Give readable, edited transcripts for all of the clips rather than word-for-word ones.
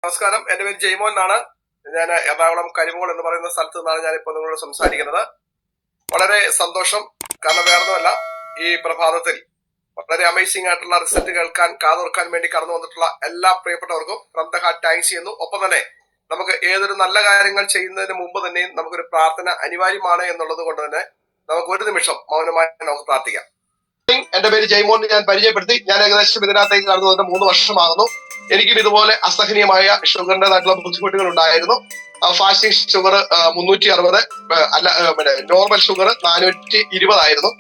നമസ്കാരം, എന്റെ പേര് ജയ്മോൻ എന്നാണ്. ഞാൻ എറണാകുളം കരിമോൾ എന്ന് പറയുന്ന സ്ഥലത്ത് നിന്നാണ് ഞാനിപ്പോൾ നിങ്ങളോട് സംസാരിക്കുന്നത്. വളരെ സന്തോഷം. കാരണം വേറൊന്നുമല്ല, ഈ പ്രഭാതത്തിൽ വളരെ അമേസിംഗ് ആയിട്ടുള്ള റിസൾട്ട് കേൾക്കാൻ കാതോർക്കാൻ വേണ്ടി കടന്നു വന്നിട്ടുള്ള എല്ലാ പ്രിയപ്പെട്ടവർക്കും ഫ്രം ദ ഹാർട്ട് താങ്ക്സ് ചെയ്യുന്നു. ഒപ്പം തന്നെ നമുക്ക് ഏതൊരു നല്ല കാര്യങ്ങൾ ചെയ്യുന്നതിന് മുമ്പ് തന്നെയും നമുക്കൊരു പ്രാർത്ഥന അനിവാര്യമാണ് എന്നുള്ളത് കൊണ്ട് തന്നെ നമുക്ക് ഒരു നിമിഷം മൗനമായി നമുക്ക് പ്രാർത്ഥിക്കാം. എന്റെ പേര് ജയ്മോൻ, ഞാൻ പരിചയപ്പെടുത്തി. ഞാൻ ഏകദേശം ഇതിനകത്തേക്ക് കടന്നു വന്നിട്ട് 3 വർഷമാകുന്നു. എനിക്കും ഇതുപോലെ അസഹനീയമായ ഷുഗറിന്റേതായിട്ടുള്ള ബുദ്ധിമുട്ടുകൾ ഉണ്ടായിരുന്നു. ഫാസ്റ്റിംഗ് ഷുഗർ 360, അല്ല നോർമൽ ഷുഗർ 420 ആയിരുന്നു.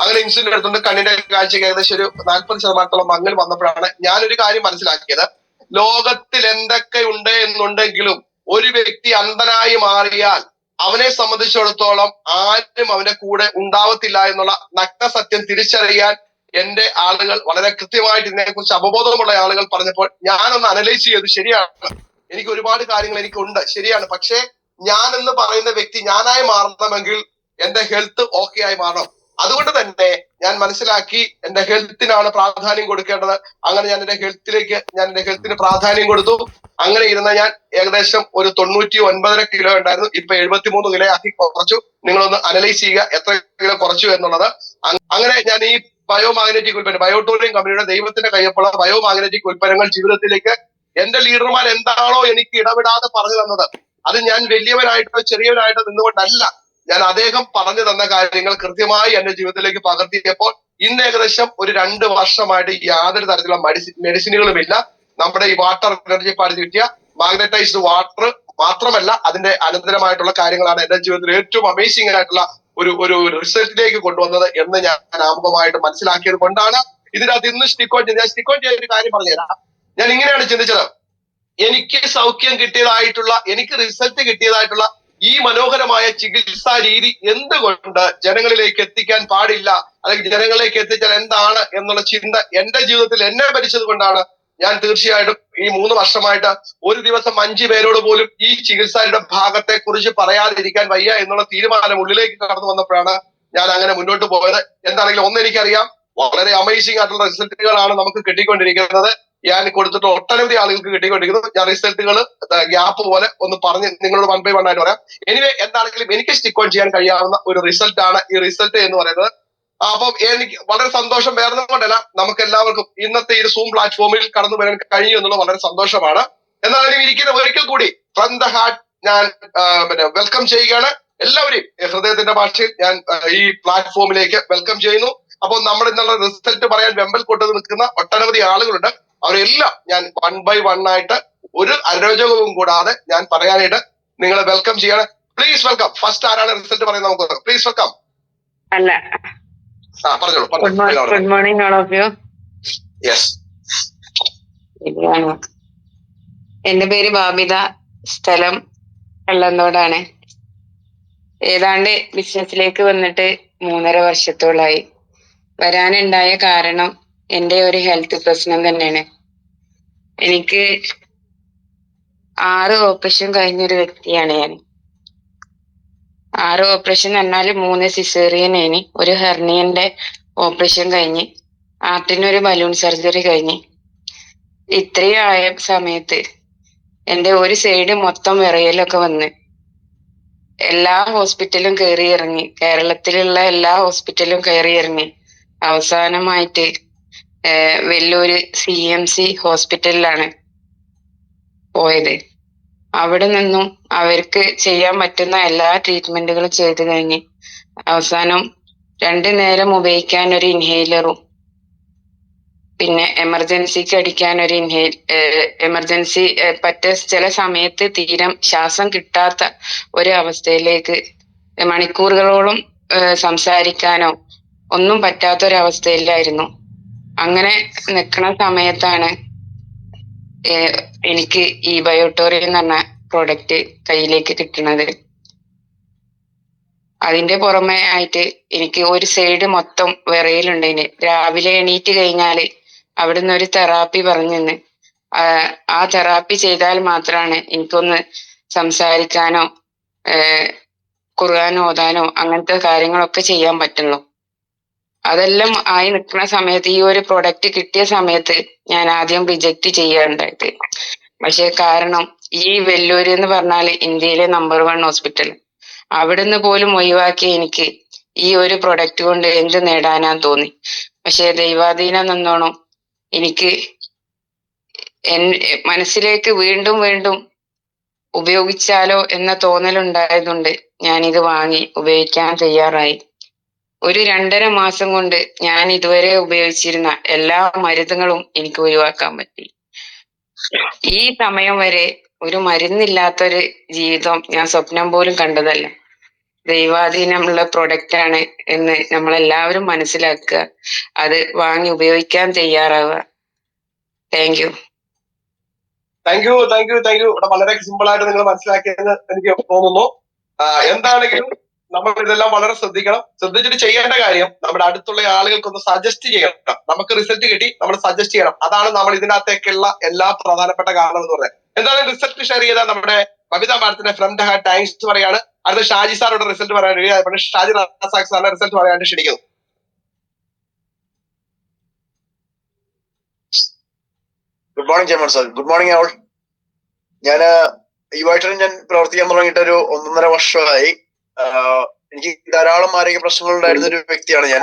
അങ്ങനെ ഇൻസുലിൻ എടുത്തുകൊണ്ട് കണ്ണിന്റെ കാഴ്ചയ്ക്ക് ഏകദേശം ഒരു 40% മങ്ങൽ വന്നപ്പോഴാണ് ഞാനൊരു കാര്യം മനസ്സിലാക്കിയത്. ലോകത്തിൽ എന്തൊക്കെ ഉണ്ട് എന്നുണ്ടെങ്കിലും ഒരു വ്യക്തി അന്ധനായി മാറിയാൽ അവനെ സംബന്ധിച്ചിടത്തോളം ആരും അവന്റെ കൂടെ ഉണ്ടാവത്തില്ല എന്നുള്ള നഗ്നസത്യം തിരിച്ചറിയാൻ എന്റെ ആളുകൾ വളരെ കൃത്യമായിട്ട് ഇതിനെക്കുറിച്ച് അവബോധമുള്ള ആളുകൾ പറഞ്ഞപ്പോൾ ഞാനൊന്ന് അനലൈസ് ചെയ്തു. ശരിയാണ്, എനിക്ക് ഒരുപാട് കാര്യങ്ങൾ എനിക്കുണ്ട്, ശരിയാണ്. പക്ഷെ ഞാൻ എന്ന് പറയുന്ന വ്യക്തി ഞാനായി മാറണമെങ്കിൽ എന്റെ ഹെൽത്ത് ഓക്കെ ആയി മാറണം. അതുകൊണ്ട് തന്നെ ഞാൻ മനസ്സിലാക്കി എന്റെ ഹെൽത്തിനാണ് പ്രാധാന്യം കൊടുക്കേണ്ടത്. അങ്ങനെ ഞാൻ എന്റെ ഹെൽത്തിന് പ്രാധാന്യം കൊടുത്തു. അങ്ങനെ ഇരുന്ന ഞാൻ ഏകദേശം ഒരു 99.5 കിലോ ഉണ്ടായിരുന്നു. ഇപ്പൊ 73 കിലോ ആക്കി കുറച്ചു. നിങ്ങളൊന്ന് അനലൈസ് ചെയ്യുക എത്ര കിലോ കുറച്ചു എന്നുള്ളത്. അങ്ങനെ ഞാൻ ഈ ബയോമാഗ്നറ്റിക് ഉൽപ്പന്നം, ബയോട്ടോറിയം കമ്പനിയുടെ ദൈവത്തിന്റെ കയ്യൊപ്പുള്ള ബയോമാഗ്നറ്റിക് ഉൽപ്പന്നങ്ങൾ ജീവിതത്തിലേക്ക് എന്റെ ലീഡർമാർ എന്താണോ എനിക്ക് ഇടപെടാതെ പറഞ്ഞു തന്നത്, അത് ഞാൻ വലിയവനായിട്ടോ ചെറിയവനായിട്ടോ നിന്നുകൊണ്ടല്ല, ഞാൻ അദ്ദേഹം പറഞ്ഞു തന്ന കാര്യങ്ങൾ കൃത്യമായി എന്റെ ജീവിതത്തിലേക്ക് പകർത്തിയപ്പോൾ ഇന്ന് ഏകദേശം ഒരു 2 വർഷമായിട്ട് യാതൊരു തരത്തിലുള്ള മെഡിസിനുകളും ഇല്ല. നമ്മുടെ ഈ വാട്ടർ എനർജി പാടി കിട്ടിയ മാഗ്നറ്റൈസ്ഡ് വാട്ടർ മാത്രമല്ല, അതിന്റെ അനന്തരമായിട്ടുള്ള കാര്യങ്ങളാണ് എന്റെ ജീവിതത്തിൽ ഏറ്റവും അമേസിംഗ് ആയിട്ടുള്ള ഒരു റിസൾട്ടിലേക്ക് കൊണ്ടുവന്നത് എന്ന് ഞാൻ ആമുഖമായിട്ട് മനസ്സിലാക്കിയത് കൊണ്ടാണ് ഇതിനകത്ത് ഇന്ന് സ്റ്റിക്ക് ഓൺ ചെയ്ത ഒരു കാര്യം പറഞ്ഞുതരാം. ഞാൻ ഇങ്ങനെയാണ് ചിന്തിച്ചത്. എനിക്ക് സൗഖ്യം കിട്ടിയതായിട്ടുള്ള, എനിക്ക് റിസൾട്ട് കിട്ടിയതായിട്ടുള്ള ഈ മനോഹരമായ ചികിത്സാ രീതി എന്തുകൊണ്ട് ജനങ്ങളിലേക്ക് എത്തിക്കാൻ പാടില്ല, അല്ലെങ്കിൽ ജനങ്ങളിലേക്ക് എത്തിച്ചാൽ എന്താണ് എന്നുള്ള ചിന്ത എന്റെ ജീവിതത്തിൽ എന്നെ ഭരിച്ചത് കൊണ്ടാണ് ഞാൻ തീർച്ചയായിട്ടും ഈ 3 വർഷമായിട്ട് ഒരു ദിവസം 5 പേരോട് പോലും ഈ ചികിത്സയുടെ ഭാഗത്തെ കുറിച്ച് പറയാതിരിക്കാൻ വയ്യ എന്നുള്ള തീരുമാനം ഉള്ളിലേക്ക് കടന്നു വന്നപ്പോഴാണ് ഞാൻ അങ്ങനെ മുന്നോട്ട് പോയത്. എന്താണെങ്കിലും ഒന്ന് എനിക്കറിയാം, വളരെ അമേസിംഗ് ആയിട്ടുള്ള റിസൾട്ടുകളാണ് നമുക്ക് കിട്ടിക്കൊണ്ടിരിക്കുന്നത്. ഞാൻ കൊടുത്തിട്ട് ഒട്ടനവധി ആളുകൾക്ക് കിട്ടിക്കൊണ്ടിരിക്കുന്നു. ഞാൻ റിസൾട്ടുകൾ ഗ്യാപ്പ് പോലെ ഒന്ന് പറഞ്ഞ് നിങ്ങളോട് 1 by 1 ആയിട്ട് പറയാം. എനിവേ, എന്താണെങ്കിലും എനിക്ക് സ്റ്റിക്ക് ഓൺ ചെയ്യാൻ കഴിയാവുന്ന ഒരു റിസൾട്ടാണ് ഈ റിസൾട്ട് എന്ന് പറയുന്നത്. അപ്പം എനിക്ക് വളരെ സന്തോഷം. വേറെ കൊണ്ടല്ല, നമുക്ക് എല്ലാവർക്കും ഇന്നത്തെ ഈ സൂം പ്ലാറ്റ്ഫോമിൽ കടന്നു വരാൻ കഴിഞ്ഞു എന്നുള്ളത് വളരെ സന്തോഷമാണ്. എന്നാലും ഇരിക്കുന്ന ഒരിക്കൽ കൂടി ഫ്രം ദ ഹാർട്ട് ഞാൻ വെൽക്കം ചെയ്യുകയാണ്. എല്ലാവരെയും ഹൃദയത്തിന്റെ ഭാഷയിൽ ഞാൻ ഈ പ്ലാറ്റ്ഫോമിലേക്ക് വെൽക്കം ചെയ്യുന്നു. അപ്പോൾ നമ്മുടെ ഇന്നുള്ള റിസൾട്ട് പറയാൻ വെമ്പൽ കൊണ്ടു നിൽക്കുന്ന ഒട്ടനവധി ആളുകളുണ്ട്. അവരെല്ലാം ഞാൻ 1 by 1 ആയിട്ട് ഒരു അരോചകവും കൂടാതെ ഞാൻ പറയാനായിട്ട് നിങ്ങളെ വെൽക്കം ചെയ്യാണ്. Please welcome. ഫസ്റ്റ് ആരാണ് റിസൾട്ട് പറയുന്നത്? നമുക്ക് പ്ലീസ് വെൽക്കം. അല്ല, പറഞ്ഞോളൂ. Good morning all of you. Yes. എന്റെ പേര് ബാബിത, സ്ഥലം വെള്ളന്തോടാണ്. ഏതാണ്ട് ബിസിനസ്സിലേക്ക് വന്നിട്ട് 3.5 വർഷത്തോളായി. വരാനുണ്ടായ കാരണം എന്റെ ഒരു ഹെൽത്ത് പ്രശ്നം തന്നെയാണ്. എനിക്ക് 6 ഓപ്പറേഷൻ കഴിഞ്ഞൊരു വ്യക്തിയാണ് ഞാൻ. 6 ഓപ്പറേഷൻ എന്നാൽ 3 സിസേറിയനേനി, ഒരു ഹെർണിയന്റെ ഓപ്പറേഷൻ കഴിഞ്ഞ്, ആർട്ടിനൊരു ബലൂൺ സർജറി കഴിഞ്ഞ്. ഇത്രയും ആയ സമയത്ത് എന്റെ ഒരു സൈഡ് മൊത്തം വിറയലൊക്കെ വന്ന് എല്ലാ ഹോസ്പിറ്റലും കയറി ഇറങ്ങി, കേരളത്തിലുള്ള എല്ലാ ഹോസ്പിറ്റലും കയറി ഇറങ്ങി. അവസാനമായിട്ട് വെല്ലൂര് CMC ഹോസ്പിറ്റലിലാണ് പോയത്. അവിടെ നിന്നും അവർക്ക് ചെയ്യാൻ പറ്റുന്ന എല്ലാ ട്രീറ്റ്മെന്റുകളും ചെയ്തു കഴിഞ്ഞ് അവസാനം 2 നേരം ഉപയോഗിക്കാൻ ഒരു ഇൻഹേലറും, പിന്നെ എമർജൻസിക്ക് അടിക്കാൻ ഒരു എമർജൻസി ചില സമയത്ത് തീരം ശ്വാസം കിട്ടാത്ത ഒരു അവസ്ഥയിലേക്ക് മണിക്കൂറുകളോളം സംസാരിക്കാനോ ഒന്നും പറ്റാത്തൊരവസ്ഥയിലായിരുന്നു. അങ്ങനെ നിൽക്കുന്ന സമയത്താണ് എനിക്ക് ഈ ബയോട്ടോറിയം എന്ന് പറഞ്ഞ പ്രോഡക്റ്റ് കയ്യിലേക്ക് കിട്ടുന്നത്. അതിന്റെ പുറമെ ആയിട്ട് എനിക്ക് ഒരു സൈഡ് മൊത്തം വിറയലുണ്ടതിന്. രാവിലെ എണീറ്റ് കഴിഞ്ഞാല് അവിടുന്ന് ഒരു തെറാപ്പി പറഞ്ഞെന്ന്, ആ തെറാപ്പി ചെയ്താൽ മാത്രമാണ് എനിക്കൊന്ന് സംസാരിക്കാനോ ഖുർആൻ ഓതാനോ അങ്ങനത്തെ കാര്യങ്ങളൊക്കെ ചെയ്യാൻ പറ്റുള്ളൂ. അതെല്ലാം ആയി നിൽക്കുന്ന സമയത്ത് ഈ ഒരു പ്രൊഡക്റ്റ് കിട്ടിയ സമയത്ത് ഞാൻ ആദ്യം റിജക്റ്റ് ചെയ്യാറുണ്ടായത്. പക്ഷെ കാരണം ഈ വെല്ലൂര് എന്ന് പറഞ്ഞാല് ഇന്ത്യയിലെ നമ്പർ 1 ഹോസ്പിറ്റൽ, അവിടുന്ന് പോലും ഒഴിവാക്കി എനിക്ക് ഈ ഒരു പ്രൊഡക്റ്റ് കൊണ്ട് എന്ത് നേടാനാന്ന് തോന്നി. പക്ഷെ ദൈവാധീനം നിന്നോണം എനിക്ക് മനസ്സിലേക്ക് വീണ്ടും വീണ്ടും ഉപയോഗിച്ചാലോ എന്ന തോന്നലുണ്ടായതുകൊണ്ട് ഞാനിത് വാങ്ങി ഉപയോഗിക്കാൻ തയ്യാറായി. ഒരു 2.5 മാസം കൊണ്ട് ഞാൻ ഇതുവരെ ഉപയോഗിച്ചിരുന്ന എല്ലാ മരുന്നുകളും എനിക്ക് ഒഴിവാക്കാൻ പറ്റി. ഈ സമയം വരെ ഒരു മരുന്നില്ലാത്തൊരു ജീവിതം ഞാൻ സ്വപ്നം പോലും കണ്ടതല്ല. ദൈവാധീനമുള്ള പ്രൊഡക്റ്റ് ആണ് എന്ന് നമ്മളെല്ലാവരും മനസ്സിലാക്കുക, അത് വാങ്ങി ഉപയോഗിക്കാൻ തയ്യാറാവുക. Thank you. Thank you. ഇവിടെ വളരെ സിമ്പിൾ ആയിട്ട് നിങ്ങൾ മനസ്സിലാക്കിയെന്ന് എനിക്ക് തോന്നുന്നു. എന്താണെങ്കിലും നമ്മൾ ഇതെല്ലാം വളരെ ശ്രദ്ധിക്കണം. ശ്രദ്ധിച്ചിട്ട് ചെയ്യേണ്ട കാര്യം നമ്മുടെ അടുത്തുള്ള ആളുകൾക്കൊന്ന് സജസ്റ്റ് ചെയ്യണം. നമുക്ക് റിസൾട്ട് കിട്ടി, നമ്മൾ സജസ്റ്റ് ചെയ്യണം. അതാണ് നമ്മൾ ഇതിനകത്തേക്കുള്ള എല്ലാ പ്രധാനപ്പെട്ട കാരണം എന്ന് പറയുന്നത്. എന്തായാലും റിസൾട്ട് ഷെയർ ചെയ്ത നമ്മുടെ ബബിത മാഡത്തിന്റെ ഫ്രണ്ട് ഹാർട്ട് താങ്ക്സ് പറയാണ്. അടുത്ത ഷാജി സാറുടെ റിസൾട്ട് പറയാൻ ഷാജി റാസാഖ് സാറിന്റെ റിസൾട്ട് പറയാനായിട്ട് ക്ഷണിക്കുന്നു. Good morning Jayamohan sir. Good morning ആൾ. ഞാൻ ഞാൻ പ്രവർത്തിക്കാൻ തുടങ്ങിയിട്ട് ഒരു 1.5 വർഷമായി. എനിക്ക് ധാരാളം ആരോഗ്യ പ്രശ്നങ്ങൾ ഉണ്ടായിരുന്ന ഒരു വ്യക്തിയാണ് ഞാൻ.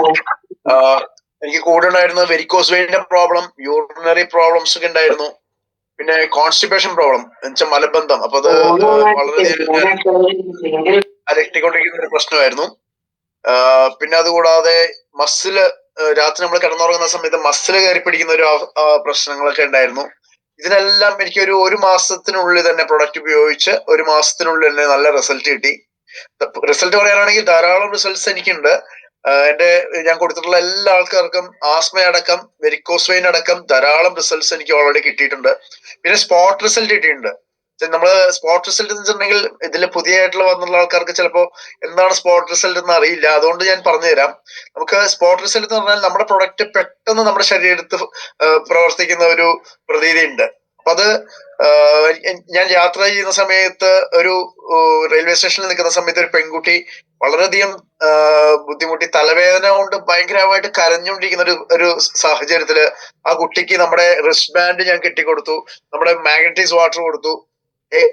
എനിക്ക് കൂടെ ഉണ്ടായിരുന്ന വെരിക്കോസ് വെയിന്റെ പ്രോബ്ലം, യൂറിനറി പ്രോബ്ലംസ് ഒക്കെ ഉണ്ടായിരുന്നു, പിന്നെ കോൺസ്റ്റിപ്പേഷൻ പ്രോബ്ലം എന്നുവെച്ചാൽ മലബന്ധം. അപ്പൊ അത് വളരെയധികം അലട്ടിക്കൊണ്ടിരിക്കുന്ന ഒരു പ്രശ്നമായിരുന്നു. പിന്നെ അതുകൂടാതെ മസില്, രാത്രി നമ്മൾ കിടന്നുറങ്ങുന്ന സമയത്ത് മസില് കയറി പിടിക്കുന്ന ഒരു പ്രശ്നങ്ങളൊക്കെ ഉണ്ടായിരുന്നു. ഇതിനെല്ലാം എനിക്ക് ഒരു മാസത്തിനുള്ളിൽ തന്നെ പ്രൊഡക്റ്റ് ഉപയോഗിച്ച് 1 മാസത്തിനുള്ളിൽ തന്നെ നല്ല റിസൾട്ട് കിട്ടി. റിസൾട്ട് പറയാനാണെങ്കിൽ ധാരാളം റിസൾട്ട്സ് എനിക്കുണ്ട്. ഞാൻ കൊടുത്തിട്ടുള്ള എല്ലാ ആൾക്കാർക്കും ആസ്മ അടക്കം വെരിക്കോസ് വെയിൻ അടക്കം ധാരാളം റിസൾട്ട്സ് എനിക്ക് ഓൾറെഡി കിട്ടിയിട്ടുണ്ട്. പിന്നെ സ്പോട്ട് റിസൾട്ട് കിട്ടിയിട്ടുണ്ട്. നമ്മള് സ്പോട്ട് റിസൾട്ട് എന്ന് വെച്ചിട്ടുണ്ടെങ്കിൽ ഇതിൽ പുതിയതായിട്ടുള്ള വന്നുള്ള ആൾക്കാർക്ക് ചിലപ്പോൾ എന്താണ് സ്പോട്ട് റിസൾട്ട് എന്ന് അറിയില്ല. അതുകൊണ്ട് ഞാൻ പറഞ്ഞുതരാം. നമുക്ക് സ്പോട്ട് റിസൾട്ട് എന്ന് പറഞ്ഞാൽ നമ്മുടെ പ്രൊഡക്റ്റ് പെട്ടെന്ന് നമ്മുടെ ശരീരത്തിൽ പ്രവർത്തിക്കുന്ന ഒരു പ്രതീതി ഉണ്ട്. അപ്പൊ അത് ഞാൻ യാത്ര ചെയ്യുന്ന സമയത്ത് ഒരു റെയിൽവേ സ്റ്റേഷനിൽ നിൽക്കുന്ന സമയത്ത് ഒരു പെൺകുട്ടി വളരെയധികം ബുദ്ധിമുട്ടി, തലവേദന കൊണ്ട് ഭയങ്കരമായിട്ട് കരഞ്ഞുകൊണ്ടിരിക്കുന്ന ഒരു സാഹചര്യത്തില് ആ കുട്ടിക്ക് നമ്മുടെ റിസ്റ്റ് ബാൻഡ് ഞാൻ കെട്ടിക്കൊടുത്തു, നമ്മുടെ മാഗ്നറ്റൈസ് വാട്ടർ കൊടുത്തു.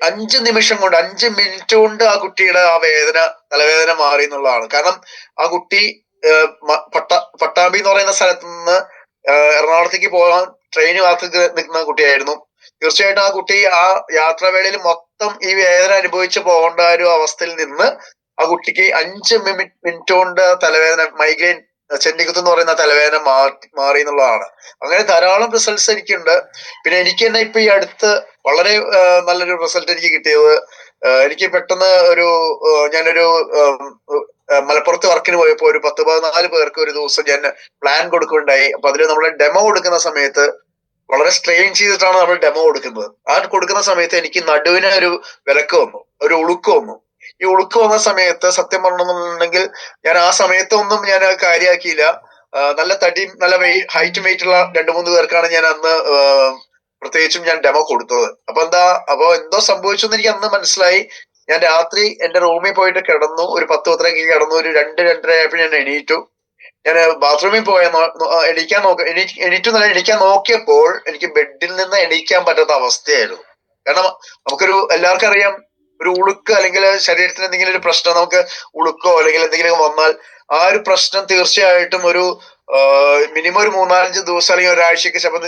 5 നിമിഷം കൊണ്ട് 5 മിനിറ്റ് കൊണ്ട് ആ കുട്ടിയുടെ ആ തലവേദന മാറി എന്നുള്ളതാണ്. കാരണം ആ കുട്ടി പട്ടാമ്പി എന്ന് പറയുന്ന സ്ഥലത്ത് നിന്ന് എറണാകുളത്തേക്ക് പോകാൻ ട്രെയിന് കാത്ത് നിൽക്കുന്ന കുട്ടിയായിരുന്നു. തീർച്ചയായിട്ടും ആ കുട്ടി ആ യാത്രാവേളയിൽ മൊത്തം ഈ വേദന അനുഭവിച്ച് പോകേണ്ട ഒരു അവസ്ഥയിൽ നിന്ന് ആ കുട്ടിക്ക് 5 മിനിറ്റ് കൊണ്ട് തലവേദന, മൈഗ്രെയിൻ, ചെന്നിക്കുത്ത് എന്ന് പറയുന്ന തലവേദന മാറി എന്നുള്ളതാണ്. അങ്ങനെ ധാരാളം റിസൾട്ട്സ് എനിക്കുണ്ട്. പിന്നെ എനിക്ക് തന്നെ ഇപ്പൊ ഈ അടുത്ത് വളരെ നല്ലൊരു റിസൾട്ട് എനിക്ക് കിട്ടിയത്, എനിക്ക് പെട്ടെന്ന് ഞാനൊരു മലപ്പുറത്ത് വർക്കിന് പോയപ്പോ ഒരു 10-14 പേർക്ക് ഒരു ദിവസം ഞാൻ പ്ലാൻ കൊടുക്കുകയുണ്ടായി. അപ്പൊ അതിൽ നമ്മൾ ഡെമോ കൊടുക്കുന്ന സമയത്ത് വളരെ സ്ട്രെയിൻ ചെയ്തിട്ടാണ് നമ്മൾ ഡെമോ കൊടുക്കുന്നത്. ആ കൊടുക്കുന്ന സമയത്ത് എനിക്ക് നടുവിന് ഒരു വിലക്ക് വന്നു, ഒരു ഉളുക്ക് വന്നു. ഈ ഉളുക്ക് വന്ന സമയത്ത് സത്യം പറഞ്ഞെന്നുണ്ടെങ്കിൽ ഞാൻ ആ സമയത്തൊന്നും ഞാൻ കാര്യമാക്കിയില്ല. നല്ല തടിയും നല്ല ഹൈറ്റ് വെയിറ്റ് ഉള്ള 2-3 പേർക്കാണ് ഞാൻ അന്ന് പ്രത്യേകിച്ചും ഞാൻ ഡെമോ കൊടുത്തത്. അപ്പൊ എന്തോ സംഭവിച്ചെന്ന് എനിക്ക് അന്ന് മനസ്സിലായി. ഞാൻ രാത്രി എന്റെ റൂമിൽ പോയിട്ട് കിടന്നു, ഒരു 10-10:30 കിടന്നു. ഒരു 2-2:30 ആയപ്പോൾ ഞാൻ എണീറ്റു. ഞാൻ ബാത്റൂമിൽ എണീക്കാൻ നോക്കിയപ്പോൾ എനിക്ക് ബെഡിൽ നിന്ന് എണീക്കാൻ പറ്റാത്ത അവസ്ഥയായിരുന്നു. കാരണം എല്ലാവർക്കും അറിയാം, ഒരു ഉളുക്ക് അല്ലെങ്കിൽ ശരീരത്തിന് എന്തെങ്കിലും ഒരു പ്രശ്നം, നമുക്ക് ഉളുക്കോ അല്ലെങ്കിൽ എന്തെങ്കിലും വന്നാൽ ആ ഒരു പ്രശ്നം തീർച്ചയായിട്ടും ഒരു മിനിമം ഒരു 3-4 ദിവസം അല്ലെങ്കിൽ ഒരാഴ്ചക്ക് ചിലപ്പോൾ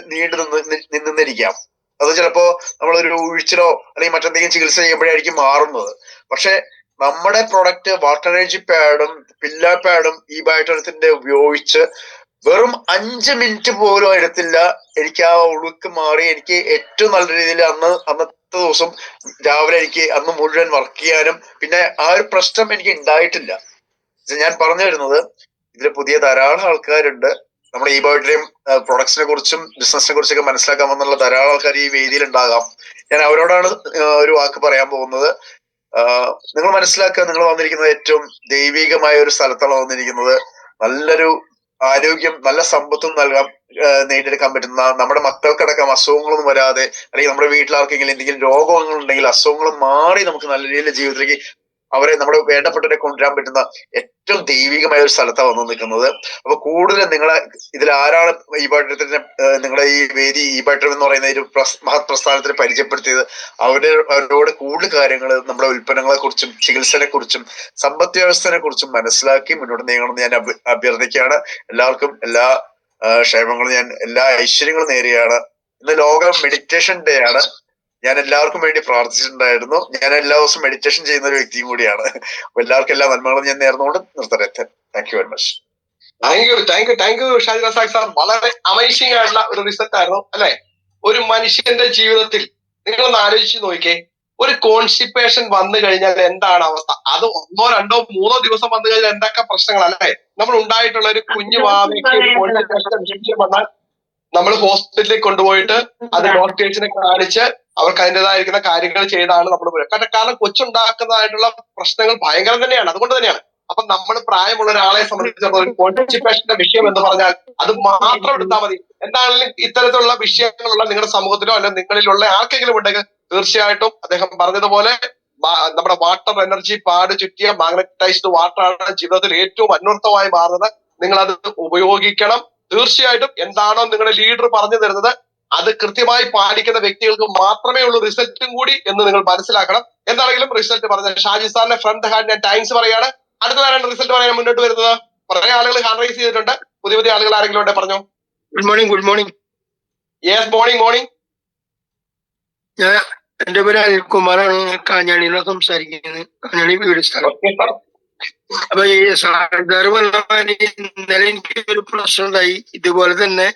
നിന്നിരിക്കാം. അത് ചിലപ്പോ നമ്മളൊരു ഉഴിച്ചിലോ അല്ലെങ്കിൽ മറ്റെന്തെങ്കിലും ചികിത്സ ചെയ്യുമ്പോഴായിരിക്കും മാറുന്നത്. പക്ഷെ നമ്മുടെ പ്രൊഡക്റ്റ് വാട്ടർ എനർജി പാഡും പില്ലാ പാഡും ഈ ബയോട്ടോണിക്കിന്റെ ഉപയോഗിച്ച് വെറും 5 മിനിറ്റ് പോലും എടുത്തില്ല, എനിക്ക് ആ ഉളുക്ക് മാറി. എനിക്ക് ഏറ്റവും നല്ല രീതിയിൽ അന്നത്തെ ദിവസം രാവിലെ എനിക്ക് അന്ന് മുഴുവൻ വർക്ക് ചെയ്യാനും പിന്നെ ആ ഒരു പ്രശ്നം എനിക്ക് ഉണ്ടായിട്ടില്ല. ഞാൻ പറഞ്ഞു വരുന്നത്, ഇതിൽ പുതിയ ധാരാളം ആൾക്കാരുണ്ട്. നമ്മുടെ ഈ ബയോട്ടറിയം പ്രൊഡക്ട്സിനെ കുറിച്ചും ബിസിനസിനെ കുറിച്ചൊക്കെ മനസ്സിലാക്കാൻ വന്നുള്ള ധാരാളം ആൾക്കാർ ഈ വേദിയിൽ ഉണ്ടാകാം. ഞാൻ അവരോടാണ് ഒരു വാക്ക് പറയാൻ പോകുന്നത്. നിങ്ങൾ മനസ്സിലാക്കുക, നിങ്ങൾ വന്നിരിക്കുന്നത് ഏറ്റവും ദൈവികമായ ഒരു സ്ഥലത്താണ് വന്നിരിക്കുന്നത്. നല്ലൊരു ആരോഗ്യം, നല്ല സമ്പത്തും നേടിയെടുക്കാൻ പറ്റുന്ന, നമ്മുടെ മക്കൾക്കടക്കം അസുഖങ്ങളൊന്നും വരാതെ, അല്ലെങ്കിൽ നമ്മുടെ വീട്ടിലാർക്കെങ്കിലും എന്തെങ്കിലും രോഗങ്ങൾ ഉണ്ടെങ്കിൽ അസുഖങ്ങൾ മാറി നമുക്ക് നല്ല രീതിയിൽ ജീവിതത്തിലേക്ക് അവരെ നമ്മുടെ വേണ്ടപ്പെട്ടവരെ കൊണ്ടുവരാൻ പറ്റുന്ന ഏറ്റവും ദൈവികമായ ഒരു സ്ഥലത്താണ് വന്നു നിൽക്കുന്നത്. അപ്പൊ കൂടുതൽ നിങ്ങളെ ഇതിൽ ആരാണ് ഈ പാഠത്തിന് നിങ്ങളെ ഈ വേദി ഈ പാഠം എന്ന് പറയുന്ന ഒരു മഹത് പ്രസ്ഥാനത്തിന് പരിചയപ്പെടുത്തിയത്, അവരോട് കൂടുതൽ കാര്യങ്ങൾ നമ്മുടെ ഉൽപ്പന്നങ്ങളെ കുറിച്ചും ചികിത്സയെ കുറിച്ചും സമ്പദ് വ്യവസ്ഥയെ കുറിച്ചും മനസ്സിലാക്കി മുന്നോട്ട് നീങ്ങണമെന്ന് ഞാൻ അഭ്യർത്ഥിക്കുകയാണ്. എല്ലാവർക്കും എല്ലാ ക്ഷേമങ്ങളും ഞാൻ എല്ലാ ഐശ്വര്യങ്ങളും നേരെയാണ്. ഇന്ന് ലോക മെഡിറ്റേഷൻ ഡേ ആണ്. ഞാൻ എല്ലാവർക്കും വേണ്ടി പ്രാർത്ഥിച്ചിട്ടുണ്ടായിരുന്നു. ഞാൻ എല്ലാ ദിവസവും മെഡിറ്റേഷൻ ചെയ്യുന്ന ഒരു വ്യക്തിയും കൂടിയാണ്. അപ്പൊ എല്ലാവർക്കും എല്ലാ നന്മകളും ഞാൻ നേർന്നുകൊണ്ട് നിർത്തട്ടെ. Thank you very much. Thank you Shaji Razak sir. വളരെ അമേസിംഗ് ആയിട്ടുള്ള ഒരു റിസൾട്ട് ആയിരുന്നു അല്ലെ? ഒരു മനുഷ്യന്റെ ജീവിതത്തിൽ നിങ്ങളൊന്ന് ആലോചിച്ച് നോക്കിക്കേ, ഒരു കോൺസ്റ്റിപ്പേഷൻ വന്നു കഴിഞ്ഞാൽ എന്താണ് അവസ്ഥ? അത് 1, 2, 3 ദിവസം വന്നു കഴിഞ്ഞാൽ എന്തൊക്കെ പ്രശ്നങ്ങളല്ലേ? നമ്മൾ ഉണ്ടായിട്ടുള്ള ഒരു കുഞ്ഞു വാവയ്ക്ക് ഒരു കോൺസ്റ്റിപ്പേഷൻ വിഷയം വന്നാൽ നമ്മൾ ഹോസ്പിറ്റലിൽ കൊണ്ടുപോയിട്ട് അത് ഡോക്ടേഴ്സിനെ കാണിച്ച് അവർക്ക് അതിൻ്റെതായിരിക്കുന്ന കാര്യങ്ങൾ ചെയ്താണ് നമ്മൾ കാരണം കൊച്ചുണ്ടാക്കുന്നതായിട്ടുള്ള പ്രശ്നങ്ങൾ ഭയങ്കരം തന്നെയാണ്. അതുകൊണ്ട് തന്നെയാണ് അപ്പൊ നമ്മൾ പ്രായമുള്ള ഒരാളെ സംബന്ധിച്ചിടത്തോളം കോൺസ്റ്റിപ്പേഷന്റെ വിഷയം എന്ന് പറഞ്ഞാൽ അത് മാത്രം എടുത്താൽ മതി. എന്താണെങ്കിലും ഇത്തരത്തിലുള്ള വിഷയങ്ങളുള്ള നിങ്ങളുടെ സമൂഹത്തിലോ അല്ലെങ്കിൽ നിങ്ങളിലുള്ള ആർക്കെങ്കിലും ഉണ്ടെങ്കിൽ തീർച്ചയായിട്ടും അദ്ദേഹം പറഞ്ഞതുപോലെ നമ്മുടെ വാട്ടർ എനർജി പാട് ചുറ്റിയ മാഗ്നറ്റൈസ്ഡ് വാട്ടർ ആണ് ജീവിതത്തിൽ ഏറ്റവും അന്വർത്ഥമായി മാറുന്നത്. നിങ്ങൾ അത് ഉപയോഗിക്കണം. തീർച്ചയായിട്ടും എന്താണോ നിങ്ങളുടെ ലീഡർ പറഞ്ഞു തരുന്നത് അത് കൃത്യമായി പാലിക്കുന്ന വ്യക്തികൾക്ക് മാത്രമേ ഉള്ളൂ റിസൾട്ടും കൂടി എന്ന് നിങ്ങൾ മനസ്സിലാക്കണം. എന്താണെങ്കിലും റിസൾട്ട് പറഞ്ഞ ഷാജി സാറിന്റെ ഫ്രണ്ട് ഹാൻഡ് ഞാൻ താങ്ക്സ് പറയാണ്. അടുത്തതാരാണ് റിസൾട്ട് പറയാൻ മുന്നോട്ട് വരുന്നത്? കുറെ ആളുകൾ ഹാൻഡ് റൈസ് ചെയ്തിട്ടുണ്ട്. പുതിയ ആളുകൾ ആരെങ്കിലും ഉണ്ട്? പറഞ്ഞോ. Good morning. Yes, morning. എന്റെ പേര് അനിൽകുമാറാണ്. കാഞ്ഞാണിന്ന് സംസാരിക്കുന്നത്. കാഞ്ഞാണി വീട് സ്ഥലം. അപ്പൊ ഈ സാധാരണ ഇന്നലെ എനിക്ക് ഒരു പ്രശ്നം ഉണ്ടായി. ഇതുപോലെ തന്നെ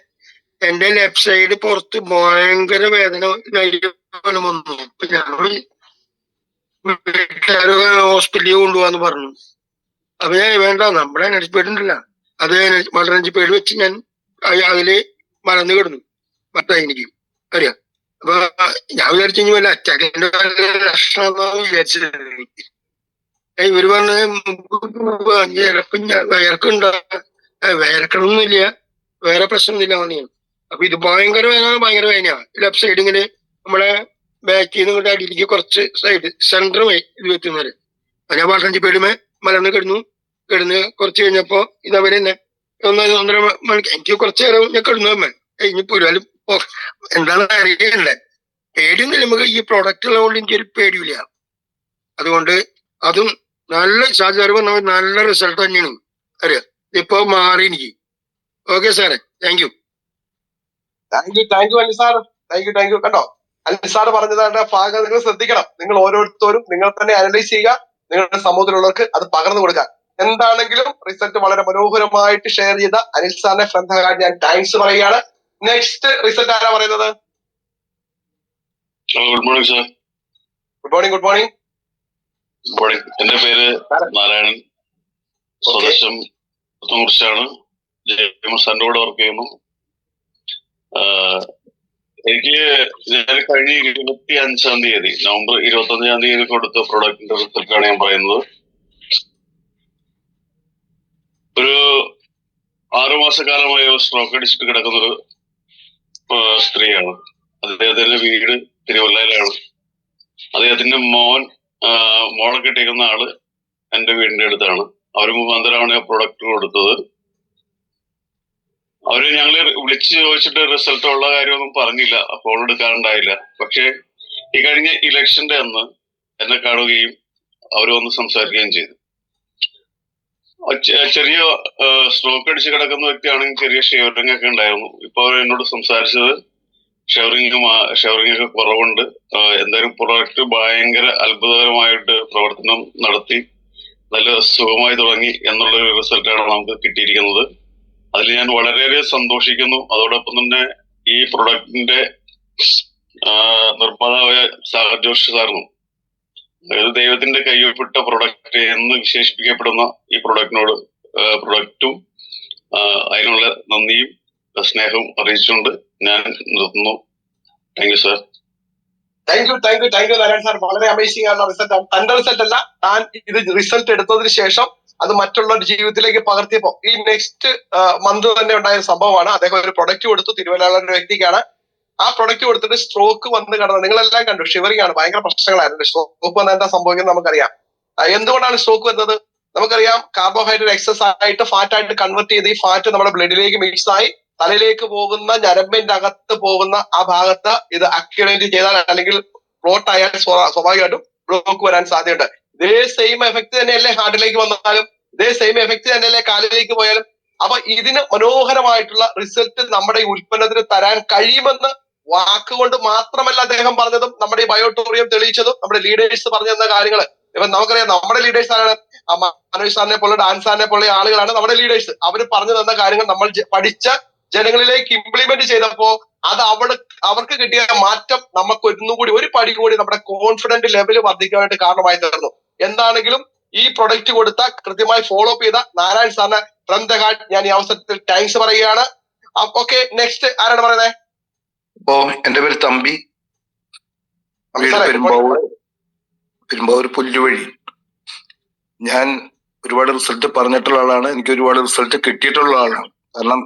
എന്റെ ലെഫ്റ്റ് സൈഡ് പുറത്ത് ഭയങ്കര വേദന വന്നു. അപ്പൊ ഞാൻ ഹോസ്പിറ്റലിൽ കൊണ്ടുപോകാന്ന് പറഞ്ഞു. അപ്പൊ ഞാൻ വേണ്ട, നമ്മുടെ എനർജി പേഡ് ഉണ്ടല്ലോ, അത് എനർജി പേഡ് വെച്ച് ഞാൻ അതില് മറന്നു കിടന്നു. എനിക്ക് അറിയാം. അപ്പൊ ഞാൻ വിചാരിച്ചു കഴിഞ്ഞ വല്ല അറ്റാക്കിന്റെ ലക്ഷണം വിചാരിച്ചത്. ഇവര് പറഞ്ഞ വയർക്കുണ്ടോ? വയർക്കണമൊന്നുമില്ല, വേറെ പ്രശ്നമൊന്നുമില്ല പറഞ്ഞു. അപ്പൊ ഇത് ഭയങ്കര വേദനയാ. ലെഫ്റ്റ് സൈഡ് ഇങ്ങനെ നമ്മളെ ബാക്കിൽ നിന്ന് ഇങ്ങോട്ട് അടിയിലേക്ക് കുറച്ച് സൈഡ് സെന്റർ ഇത് വെക്കുന്നത്. ഞാൻ 15 പേടുമേ മലർന്ന് കിടന്ന് കുറച്ച് കഴിഞ്ഞപ്പോ ഇതവര് തന്നെ 1.5 മണിക്ക് എനിക്ക് കുറച്ചു നേരം ഞാൻ കിടന്നു. കഴിഞ്ഞ് പുരാലും എന്താണ് അറിയണ്ടേ, പേടിയൊന്നുമില്ല. നമുക്ക് ഈ പ്രോഡക്റ്റ് ഉള്ളതുകൊണ്ട് എനിക്കൊരു പേടിയില്ല. അതുകൊണ്ട് അതും നല്ല സാധ്യത പറഞ്ഞ നല്ല റിസൾട്ട് തന്നെയാണ്. അറിയാം, ഇപ്പൊ മാറി എനിക്ക്. ഓക്കെ സാറേ, thank you Anil sir. Thank U. കണ്ടോ, അനിൽ സാർ പറഞ്ഞതിന്റെ ഭാഗം നിങ്ങൾ ശ്രദ്ധിക്കണം. നിങ്ങൾ ഓരോരുത്തരും നിങ്ങൾ തന്നെ അനലൈസ് ചെയ്യുക, നിങ്ങളുടെ സമൂഹത്തിലുള്ളവർക്ക് അത് പകർന്നു കൊടുക്കുക. എന്താണെങ്കിലും റിസൾട്ട് വളരെ മനോഹരമായിട്ട് ഷെയർ ചെയ്ത അനിൽ സാറിനെ ഫ്രണ്ട് ഞാൻ താങ്ക്സ് പറയുകയാണ്. നെക്സ്റ്റ് റിസൾട്ട് ആരാ പറയുന്നത്? Good morning sir. Good morning. എന്റെ പേര് നാരായണൻ. സ്വദേശം കുറിച്ചാണ്. സാറിന്റെ കൂടെ വർക്ക് ചെയ്യുന്നു. എനിക്ക് ഞാൻ കഴിഞ്ഞ 25-ാം തീയതി നവംബർ 25-ാം തീയതി കൊടുത്ത പ്രൊഡക്റ്റിന്റെ റിസൾട്ടാണ് ഞാൻ പറയുന്നത്. ഒരു 6 മാസക്കാലമായി സ്ട്രോക്ക് അടിച്ചിട്ട് കിടക്കുന്നൊരു സ്ത്രീയാണ്. അദ്ദേഹത്തിന്റെ വീട് തിരുവല്ലയിലാണ്. അദ്ദേഹത്തിന്റെ മോളെ കെട്ടിയിരിക്കുന്ന ആള് എന്റെ വീടിന്റെ അടുത്താണ്. അവര് മുഖാന്തരമാണ് ആ പ്രൊഡക്റ്റ് കൊടുത്തത്. അവര് ഞങ്ങള് വിളിച്ച് ചോദിച്ചിട്ട് റിസൾട്ട് ഉള്ള കാര്യമൊന്നും പറഞ്ഞില്ല, ഫോൺ എടുക്കാറുണ്ടായില്ല. പക്ഷെ ഈ കഴിഞ്ഞ ഇലക്ഷന്റെ അന്ന് എന്നെ കാണുകയും അവർ വന്ന് സംസാരിക്കുകയും ചെയ്തു. ചെറിയ സ്ട്രോക്ക് അടിച്ച് കിടക്കുന്ന വ്യക്തിയാണെങ്കിൽ ചെറിയ ഷെയറിംഗ് ഒക്കെ ഉണ്ടായിരുന്നു. ഇപ്പൊ അവർ എന്നോട് സംസാരിച്ചത് ഷെയറിംഗ് ഒക്കെ കുറവുണ്ട്, എന്തായാലും പ്രൊഡക്റ്റ് ഭയങ്കര അത്ഭുതകരമായിട്ട് പ്രവർത്തനം നടത്തി നല്ല സുഖമായി തുടങ്ങി എന്നുള്ളൊരു റിസൾട്ടാണ് നമുക്ക് കിട്ടിയിരിക്കുന്നത്. അതിൽ ഞാൻ വളരെയേറെ സന്തോഷിക്കുന്നു. അതോടൊപ്പം തന്നെ ഈ പ്രൊഡക്റ്റിന്റെ നിർമ്മാതാവായ സാഗർ ജോഷി സാറിനും, അതായത് ദൈവത്തിന്റെ കൈയൊപ്പിട്ട പ്രൊഡക്റ്റ് എന്ന് വിശേഷിപ്പിക്കപ്പെടുന്ന ഈ പ്രൊഡക്റ്റും അതിനുള്ള നന്ദിയും സ്നേഹവും അറിയിച്ചുകൊണ്ട് ഞാൻ നിർത്തുന്നു. Thank you sir. Thank U Narayan sir. വളരെ അമേസിംഗ് ആയിട്ടുള്ള റിസൾട്ടാണ്. തന്റെ റിസൾട്ട് അല്ല, താൻ ഇത് റിസൾട്ട് എടുത്തതിന് ശേഷം അത് മറ്റുള്ളവരുടെ ജീവിതത്തിലേക്ക് പകർത്തിയപ്പോ ഈ നെക്സ്റ്റ് മന്ത് തന്നെ ഉണ്ടായ സംഭവമാണ്. അദ്ദേഹം ഒരു പ്രൊഡക്റ്റ് കൊടുത്തു, തിരുവല്ലയിലുള്ള ഒരു വ്യക്തിക്കാണ്. ആ പ്രൊഡക്റ്റ് കൊടുത്തിട്ട് സ്ട്രോക്ക് വന്ന് കിടന്നത് നിങ്ങളെല്ലാം കണ്ടു. ഷിവറിംഗ് ആണ്, ഭയങ്കര പ്രശ്നങ്ങളായിരുന്നു. സ്ട്രോക്ക് വന്ന എന്താ സംഭവിക്കുന്നത് നമുക്കറിയാം. എന്തുകൊണ്ടാണ് സ്ട്രോക്ക് വരുന്നത്? നമുക്കറിയാം, കാർബോഹൈഡ്രേറ്റ് എക്സസ് ആയിട്ട് ഫാറ്റ് ആയിട്ട് കൺവെർട്ട് ചെയ്ത് ഈ ഫാറ്റ് നമ്മുടെ ബ്ലഡിലേക്ക് മിക്സ് ആയി തലയിലേക്ക് പോകുന്ന ഞരമ്പിന്റെ അകത്ത് പോകുന്ന ആ ഭാഗത്ത് ഇത് അക്യുമുലേറ്റ് ചെയ്താൽ അല്ലെങ്കിൽ ഫ്ലോട്ട് ആയാൽ സ്വാഭാവികമായിട്ടും ബ്ലോക്ക് വരാൻ സാധ്യതയുണ്ട്. ഇതേ സെയിം എഫക്ട് തന്നെയല്ലേ ഹാർട്ടിലേക്ക് വന്നാലും, ഇതേ സെയിം എഫക്ട് തന്നെയല്ലേ കാലിലേക്ക് പോയാലും. അപ്പൊ ഇതിന് മനോഹരമായിട്ടുള്ള റിസൾട്ട് നമ്മുടെ ഈ ഉൽപ്പന്നത്തിന് തരാൻ കഴിയുമെന്ന് വാക്കുകൊണ്ട് മാത്രമല്ല അദ്ദേഹം പറഞ്ഞതും നമ്മുടെ ഈ ബയോട്ടോറിയം തെളിയിച്ചതും നമ്മുടെ ലീഡേഴ്സ് പറഞ്ഞു തന്ന കാര്യങ്ങൾ. ഇപ്പൊ നമുക്കറിയാം, നമ്മുടെ ലീഡേഴ്സ് ആണ് മനോജ് സാറിനെ പോലെ, ഡാൻ സാറിനെ പോലെ ആളുകളാണ് നമ്മുടെ ലീഡേഴ്സ്. അവർ പറഞ്ഞു തന്ന കാര്യങ്ങൾ നമ്മൾ പഠിച്ച ജനങ്ങളിലേക്ക് ഇംപ്ലിമെന്റ് ചെയ്തപ്പോ അത് അവർക്ക് കിട്ടിയ മാറ്റം നമുക്ക് ഒന്നുകൂടി ഒരു പടി കൂടി നമ്മുടെ കോൺഫിഡന്റ് ലെവൽ വർദ്ധിക്കാനായിട്ട് കാരണമായി തീർന്നു. എന്താണെങ്കിലും ഈ പ്രൊഡക്റ്റ് കൊടുത്ത കൃത്യമായി ഫോളോ അപ്പ് ചെയ്ത നാരായൺ സാറിന് ഫ്രം ദ ഹാർട്ട് ഞാൻ ഈ അവസരത്തിൽ താങ്ക്സ് പറയുകയാണ്. ഓക്കെ, നെക്സ്റ്റ് ആരാണ് പറയുന്നത്? അപ്പോ എന്റെ പേര് തമ്പി, വീട് പെരുമ്പാവൂർ പുല്ലുവഴി. ഞാൻ ഒരുപാട് റിസൾട്ട് പറഞ്ഞിട്ടുള്ള ആളാണ്, എനിക്ക് ഒരുപാട് റിസൾട്ട് കിട്ടിയിട്ടുള്ള ആളാണ്. കാരണം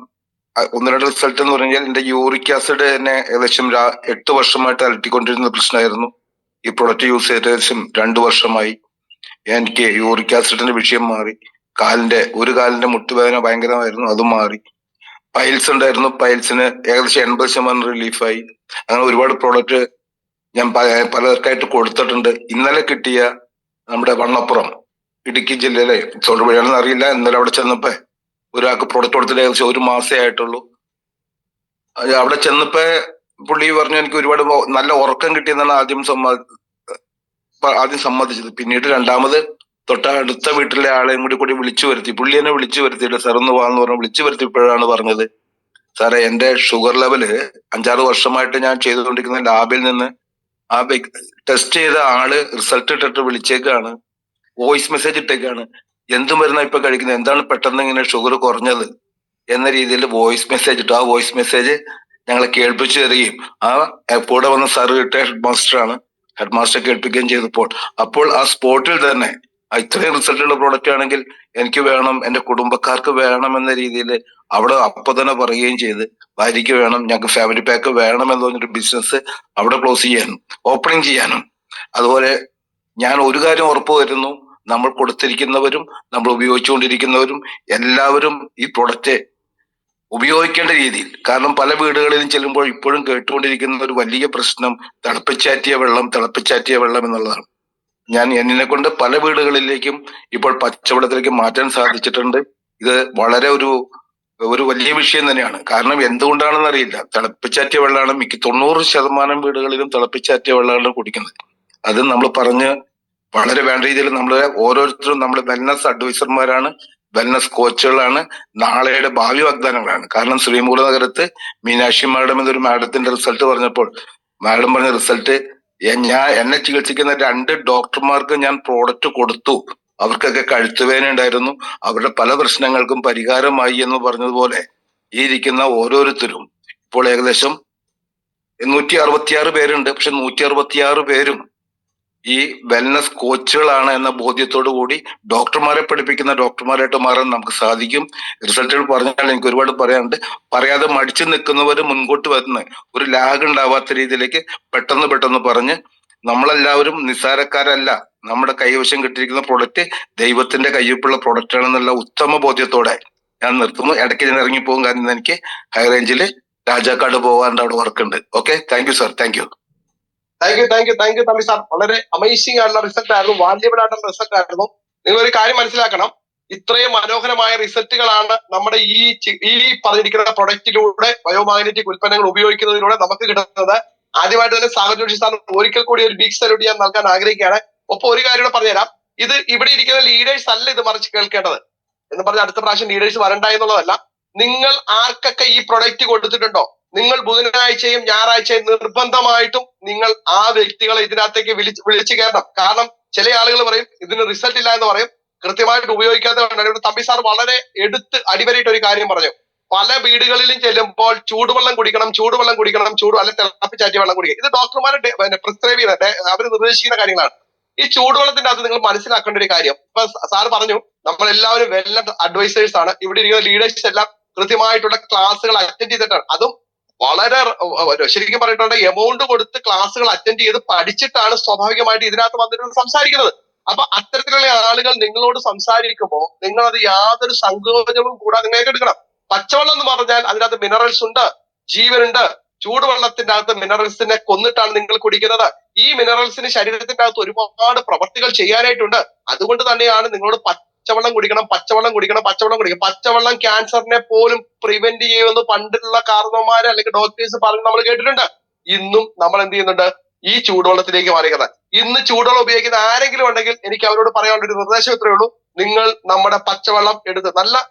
1-2 റിസൾട്ട് എന്ന് പറഞ്ഞാൽ എന്റെ യൂറിക് ആസിഡ് തന്നെ ഏകദേശം 8 വർഷമായിട്ട് അലട്ടിക്കൊണ്ടിരുന്ന പ്രശ്നമായിരുന്നു. ഈ പ്രൊഡക്റ്റ് യൂസ് ചെയ്ത് ഏകദേശം 2 വർഷമായി എനിക്ക് യൂറിക് ആസിഡിന്റെ വിഷയം മാറി. ഒരു കാലിന്റെ മുട്ടുവേദന ഭയങ്കരമായിരുന്നു, അതും മാറി. പൈൽസ് ഉണ്ടായിരുന്നു, പൈൽസിന് ഏകദേശം 80% റിലീഫായി. അങ്ങനെ ഒരുപാട് പ്രോഡക്റ്റ് ഞാൻ പലർക്കായിട്ട് കൊടുത്തിട്ടുണ്ട്. ഇന്നലെ കിട്ടിയ നമ്മുടെ വണ്ണപ്പുറം ഇടുക്കി ജില്ലയിലെ തൊടുപുഴയാണെന്ന് അറിയില്ല, ഇന്നലെ അവിടെ ചെന്നപ്പോ ഒരാൾക്ക് പ്രോഡക്റ്റ് കൊടുത്തിട്ട് ഏകദേശം 1 മാസേ ആയിട്ടുള്ളൂ. അവിടെ ചെന്നപ്പോ പുള്ളി പറഞ്ഞു എനിക്ക് ഒരുപാട് നല്ല ഉറക്കം കിട്ടിയെന്നാണ് ആദ്യം സമ്മതിച്ചത്. പിന്നീട് രണ്ടാമത് തൊട്ടടുത്ത വീട്ടിലെ ആളെയും കൂടി വിളിച്ചു വരുത്തി. പുള്ളി എന്നെ വിളിച്ചു വരുത്തിയില്ല, സാർ ഒന്ന് വാന്ന് പറഞ്ഞു വിളിച്ചു വരുത്തിയപ്പോഴാണ് പറഞ്ഞത്, സാറേ എന്റെ ഷുഗർ ലെവല് 5-6 വർഷമായിട്ട് ഞാൻ ചെയ്തുകൊണ്ടിരിക്കുന്ന ലാബിൽ നിന്ന് ആ ടെസ്റ്റ് ചെയ്ത ആള് റിസൾട്ട് ഇട്ടിട്ട് വിളിച്ചേക്കാണ്, വോയിസ് മെസ്സേജ് ഇട്ടേക്കാണ്. എന്ത് മരുന്നാ ഇപ്പൊ കഴിക്കുന്നത്, എന്താണ് പെട്ടെന്ന് ഇങ്ങനെ ഷുഗർ കുറഞ്ഞത് എന്ന രീതിയിൽ വോയിസ് മെസ്സേജ് ഇട്ടു. ആ വോയിസ് മെസ്സേജ് ഞങ്ങളെ കേൾപ്പിച്ചു തരികയും ആ കൂടെ വന്ന സാറ് കിട്ടിയ ഹെഡ് മാസ്റ്റർ കേൾപ്പിക്കുകയും ചെയ്തപ്പോൾ അപ്പോൾ ആ സ്പോട്ടിൽ തന്നെ ഇത്രയും റിസൾട്ടുള്ള പ്രോഡക്റ്റ് ആണെങ്കിൽ എനിക്ക് വേണം, എന്റെ കുടുംബക്കാർക്ക് വേണം എന്ന രീതിയിൽ അവിടെ അപ്പൊ തന്നെ പറയുകയും ചെയ്ത് ഭാര്യയ്ക്ക് വേണം, ഞങ്ങൾക്ക് ഫാമിലി പാക്ക് വേണം എന്ന് പറഞ്ഞൊരു ബിസിനസ് അവിടെ ക്ലോസ് ചെയ്യാനും ഓപ്പണിങ് ചെയ്യാനും. അതുപോലെ ഞാൻ ഒരു കാര്യം ഉറപ്പു വരുന്നു, നമ്മൾ കൊടുത്തിരിക്കുന്നവരും നമ്മൾ ഉപയോഗിച്ചുകൊണ്ടിരിക്കുന്നവരും എല്ലാവരും ഈ പ്രൊഡക്റ്റ് ഉപയോഗിക്കേണ്ട രീതിയിൽ. കാരണം പല വീടുകളിലും ചെല്ലുമ്പോൾ ഇപ്പോഴും കേട്ടുകൊണ്ടിരിക്കുന്ന ഒരു വലിയ പ്രശ്നം തിളപ്പിച്ചാറ്റിയ വെള്ളം എന്നുള്ളതാണ്. ഞാൻ എന്നെ കൊണ്ട് പല വീടുകളിലേക്കും ഇപ്പോൾ പച്ചവെള്ളത്തിലേക്ക് മാറ്റാൻ സാധിച്ചിട്ടുണ്ട്. ഇത് വളരെ ഒരു വലിയ വിഷയം തന്നെയാണ്. കാരണം എന്തുകൊണ്ടാണെന്ന് അറിയില്ല, തിളപ്പിച്ചാറ്റിയ വെള്ളമാണ് 90% വീടുകളിലും തിളപ്പിച്ചാറ്റിയ വെള്ളമാണ് കുടിക്കുന്നത്. അത് നമ്മൾ പറഞ്ഞ് വളരെ വേണ്ട രീതിയിൽ നമ്മൾ ഓരോരുത്തരും നമ്മൾ വെൽനസ് അഡ്വൈസർമാരാണ്, വെൽനസ് കോച്ചുകളാണ്, നാളെയുടെ ഭാവി വാഗ്ദാനങ്ങളാണ്. കാരണം ശ്രീമൂല നഗരത്ത് മീനാക്ഷി മാഡം എന്നൊരു മാഡത്തിന്റെ റിസൾട്ട് പറഞ്ഞപ്പോൾ മാഡം പറഞ്ഞ റിസൾട്ട്, എന്നെ ചികിത്സിക്കുന്ന 2 ഡോക്ടർമാർക്ക് ഞാൻ പ്രോഡക്റ്റ് കൊടുത്തു, അവർക്കൊക്കെ കഴുത്തുവേദന ഉണ്ടായിരുന്നു, അവരുടെ പല പ്രശ്നങ്ങൾക്കും പരിഹാരമായി എന്ന് പറഞ്ഞതുപോലെ ഈ ഇരിക്കുന്ന ഓരോരുത്തരും ഇപ്പോൾ ഏകദേശം 166 പേരുണ്ട്. പക്ഷെ 166 പേരും ഈ വെൽനസ് കോച്ചുകളാണ് എന്ന ബോധ്യത്തോടു കൂടി ഡോക്ടർമാരെ പഠിപ്പിക്കുന്ന ഡോക്ടർമാരായിട്ട് മാറാൻ നമുക്ക് സാധിക്കും. റിസൾട്ടുകൾ പറഞ്ഞാൽ എനിക്ക് ഒരുപാട് പറയാനുണ്ട്. പറയാതെ മടിച്ചു നിൽക്കുന്നവർ മുൻപോട്ട് വരുന്ന ഒരു ലാഗ് ഉണ്ടാവാത്ത രീതിയിലേക്ക് പെട്ടെന്ന് പറഞ്ഞ് നമ്മളെല്ലാവരും നിസ്സാരക്കാരല്ല. നമ്മുടെ കൈവശം കിട്ടിയിരിക്കുന്ന പ്രൊഡക്റ്റ് ദൈവത്തിന്റെ കയ്യൊപ്പുള്ള പ്രൊഡക്റ്റ് ആണെന്നുള്ള ഉത്തമ ബോധ്യത്തോടെ ഞാൻ നിർത്തുന്നു. ഇടയ്ക്ക് ഞാൻ ഇറങ്ങിപ്പോകും, കാരണം എനിക്ക് ഹൈ റേഞ്ചിൽ രാജാക്കാട് പോകാണ്ട് അവിടെ വർക്ക് ഉണ്ട്. Okay, thank you sir, thank U Thampi sir. വളരെ അമേസിംഗ് ആയിട്ടുള്ള റിസൾട്ട് ആയിരുന്നു, വാല്യബിൾ ആയിട്ടുള്ള റിസൾട്ട് ആയിരുന്നു. നിങ്ങൾ ഒരു കാര്യം മനസ്സിലാക്കണം, ഇത്രയും മനോഹരമായ റിസൾട്ടുകളാണ് നമ്മുടെ ഈ പറഞ്ഞിരിക്കുന്ന പ്രൊഡക്റ്റിലൂടെ ബയോമാഗ്നറ്റിക് ഉൽപ്പന്നങ്ങൾ ഉപയോഗിക്കുന്നതിലൂടെ നമുക്ക് കിട്ടുന്നത്. ആദ്യമായിട്ട് തന്നെ സാഗർ ജോഷി സാർ ഒരിക്കൽ കൂടി ഒരു ബിഗ് സല്യൂട്ട് ഞാൻ നൽകാൻ ആഗ്രഹിക്കുകയാണ്. ഒപ്പം ഒരു കാര്യം കൂടെ പറഞ്ഞുതരാം, ഇത് ഇവിടെ ഇരിക്കുന്ന ലീഡേഴ്സ് അല്ല ഇത് മറിച്ച് കേൾക്കേണ്ടത് എന്ന് പറഞ്ഞ അടുത്ത പ്രാവശ്യം ലീഡേഴ്സ് വരണ്ട എന്നുള്ളതല്ല. നിങ്ങൾ ആർക്കൊക്കെ ഈ പ്രൊഡക്റ്റ് കൊടുത്തിട്ടുണ്ടോ, നിങ്ങൾ ബുധനാഴ്ചയും ഞായറാഴ്ചയും നിർബന്ധമായിട്ടും നിങ്ങൾ ആ വ്യക്തികളെ ഇതിനകത്തേക്ക് വിളിച്ചു കയറണം. കാരണം ചില ആളുകൾ പറയും ഇതിന് റിസൾട്ട് ഇല്ല എന്ന് പറയും, കൃത്യമായിട്ട് ഉപയോഗിക്കാത്തതുകൊണ്ടാണ്. തമ്പി സാർ വളരെ അടിവരയിട്ട് ഒരു കാര്യം പറഞ്ഞു. പല വീടുകളിലും ചെല്ലുമ്പോൾ ചൂടുവെള്ളം കുടിക്കണം, അല്ലെ തിളപ്പിച്ചാറ്റിയ വെള്ളം കുടിക്കണം. ഇത് ഡോക്ടർമാരെ പ്രിസ്ക്രൈബ് ചെയ്യുന്ന, അവർ നിർദ്ദേശിക്കുന്ന കാര്യങ്ങളാണ്. ഈ ചൂടുവെള്ളത്തിന്റെ അകത്ത് നിങ്ങൾ മനസ്സിലാക്കേണ്ട ഒരു കാര്യം, ഇപ്പൊ സാറ് പറഞ്ഞു നമ്മളെല്ലാവരും വെൽനസ് അഡ്വൈസേഴ്സ് ആണ്. ഇവിടെ ഇരിക്കുന്ന ലീഡേഴ്സ് എല്ലാം കൃത്യമായിട്ടുള്ള ക്ലാസ്സുകൾ അറ്റൻഡ് ചെയ്തിട്ടാണ്, അതും വളരെ ശരിക്കും പറഞ്ഞിട്ടുണ്ട് എമൗണ്ട് കൊടുത്ത് ക്ലാസ്സുകൾ അറ്റൻഡ് ചെയ്ത് പഠിച്ചിട്ടാണ് സ്വാഭാവികമായിട്ട് ഇതിനകത്ത് വന്നിട്ട് സംസാരിക്കുന്നത്. അപ്പൊ അത്തരത്തിലുള്ള ആളുകൾ നിങ്ങളോട് സംസാരിക്കുമ്പോൾ നിങ്ങൾ അത് യാതൊരു സങ്കോചവും കൂടാതെ നിങ്ങൾ ഏറ്റെടുക്കണം. പച്ചവെള്ളം എന്ന് പറഞ്ഞാൽ അതിനകത്ത് മിനറൽസ് ഉണ്ട്, ജീവനുണ്ട്. ചൂടുവെള്ളത്തിന്റെ അകത്ത് മിനറൽസിനെ കൊന്നിട്ടാണ് നിങ്ങൾ കുടിക്കുന്നത്. ഈ മിനറൽസിന് ശരീരത്തിന്റെ അകത്ത് ഒരുപാട് പ്രവർത്തികൾ ചെയ്യാനായിട്ടുണ്ട്. അതുകൊണ്ട് തന്നെയാണ് നിങ്ങളോട് പച്ചവെള്ളം കുടിക്കണം, പച്ചവെള്ളം കുടിക്കണം, പച്ചവെള്ളം കുടിക്കണം. പച്ചവെള്ളം ക്യാൻസറിനെ പോലും പ്രിവെന്റ് ചെയ്യുമെന്ന് പണ്ടുള്ള കാരണവന്മാര് അല്ലെങ്കിൽ ഡോക്ടേഴ്സ് പറഞ്ഞ് നമ്മൾ കേട്ടിട്ടുണ്ട്. ഇന്നും നമ്മൾ എന്ത് ചെയ്യുന്നുണ്ട്? ഈ ചൂടുവെള്ളത്തിലേക്ക് മാറിയത്. ഇന്ന് ചൂടുവെള്ളം ഉപയോഗിക്കുന്ന ആരെങ്കിലും ഉണ്ടെങ്കിൽ എനിക്ക് അവരോട് പറയാനുള്ള ഒരു നിർദ്ദേശം ഇത്രയേ ഉള്ളൂ. നിങ്ങൾ നമ്മുടെ പച്ചവെള്ളം എടുത്ത്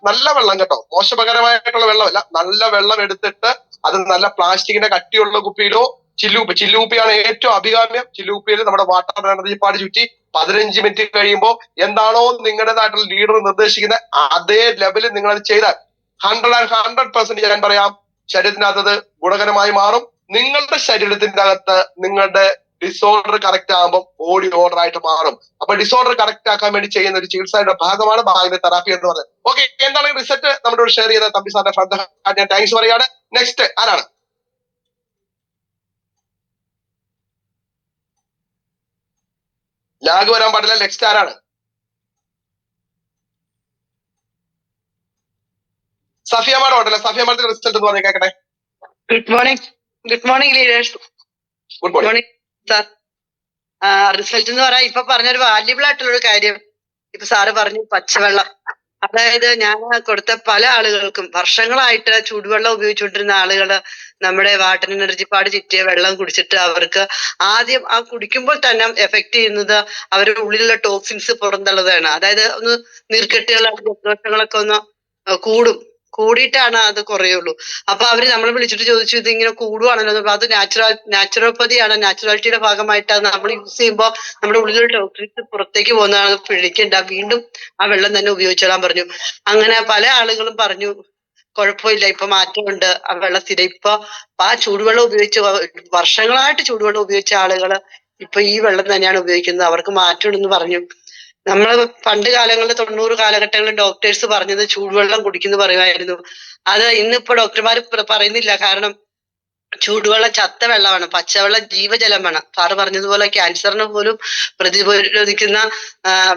നല്ല വെള്ളം കേട്ടോ, മോശപകരമായിട്ടുള്ള വെള്ളമല്ല, നല്ല വെള്ളം എടുത്തിട്ട് അത് നല്ല പ്ലാസ്റ്റിക്കിന്റെ കട്ടിയുള്ള കുപ്പിയിലോ, ചില്ലുകുപ്പിയാണ് ഏറ്റവും അഭികാമ്യം. ചില്ലുകുപ്പിയിൽ നമ്മുടെ വാട്ടർ എനർജി പാട് ചുറ്റി 15 മിനിറ്റ് കഴിയുമ്പോൾ എന്താണോ നിങ്ങളുടേതായിട്ടുള്ള ലീഡർ നിർദ്ദേശിക്കുന്ന അതേ ലെവലിൽ നിങ്ങൾ അത് ചെയ്താൽ 100% ഞാൻ പറയാം, ശരീരത്തിനകത്തത് ഗുണകരമായി മാറും. നിങ്ങളുടെ ശരീരത്തിന്റെ അകത്ത് നിങ്ങളുടെ ഡിസോർഡർ കറക്റ്റ് ആകുമ്പോൾ ബോഡി ഓർഡർ ആയിട്ട് മാറും. അപ്പൊ ഡിസോർഡർ കറക്റ്റ് ആക്കാൻ വേണ്ടി ചെയ്യുന്ന ഒരു ചികിത്സയുടെ ഭാഗമാണ് ബാഹ്യ തെറാപ്പി എന്ന് പറയുന്നത്. ഓക്കെ, എന്താണ് റിസൾട്ട് നമ്മളോട് ഷെയർ ചെയ്ത തമ്പി സാറിന്റെ ഫ്രണ്ട് ഞാൻ താങ്ക്സ് പറയാണ്. നെക്സ്റ്റ് ആരാണ്? ലാഗ് വരാൻ പാടില്ല. നെക്സ്റ്റ് ആരാണ്? സഫിയ മാഡം ഉണ്ടല്ലോ, സഫിയ മാഡത്തിന്റെ റിസൾട്ട് എന്ന് പറഞ്ഞ് കേൾക്കട്ടെ. Good morning leaders. Good morning sir. Result എന്ന് പറയാൻ ഇപ്പൊ പറഞ്ഞൊരു വാല്യുബിൾ ആയിട്ടുള്ള ഒരു കാര്യം ഇപ്പൊ സാറ് പറഞ്ഞു, പച്ചവെള്ളം. അതായത് ഞാൻ കൊടുത്ത പല ആളുകൾക്കും വർഷങ്ങളായിട്ട് ചൂടുവെള്ളം ഉപയോഗിച്ചുകൊണ്ടിരുന്ന ആളുകള് നമ്മുടെ വാട്ടർ എനർജി പാട് ചുറ്റിയ വെള്ളം കുടിച്ചിട്ട് അവർക്ക് ആദ്യം ആ കുടിക്കുമ്പോൾ തന്നെ എഫക്ട് ചെയ്യുന്നത് അവരുടെ ഉള്ളിലുള്ള ടോക്സിൻസ് പുറന്തള്ളുന്നതാണ്. അതായത് ഒന്ന് നീർക്കെട്ടുകൾ, ജലദോഷങ്ങളൊക്കെ ഒന്ന് കൂടിയിട്ടാണ് അത് കുറയുള്ളൂ. അപ്പൊ അവര് നമ്മളെ വിളിച്ചിട്ട് ചോദിച്ചു, ഇത് ഇങ്ങനെ കൂടുവാണല്ലോ. അത് നാച്ചുറോപ്പതിയാണ്, നാച്ചുറാലിറ്റിയുടെ ഭാഗമായിട്ടാണ് നമ്മൾ യൂസ് ചെയ്യുമ്പോൾ നമ്മുടെ ഉള്ളിലുള്ള ടോക്സിൻസ് പുറത്തേക്ക് പോകുന്നതാണ്, പിടിക്കണ്ട, വീണ്ടും ആ വെള്ളം തന്നെ ഉപയോഗിച്ചോളാൻ പറഞ്ഞു. അങ്ങനെ പല ആളുകളും പറഞ്ഞു കുഴപ്പമില്ല, ഇപ്പൊ മാറ്റമുണ്ട്, ആ വെള്ളം സ്ഥിരം. ഇപ്പൊ ആ ചൂടുവെള്ളം ഉപയോഗിച്ച് വർഷങ്ങളായിട്ട് ചൂടുവെള്ളം ഉപയോഗിച്ച ആളുകള് ഇപ്പൊ ഈ വെള്ളം തന്നെയാണ് ഉപയോഗിക്കുന്നത്, അവർക്ക് മാറ്റമുണ്ടെന്ന് പറഞ്ഞു. നമ്മള് പണ്ട് കാലങ്ങളിൽ 90 കാലഘട്ടങ്ങളിൽ ഡോക്ടേഴ്സ് പറഞ്ഞത് ചൂടുവെള്ളം കുടിക്കുന്നു പറയുമായിരുന്നു. അത് ഇന്നിപ്പോ ഡോക്ടർമാർ പറയുന്നില്ല. കാരണം ചൂടുവെള്ളം ചത്ത വെള്ളമാണ്, പച്ചവെള്ളം ജീവജലമാണ്. സാറ് പറഞ്ഞതുപോലെ ക്യാൻസറിന് പോലും പ്രതിരോധിക്കുന്ന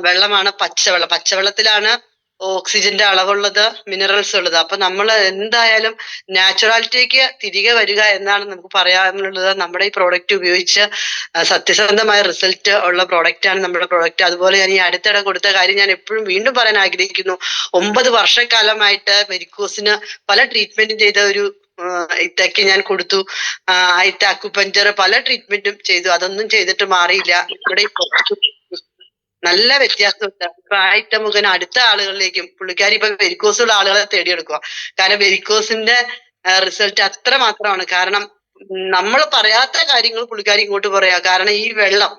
വെള്ളമാണ് പച്ചവെള്ളം. പച്ചവെള്ളത്തിലാണ് ഓക്സിജന്റെ അളവുള്ളത്, മിനറൽസ് ഉള്ളത്. അപ്പൊ നമ്മൾ എന്തായാലും നാച്ചുറാലിറ്റിക്ക് തിരികെ വരിക എന്നാണ് നമുക്ക് പറയാനുള്ളത്. നമ്മുടെ ഈ പ്രോഡക്റ്റ് ഉപയോഗിച്ച് സത്യസന്ധമായ റിസൾട്ട് ഉള്ള പ്രോഡക്റ്റ് ആണ് നമ്മുടെ പ്രോഡക്റ്റ്. അതുപോലെ ഞാൻ ഈ അടുത്തിടെ കൊടുത്ത കാര്യം ഞാൻ എപ്പോഴും വീണ്ടും പറയാൻ ആഗ്രഹിക്കുന്നു. 9 വർഷക്കാലമായിട്ട് വെരിക്കോസിന് പല ട്രീറ്റ്മെന്റും ചെയ്ത ഒരു ഇത്തക്ക് ഞാൻ കൊടുത്തു. ഇത്ത അക്യുപഞ്ചർ പല ട്രീറ്റ്മെന്റും ചെയ്തു, അതൊന്നും ചെയ്തിട്ട് മാറിയില്ല. ഇവിടെ നല്ല വ്യത്യാസമുണ്ട്. ഇപ്പൊ ആയിട്ട മുഖേന അടുത്ത ആളുകളിലേക്കും പുള്ളിക്കാരി ഇപ്പൊ വെരിക്കോസുള്ള ആളുകളെ തേടിയെടുക്കുക. കാരണം വെരിക്കോസിന്റെ റിസൾട്ട് അത്ര മാത്രമാണ്. കാരണം നമ്മൾ പറയാത്ത കാര്യങ്ങൾ പുള്ളിക്കാരി ഇങ്ങോട്ട് പറയാ. കാരണം ഈ വെള്ളം,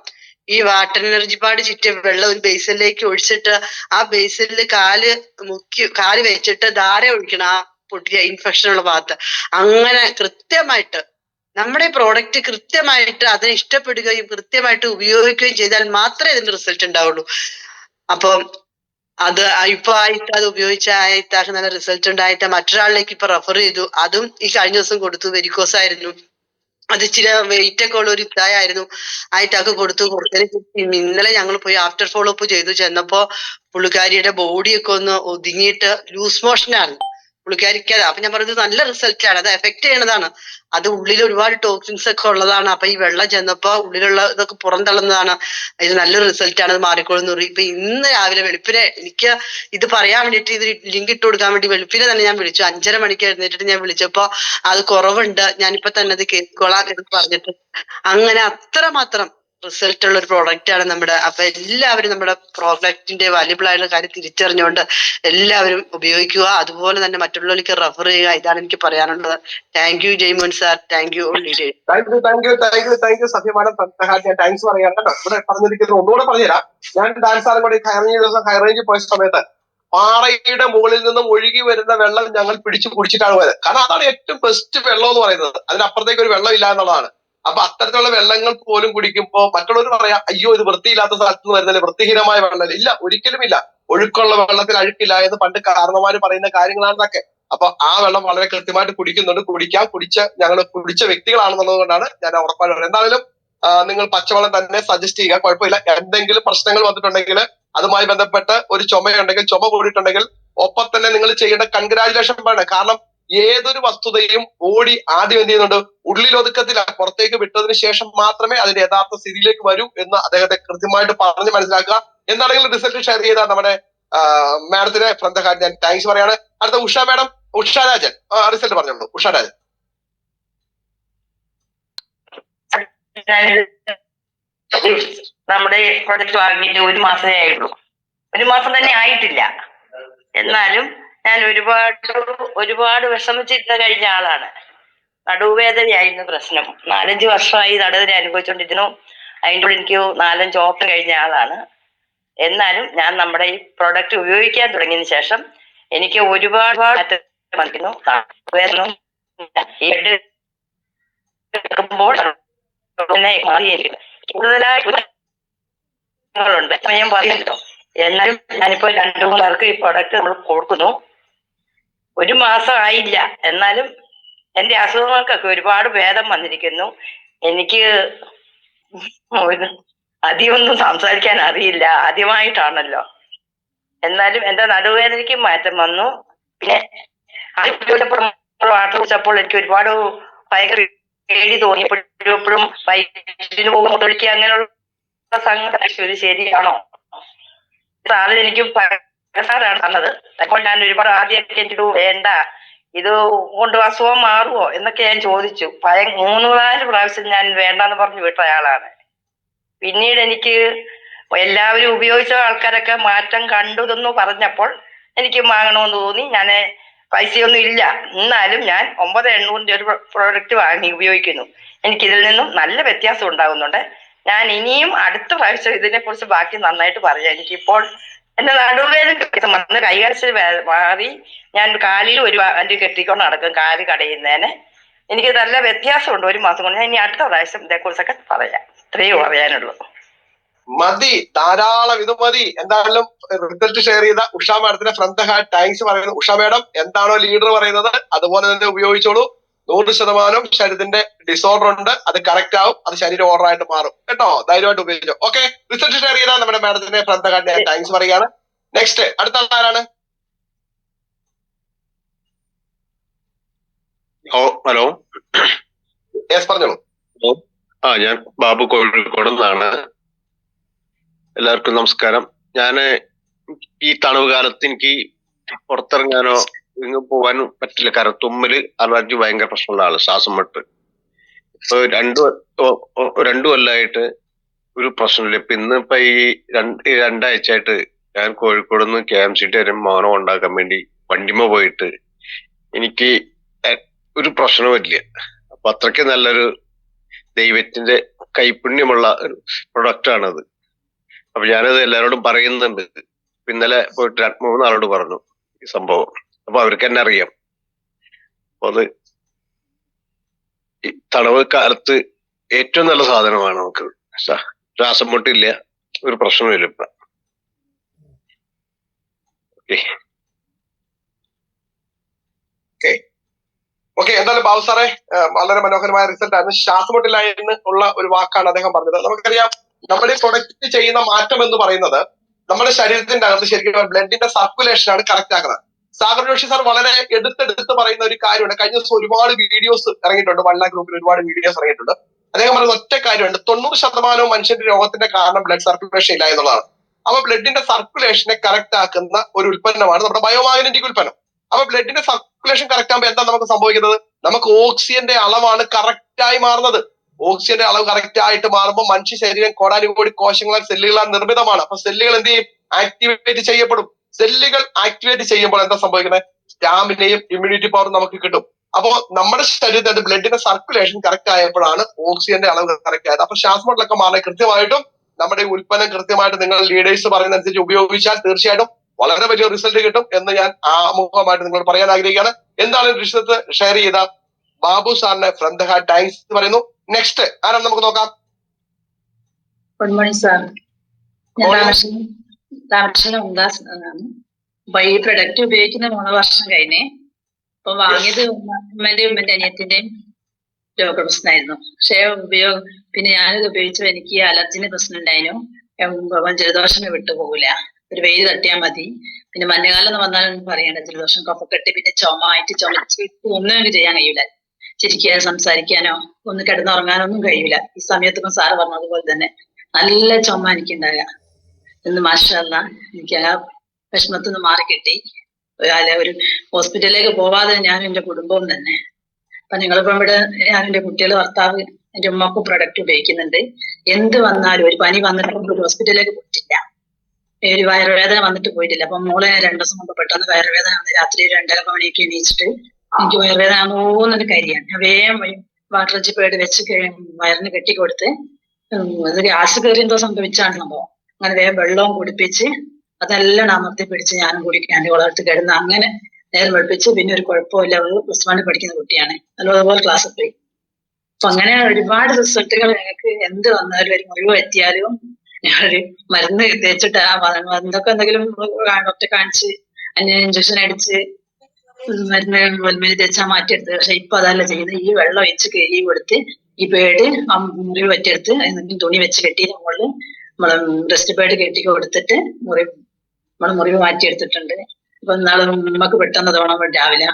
ഈ വാട്ടർ എനർജി പാട് ചുറ്റിയ വെള്ളം ഒരു ബേസിലേക്ക് ഒഴിച്ചിട്ട് ആ ബേസിൽ കാല് വെച്ചിട്ട് ധാര ഒഴിക്കണം ആ പൊട്ടിയ ഇൻഫെക്ഷൻ ഉള്ള ഭാഗത്ത്. അങ്ങനെ കൃത്യമായിട്ട് നമ്മുടെ പ്രോഡക്റ്റ് കൃത്യമായിട്ട് അതിനെ ഇഷ്ടപ്പെടുകയും കൃത്യമായിട്ട് ഉപയോഗിക്കുകയും ചെയ്താൽ മാത്രമേ ഇതിന്റെ റിസൾട്ട് ഉണ്ടാവുള്ളൂ. അപ്പം അത് ഇപ്പൊ അത് ഉപയോഗിച്ച ആയിട്ടാക്ക് നല്ല റിസൾട്ട് ഉണ്ടായിട്ട് മറ്റൊരാളിലേക്ക് ഇപ്പൊ റെഫർ ചെയ്തു. അതും ഈ കഴിഞ്ഞ ദിവസം കൊടുത്തു. വെരിക്കോസ് ആയിരുന്നു, അത് ഇച്ചിരി വെയിറ്റ് ഒക്കെ ഉള്ള ഒരു ഇതായിരുന്നു. ആയിട്ടൊക്കെ കൊടുത്തതിന് ഇന്നലെ ഞങ്ങൾ പോയി ആഫ്റ്റർ ഫോളോ അപ്പ് ചെയ്തു. ചെന്നപ്പോ പുള്ളിക്കാരിയുടെ ബോഡിയൊക്കെ ഒന്ന് ഒതുങ്ങിയിട്ട് ലൂസ് മോഷനാണ് പുള്ളിക്കാരിക്ക്. അപ്പൊ ഞാൻ പറഞ്ഞത് നല്ല റിസൾട്ട് ആണ്, അത് എഫക്ട് ചെയ്യണതാണ്. അത് ഉള്ളിൽ ഒരുപാട് ടോക്സിൻസ് ഒക്കെ ഉള്ളതാണ്. അപ്പൊ ഈ വെള്ളം ചെന്നപ്പോ ഉള്ളിലുള്ള ഇതൊക്കെ പുറന്തള്ളുന്നതാണ്. ഇത് നല്ലൊരു റിസൾട്ട് ആണ്, അത് മാറിക്കോളെന്ന് പറയും. ഇപ്പൊ ഇന്ന് രാവിലെ വെളുപ്പിനെ എനിക്ക് ഇത് പറയാൻ വേണ്ടിയിട്ട് ഇത് ലിങ്ക് ഇട്ട് കൊടുക്കാൻ വേണ്ടി വെളുപ്പിനെ തന്നെ ഞാൻ വിളിച്ചു. 5:30 മണിക്ക് എഴുന്നേറ്റിട്ട് ഞാൻ വിളിച്ചപ്പോ അത് കുറവുണ്ട്, ഞാനിപ്പോ തന്നെ അത് കേൾക്കോളാം എന്ന് പറഞ്ഞിട്ട് അങ്ങനെ അത്രമാത്രം റിസൾട്ട് ഉള്ള ഒരു പ്രോഡക്റ്റ് ആണ് നമ്മുടെ. അപ്പൊ എല്ലാവരും നമ്മുടെ പ്രോഡക്റ്റിന്റെ വാല്യുബിൾ ആയിട്ടുള്ള കാര്യം തിരിച്ചറിഞ്ഞുകൊണ്ട് എല്ലാവരും ഉപയോഗിക്കുക. അതുപോലെ തന്നെ മറ്റുള്ളവർക്ക് റെഫർ ചെയ്യുക. ഇതാണ് എനിക്ക് പറയാനുള്ളത്. Thank you Jaimon sir, thank you leaders. Thank you Sathya madam. ഞാൻ താങ്ക്സ് പറയാം കേട്ടോ. ഇവിടെ പറഞ്ഞിരിക്കുന്നത് ഒന്നുകൂടെ പറഞ്ഞുതരാം. ഞാൻ ഡാൻസ് ആറും കൂടി ഹൈറേഞ്ചിൽ പോയ സമയത്ത് പാറയുടെ മുകളിൽ നിന്നും ഒഴുകി വരുന്ന വെള്ളം ഞങ്ങൾ പിടിച്ചു കുടിച്ചിട്ടാണ് പോയത്. കാരണം അതാണ് ഏറ്റവും ബെസ്റ്റ് വെള്ളം എന്ന് പറയുന്നത്. അതിനപ്പുറത്തേക്ക് ഒരു വെള്ളം ഇല്ല എന്നുള്ളതാണ്. അപ്പൊ അത്തരത്തിലുള്ള വെള്ളങ്ങൾ പോലും കുടിക്കുമ്പോൾ മറ്റുള്ളവർ പറയാം, അയ്യോ ഇത് വൃത്തിയില്ലാത്ത സ്ഥലത്ത് നിന്ന് വരുന്നില്ല, വൃത്തിഹീനമായ വെള്ളം. ഇല്ല, ഒരിക്കലും ഇല്ല. ഒഴുക്കുള്ള വെള്ളത്തിൽ അഴുക്കില്ല എന്ന് പണ്ട് കാരണവന്മാര് പറയുന്ന കാര്യങ്ങളാണ് ഇതൊക്കെ. അപ്പൊ ആ വെള്ളം വളരെ കൃത്യമായിട്ട് കുടിക്കുന്നുണ്ട്. കുടിച്ച ഞങ്ങൾ കുടിച്ച വ്യക്തികളാണെന്നുള്ളത് കൊണ്ടാണ് ഞാൻ ഉറപ്പായിട്ട് പറയുന്നത്. എന്തായാലും നിങ്ങൾ പച്ചവെള്ളം തന്നെ സജസ്റ്റ് ചെയ്യുക, കുഴപ്പമില്ല. എന്തെങ്കിലും പ്രശ്നങ്ങൾ വന്നിട്ടുണ്ടെങ്കിൽ അതുമായി ബന്ധപ്പെട്ട് ഒരു ചുമയുണ്ടെങ്കിൽ, ചുമ കൂടിയിട്ടുണ്ടെങ്കിൽ ഒപ്പം തന്നെ നിങ്ങൾ ചെയ്യേണ്ട കൺഗ്രാജുലേഷൻ വേണം. കാരണം ഏതൊരു വസ്തുതയും ഓടി ആദ്യം എന്ത് ചെയ്യുന്നുണ്ട്, ഉള്ളിലൊതുക്കത്തില്ല, പുറത്തേക്ക് വിട്ടതിന് ശേഷം മാത്രമേ അതിന്റെ യഥാർത്ഥ സ്ഥിതിയിലേക്ക് വരൂ എന്ന് അദ്ദേഹത്തെ കൃത്യമായിട്ട് പറഞ്ഞ് മനസ്സിലാക്കുക. എന്താണെങ്കിലും റിസൾട്ട് ഷെയർ ചെയ്ത നമ്മുടെ മാഡത്തിന് ഫ്രം ദ ഹാർട്ട് ഞാൻ താങ്ക്സ് പറയാണ്. അടുത്ത ഉഷ മാഡം, ഉഷാരാജൻ റിസൾട്ട് പറഞ്ഞോളൂ. ഉഷാരാജൻ. നമ്മുടെ പ്രൊജക്ട് വാങ്ങിയിട്ട് 1 മാസമേ ആയിട്ടുള്ളൂ. 1 മാസം തന്നെ ആയിട്ടില്ല. എന്നാലും ഞാൻ ഒരുപാട് വിഷമിച്ചിരുന്ന കഴിഞ്ഞ ആളാണ്. നടുവേദനയായിരുന്നു പ്രശ്നം. 4-5 വർഷമായി നടുവേദന അനുഭവിച്ചുകൊണ്ടിരുന്നു. അതിൻ്റെ കൂടെ എനിക്ക് 4-5 ഓപ്പറേഷൻ കഴിഞ്ഞ ആളാണ്. എന്നാലും ഞാൻ നമ്മുടെ ഈ പ്രൊഡക്റ്റ് ഉപയോഗിക്കാൻ തുടങ്ങിയതിന് ശേഷം എനിക്ക് ഒരുപാട് വന്നിരുന്നു. കൂടുതലായിട്ട് ഞാൻ പറയുന്നുണ്ടോ. എന്നാലും ഞാനിപ്പോ 2-3 പേർക്ക് ഈ പ്രൊഡക്റ്റ് നമ്മൾ കൊടുക്കുന്നു. 1 മാസം ആയില്ല, എന്നാലും എന്റെ അസുഖങ്ങൾക്കൊക്കെ ഒരുപാട് ഭേദം വന്നിരിക്കുന്നു. എനിക്ക് അധികമൊന്നും സംസാരിക്കാൻ അറിയില്ല, ആദ്യമായിട്ടാണല്ലോ. എന്നാലും എന്റെ നടുവേദനയ്ക്ക് മാറ്റം വന്നു. പിന്നെ വാട്ടർ കുടിച്ചപ്പോൾ എനിക്ക് ഒരുപാട് ഭയങ്കര പേടി തോന്നി. എപ്പോഴും വൈദ്യുതിന് പോകുമ്പോൾ അങ്ങനെയുള്ള സംഗതി ഇത് ശരിയാണോ? സാറിന് എനിക്ക് സാറാണ് തന്നത്. അപ്പോൾ ഞാൻ ഒരുപാട് ആദ്യമൊക്കെ എനിക്ക് വേണ്ട, ഇത് കൊണ്ട് അസുഖം മാറുമോ എന്നൊക്കെ ഞാൻ ചോദിച്ചു. 3-4 പ്രാവശ്യം ഞാൻ വേണ്ടാന്ന് പറഞ്ഞു വിട്ട ആളാണ്. പിന്നീട് എനിക്ക് എല്ലാവരും ഉപയോഗിച്ച ആൾക്കാരൊക്കെ മാറ്റം കണ്ടു പറഞ്ഞപ്പോൾ എനിക്ക് വാങ്ങണമെന്ന് തോന്നി. ഞാൻ പൈസയൊന്നും ഇല്ല, എന്നാലും ഞാൻ 9,800 ഒരു പ്രോഡക്റ്റ് വാങ്ങി ഉപയോഗിക്കുന്നു. എനിക്കിതിൽ നിന്നും നല്ല വ്യത്യാസം ഉണ്ടാകുന്നുണ്ട്. ഞാൻ ഇനിയും അടുത്ത പ്രാവശ്യം ഇതിനെ കുറിച്ച് ബാക്കി നന്നായിട്ട് പറയാം. എനിക്കിപ്പോൾ എന്റെ നടുവേദന വന്ന് കൈകാലിൽ മാറി. ഞാൻ കാലിൽ ഒരു വണ്ടി കെട്ടിക്കൊണ്ട് നടക്കും, കാല് കടയുന്നതിന്. എനിക്ക് നല്ല വ്യത്യാസമുണ്ട് 1 മാസം കൊണ്ട്. ഞാൻ ഇനി അടുത്ത പ്രാവശ്യം ഇതേക്കുറിച്ചൊക്കെ പറയാം. ഇത്രയും പറയാനുള്ളൂ. മതി, ധാരാളം, ഇത് മതി. എന്തായാലും റിസൾട്ട് ഷെയർ ചെയ്ത ഉഷ മാഡത്തിന് ഫ്രം ദ ഹാർട്ട് താങ്ക്സ് പറയുന്നു. ഉഷ മാഡം എന്താണോ ലീഡർ പറയുന്നത് അതുപോലെ തന്നെ ഉപയോഗിച്ചോളൂ. 100% ശരീരത്തിന്റെ ഡിസോർഡർ ഉണ്ട്, അത് കറക്റ്റ് ആവും, അത് ശരീരം ഓർഡർ ആയിട്ട് മാറും കേട്ടോ. ധൈര്യമായിട്ട് ഉപയോഗിച്ചോ. ഓക്കെ, റിസൾട്ട് ഷെയർ ചെയ്താൽ നമ്മുടെ മാഡത്തിന് ഫ്രം ദ ഹാർട്ട് ഞാൻ താങ്ക്സ് പറയുകയാണ്. നെക്സ്റ്റ് അടുത്ത ആരാണ്? ഹലോ, യെസ് പറഞ്ഞോളൂ. ഞാൻ ബാബു കോഴിക്കോട് നിന്നാണ്. എല്ലാവർക്കും നമസ്കാരം. ഞാന് ഈ തണുവ് കാലത്ത് എനിക്ക് പുറത്തിറങ്ങാനോ പോകാനും പറ്റില്ല. കാരണം തുമ്മല്, അലർജി ഭയങ്കര പ്രശ്നമുള്ള ആള്, ശ്വാസം മുട്ട്. ഇപ്പൊ 2 കൊല്ലമായിട്ട് ഒരു പ്രശ്നമില്ല. ഇപ്പൊ ഇന്നിപ്പോ ഈ 2 ആഴ്ചയായിട്ട് ഞാൻ കോഴിക്കോട് നിന്ന് KMCT വരെ മോനം ഉണ്ടാക്കാൻ വേണ്ടി വണ്ടിമ പോയിട്ട് എനിക്ക് ഒരു പ്രശ്നമില്ല. അപ്പൊ അത്രയ്ക്ക് നല്ലൊരു ദൈവത്തിന്റെ കൈപുണ്യമുള്ള ഒരു പ്രൊഡക്റ്റാണത്. അപ്പൊ ഞാനത് എല്ലാവരോടും പറയുന്നുണ്ട്. ഇന്നലെ പോയിട്ട് 3 ആളോട് പറഞ്ഞു ഈ സംഭവം. അപ്പൊ അവർക്ക് തന്നെ അറിയാം. അപ്പൊ അത് ഈ തണുവ് കാലത്ത് ഏറ്റവും നല്ല സാധനമാണ്. നമുക്ക് ശ്വാസം മുട്ടില്ല, ഒരു പ്രശ്നമില്ല ഇപ്പൊ. ഓക്കെ, എന്തായാലും ബാബു സാറേ വളരെ മനോഹരമായ റിസൾട്ട് ആയിരുന്നു. ശ്വാസമുട്ടില്ല എന്ന് ഉള്ള ഒരു വാക്കാണ് അദ്ദേഹം പറഞ്ഞത്. നമുക്കറിയാം, നമ്മുടെ ഈ പ്രൊഡക്റ്റ് ചെയ്യുന്ന മാറ്റം എന്ന് പറയുന്നത് നമ്മുടെ ശരീരത്തിന്റെ അകത്ത് ശരിക്കും ബ്ലഡിന്റെ സർക്കുലേഷൻ ആണ് കറക്റ്റ് ആക്കുന്നത്. സാഗർ ജോഷി സാർ വളരെ എടുത്തെടുത്ത് പറയുന്ന ഒരു കാര്യമുണ്ട്. കഴിഞ്ഞ ദിവസം ഒരുപാട് വീഡിയോസ് ഇറങ്ങിയിട്ടുണ്ട്, 1 lakh ഗ്രൂപ്പിൽ ഒരുപാട് വീഡിയോസ് ഇറങ്ങിയിട്ടുണ്ട്. അദ്ദേഹം പറയുന്ന ഒറ്റ കാര്യമുണ്ട്, 90% മനുഷ്യന്റെ രോഗത്തിന്റെ കാരണം ബ്ലഡ് സർക്കുലേഷൻ ഇല്ല എന്നുള്ളതാണ്. അപ്പൊ ബ്ലഡിന്റെ സർക്കുലേഷനെ കറക്റ്റ് ആക്കുന്ന ഒരു ഉൽപ്പന്നമാണ് നമ്മുടെ ബയോമാഗ്നറ്റിക് ഉൽപ്പന്നം. അപ്പൊ ബ്ലഡിന്റെ സർക്കുലേഷൻ കറക്റ്റ് ആകുമ്പോൾ എന്താ നമുക്ക് സംഭവിക്കുന്നത്? നമുക്ക് ഓക്സിജന്റെ അളവാണ് കറക്റ്റ് ആയി മാറുന്നത്. ഓക്സിജന്റെ അളവ് കറക്റ്റ് ആയിട്ട് മാറുമ്പോൾ മനുഷ്യ ശരീരം കോടാനുകോടി കോശങ്ങളാൽ സെല്ലുകളാൽ നിർമ്മിതമാണ്. അപ്പൊ സെല്ലുകൾ എന്ത് ചെയ്യും? ആക്ടിവേറ്റ് ചെയ്യപ്പെടും. സെല്ലുകൾ ആക്ടിവേറ്റ് ചെയ്യുമ്പോൾ എന്താ സംഭവിക്കുന്നത്? സ്റ്റാമിനയും ഇമ്മ്യൂണിറ്റി പവറും നമുക്ക് കിട്ടും. അപ്പോ നമ്മുടെ ശരീരത്തിന്റെ ബ്ലഡിന്റെ സർക്കുലേഷൻ കറക്റ്റ് ആയപ്പോഴാണ് ഓക്സിജന്റെ അളവ് കറക്റ്റ് ആയത്. അപ്പൊ ശ്വാസമുട്ടലൊക്കെ മാറാൻ കൃത്യമായിട്ടും നമ്മുടെ ഉൽപ്പന്നം കൃത്യമായിട്ട് നിങ്ങൾ ലീഡേഴ്സ് പറയുന്നതനുസരിച്ച് ഉപയോഗിച്ചാൽ തീർച്ചയായിട്ടും വളരെ വലിയ റിസൾട്ട് കിട്ടും എന്ന് ഞാൻ ആമുഖമായിട്ട് നിങ്ങൾ പറയാൻ ആഗ്രഹിക്കുകയാണ്. എന്താണ് റിസൾട്ട് ഷെയർ ചെയ്ത ബാബു സാറിന് ഫ്രം ദ ഹാർട്ട് താങ്ക്സ് പറയുന്നു. നെക്സ്റ്റ് ആരാണ് നമുക്ക് നോക്കാം. ഗുഡ് മോർണിംഗ് സാർ, ഞാൻ ഉദാസ് എന്നാണ്. അപ്പൊ ഈ പ്രൊഡക്റ്റ് ഉപയോഗിക്കുന്ന 3 വർഷം കഴിഞ്ഞേ. അപ്പൊ വാങ്ങിയത് ഉമ്മന്റെ അനിയത്തിന്റെയും രോഗപ്രശ്നമായിരുന്നു. പക്ഷേ പിന്നെ ഞാനിത് ഉപയോഗിച്ചപ്പോൾ എനിക്ക് അലർജിന്റെ പ്രശ്നം ഉണ്ടായിരുന്നു. ജലദോഷം വിട്ടുപോകില്ല. ഒരു വെയിൽ തട്ടിയാൽ മതി. പിന്നെ മഞ്ഞുകാലം എന്ന് വന്നാലൊന്നും പറയണ്ട, ജലദോഷം കഫക്കെട്ട്, പിന്നെ ചുമച്ച് ഒന്നും ചെയ്യാൻ കഴിയില്ല. ചിരിക്കാനോ സംസാരിക്കാനോ ഒന്ന് കിടന്നുറങ്ങാനോ ഒന്നും കഴിയില്ല. ഈ സമയത്ത് ഇപ്പം സാറ് പറഞ്ഞതുപോലെ തന്നെ നല്ല ചുമ എനിക്കുണ്ടാകുക. ഇന്ന് മാഷാഅല്ലാ എനിക്ക് ആ വിഷമത്തിൽ നിന്ന് മാറിക്കിട്ടി. ഒരു ഹോസ്പിറ്റലിലേക്ക് പോവാതെ ഞാനും എന്റെ കുടുംബവും തന്നെ. അപ്പൊ നിങ്ങളിപ്പം ഇവിടെ ഞാൻ എന്റെ കുട്ടികൾ, ഭർത്താവ്, എന്റെ ഉമ്മക്കും പ്രൊഡക്റ്റ് ഉപയോഗിക്കുന്നുണ്ട്. എന്ത് വന്നാലും, ഒരു പനി വന്നിട്ട് ഒരു ഹോസ്പിറ്റലിലേക്ക് പോയിട്ടില്ല, ഒരു വയറുവേദന വന്നിട്ട് പോയിട്ടില്ല. അപ്പൊ മോളെ 2 ദിവസം മുമ്പ് പെട്ടെന്ന് വയറുവേദന വന്ന് രാത്രി 2:30 മണിക്ക് എണീച്ചിട്ട് എനിക്ക് വയറുവേദന ആണോന്നൊരു കാര്യമാണ്. ഞാൻ വേഗം വാട്ടർ പേട് വെച്ച് വയറിന് കെട്ടിക്കൊടുത്ത് അത് ഗ്യാസ് കയറി എന്തോ സംഭവിച്ചാണ് സംഭവം. അങ്ങനെ വേഗം വെള്ളവും കുടിപ്പിച്ച് അതെല്ലാം അമർത്തി പിടിച്ച് ഞാനും കുടിക്കാൻ വളർത്തി കിടന്ന് അങ്ങനെ നേരം വെളുപ്പിച്ച്. പിന്നെ ഒരു കുഴപ്പമില്ല, ഒരു +1 പഠിക്കുന്ന കുട്ടിയാണ്, അതുപോലെ ക്ലാസ്സിൽ പോയി. അപ്പൊ അങ്ങനെ ഒരുപാട് റിസൾട്ടുകൾ ഞങ്ങൾക്ക് എന്ത് വന്നാലും, ഒരു മുറിവ് പറ്റിയാലും ഞാനൊരു മരുന്ന് തേച്ചിട്ട് എന്തൊക്കെ എന്തെങ്കിലും ഡോക്ടറെ കാണിച്ച് ഇഞ്ചക്ഷൻ അടിച്ച് മരുന്ന് തേച്ചാൽ മാറ്റിയെടുത്ത്. പക്ഷെ ഇപ്പൊ അതല്ല ചെയ്യുന്നത്. ഈ വെള്ളം ഒഴിച്ച് കഴുകി കൊടുത്ത് ഈ പേട് മുറിവ് പറ്റിയെടുത്ത് തുണി വെച്ച് കെട്ടി നമ്മള് റെസ്റ്റ് പേഡ് കെട്ടി കൊടുത്തിട്ട് മുറിവ് മാറ്റിയെടുത്തിട്ടുണ്ട്. അപ്പൊ നാളെ ഉമ്മക്ക് പെട്ടെന്ന് തോന്നാൻ രാവിലെ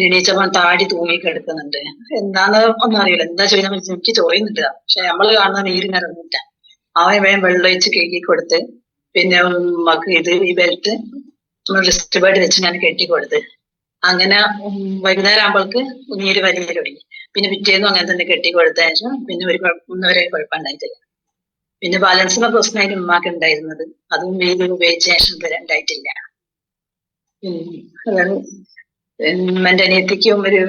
എണീച്ചപ്പോ താടി തൂങ്ങി കിടക്കുന്നുണ്ട്. എന്താന്ന് ഒന്നും അറിയില്ല, എന്താ ചെയ്യുന്ന എനിക്ക് ചോറിയുന്നില്ല. പക്ഷെ നമ്മള് കാണുന്ന നീരിനിറങ്ങില്ല. അവൻ വേഗം വെള്ളം ഒഴിച്ച് കഴുകി കൊടുത്ത് പിന്നെ ഉമ്മക്ക് ഈ ബെൽറ്റ് റെസ്റ്റ് പേഡ് വെച്ച് ഞാൻ കെട്ടിക്കൊടുത്ത്. അങ്ങനെ വൈകുന്നേരം ആകുമ്പോൾക്ക് നീര് വലിയ തുടങ്ങി. പിന്നെ പിറ്റേന്നും അങ്ങനെ തന്നെ കെട്ടിക്കൊടുത്തതിന് ശേഷം പിന്നെ ഒന്നുവരെ കുഴപ്പമുണ്ടായിട്ടില്ല. പിന്നെ ബാലൻസിന്റെ പ്രശ്നമായിട്ട് ഉമ്മാക്ക് ഉണ്ടായിരുന്നത്, അതും ഇത് ഉപയോഗിച്ച ശേഷം വരെ ഉണ്ടായിട്ടില്ല. അതാണ് എന്റെ അനിയത്തിക്കും ഒരു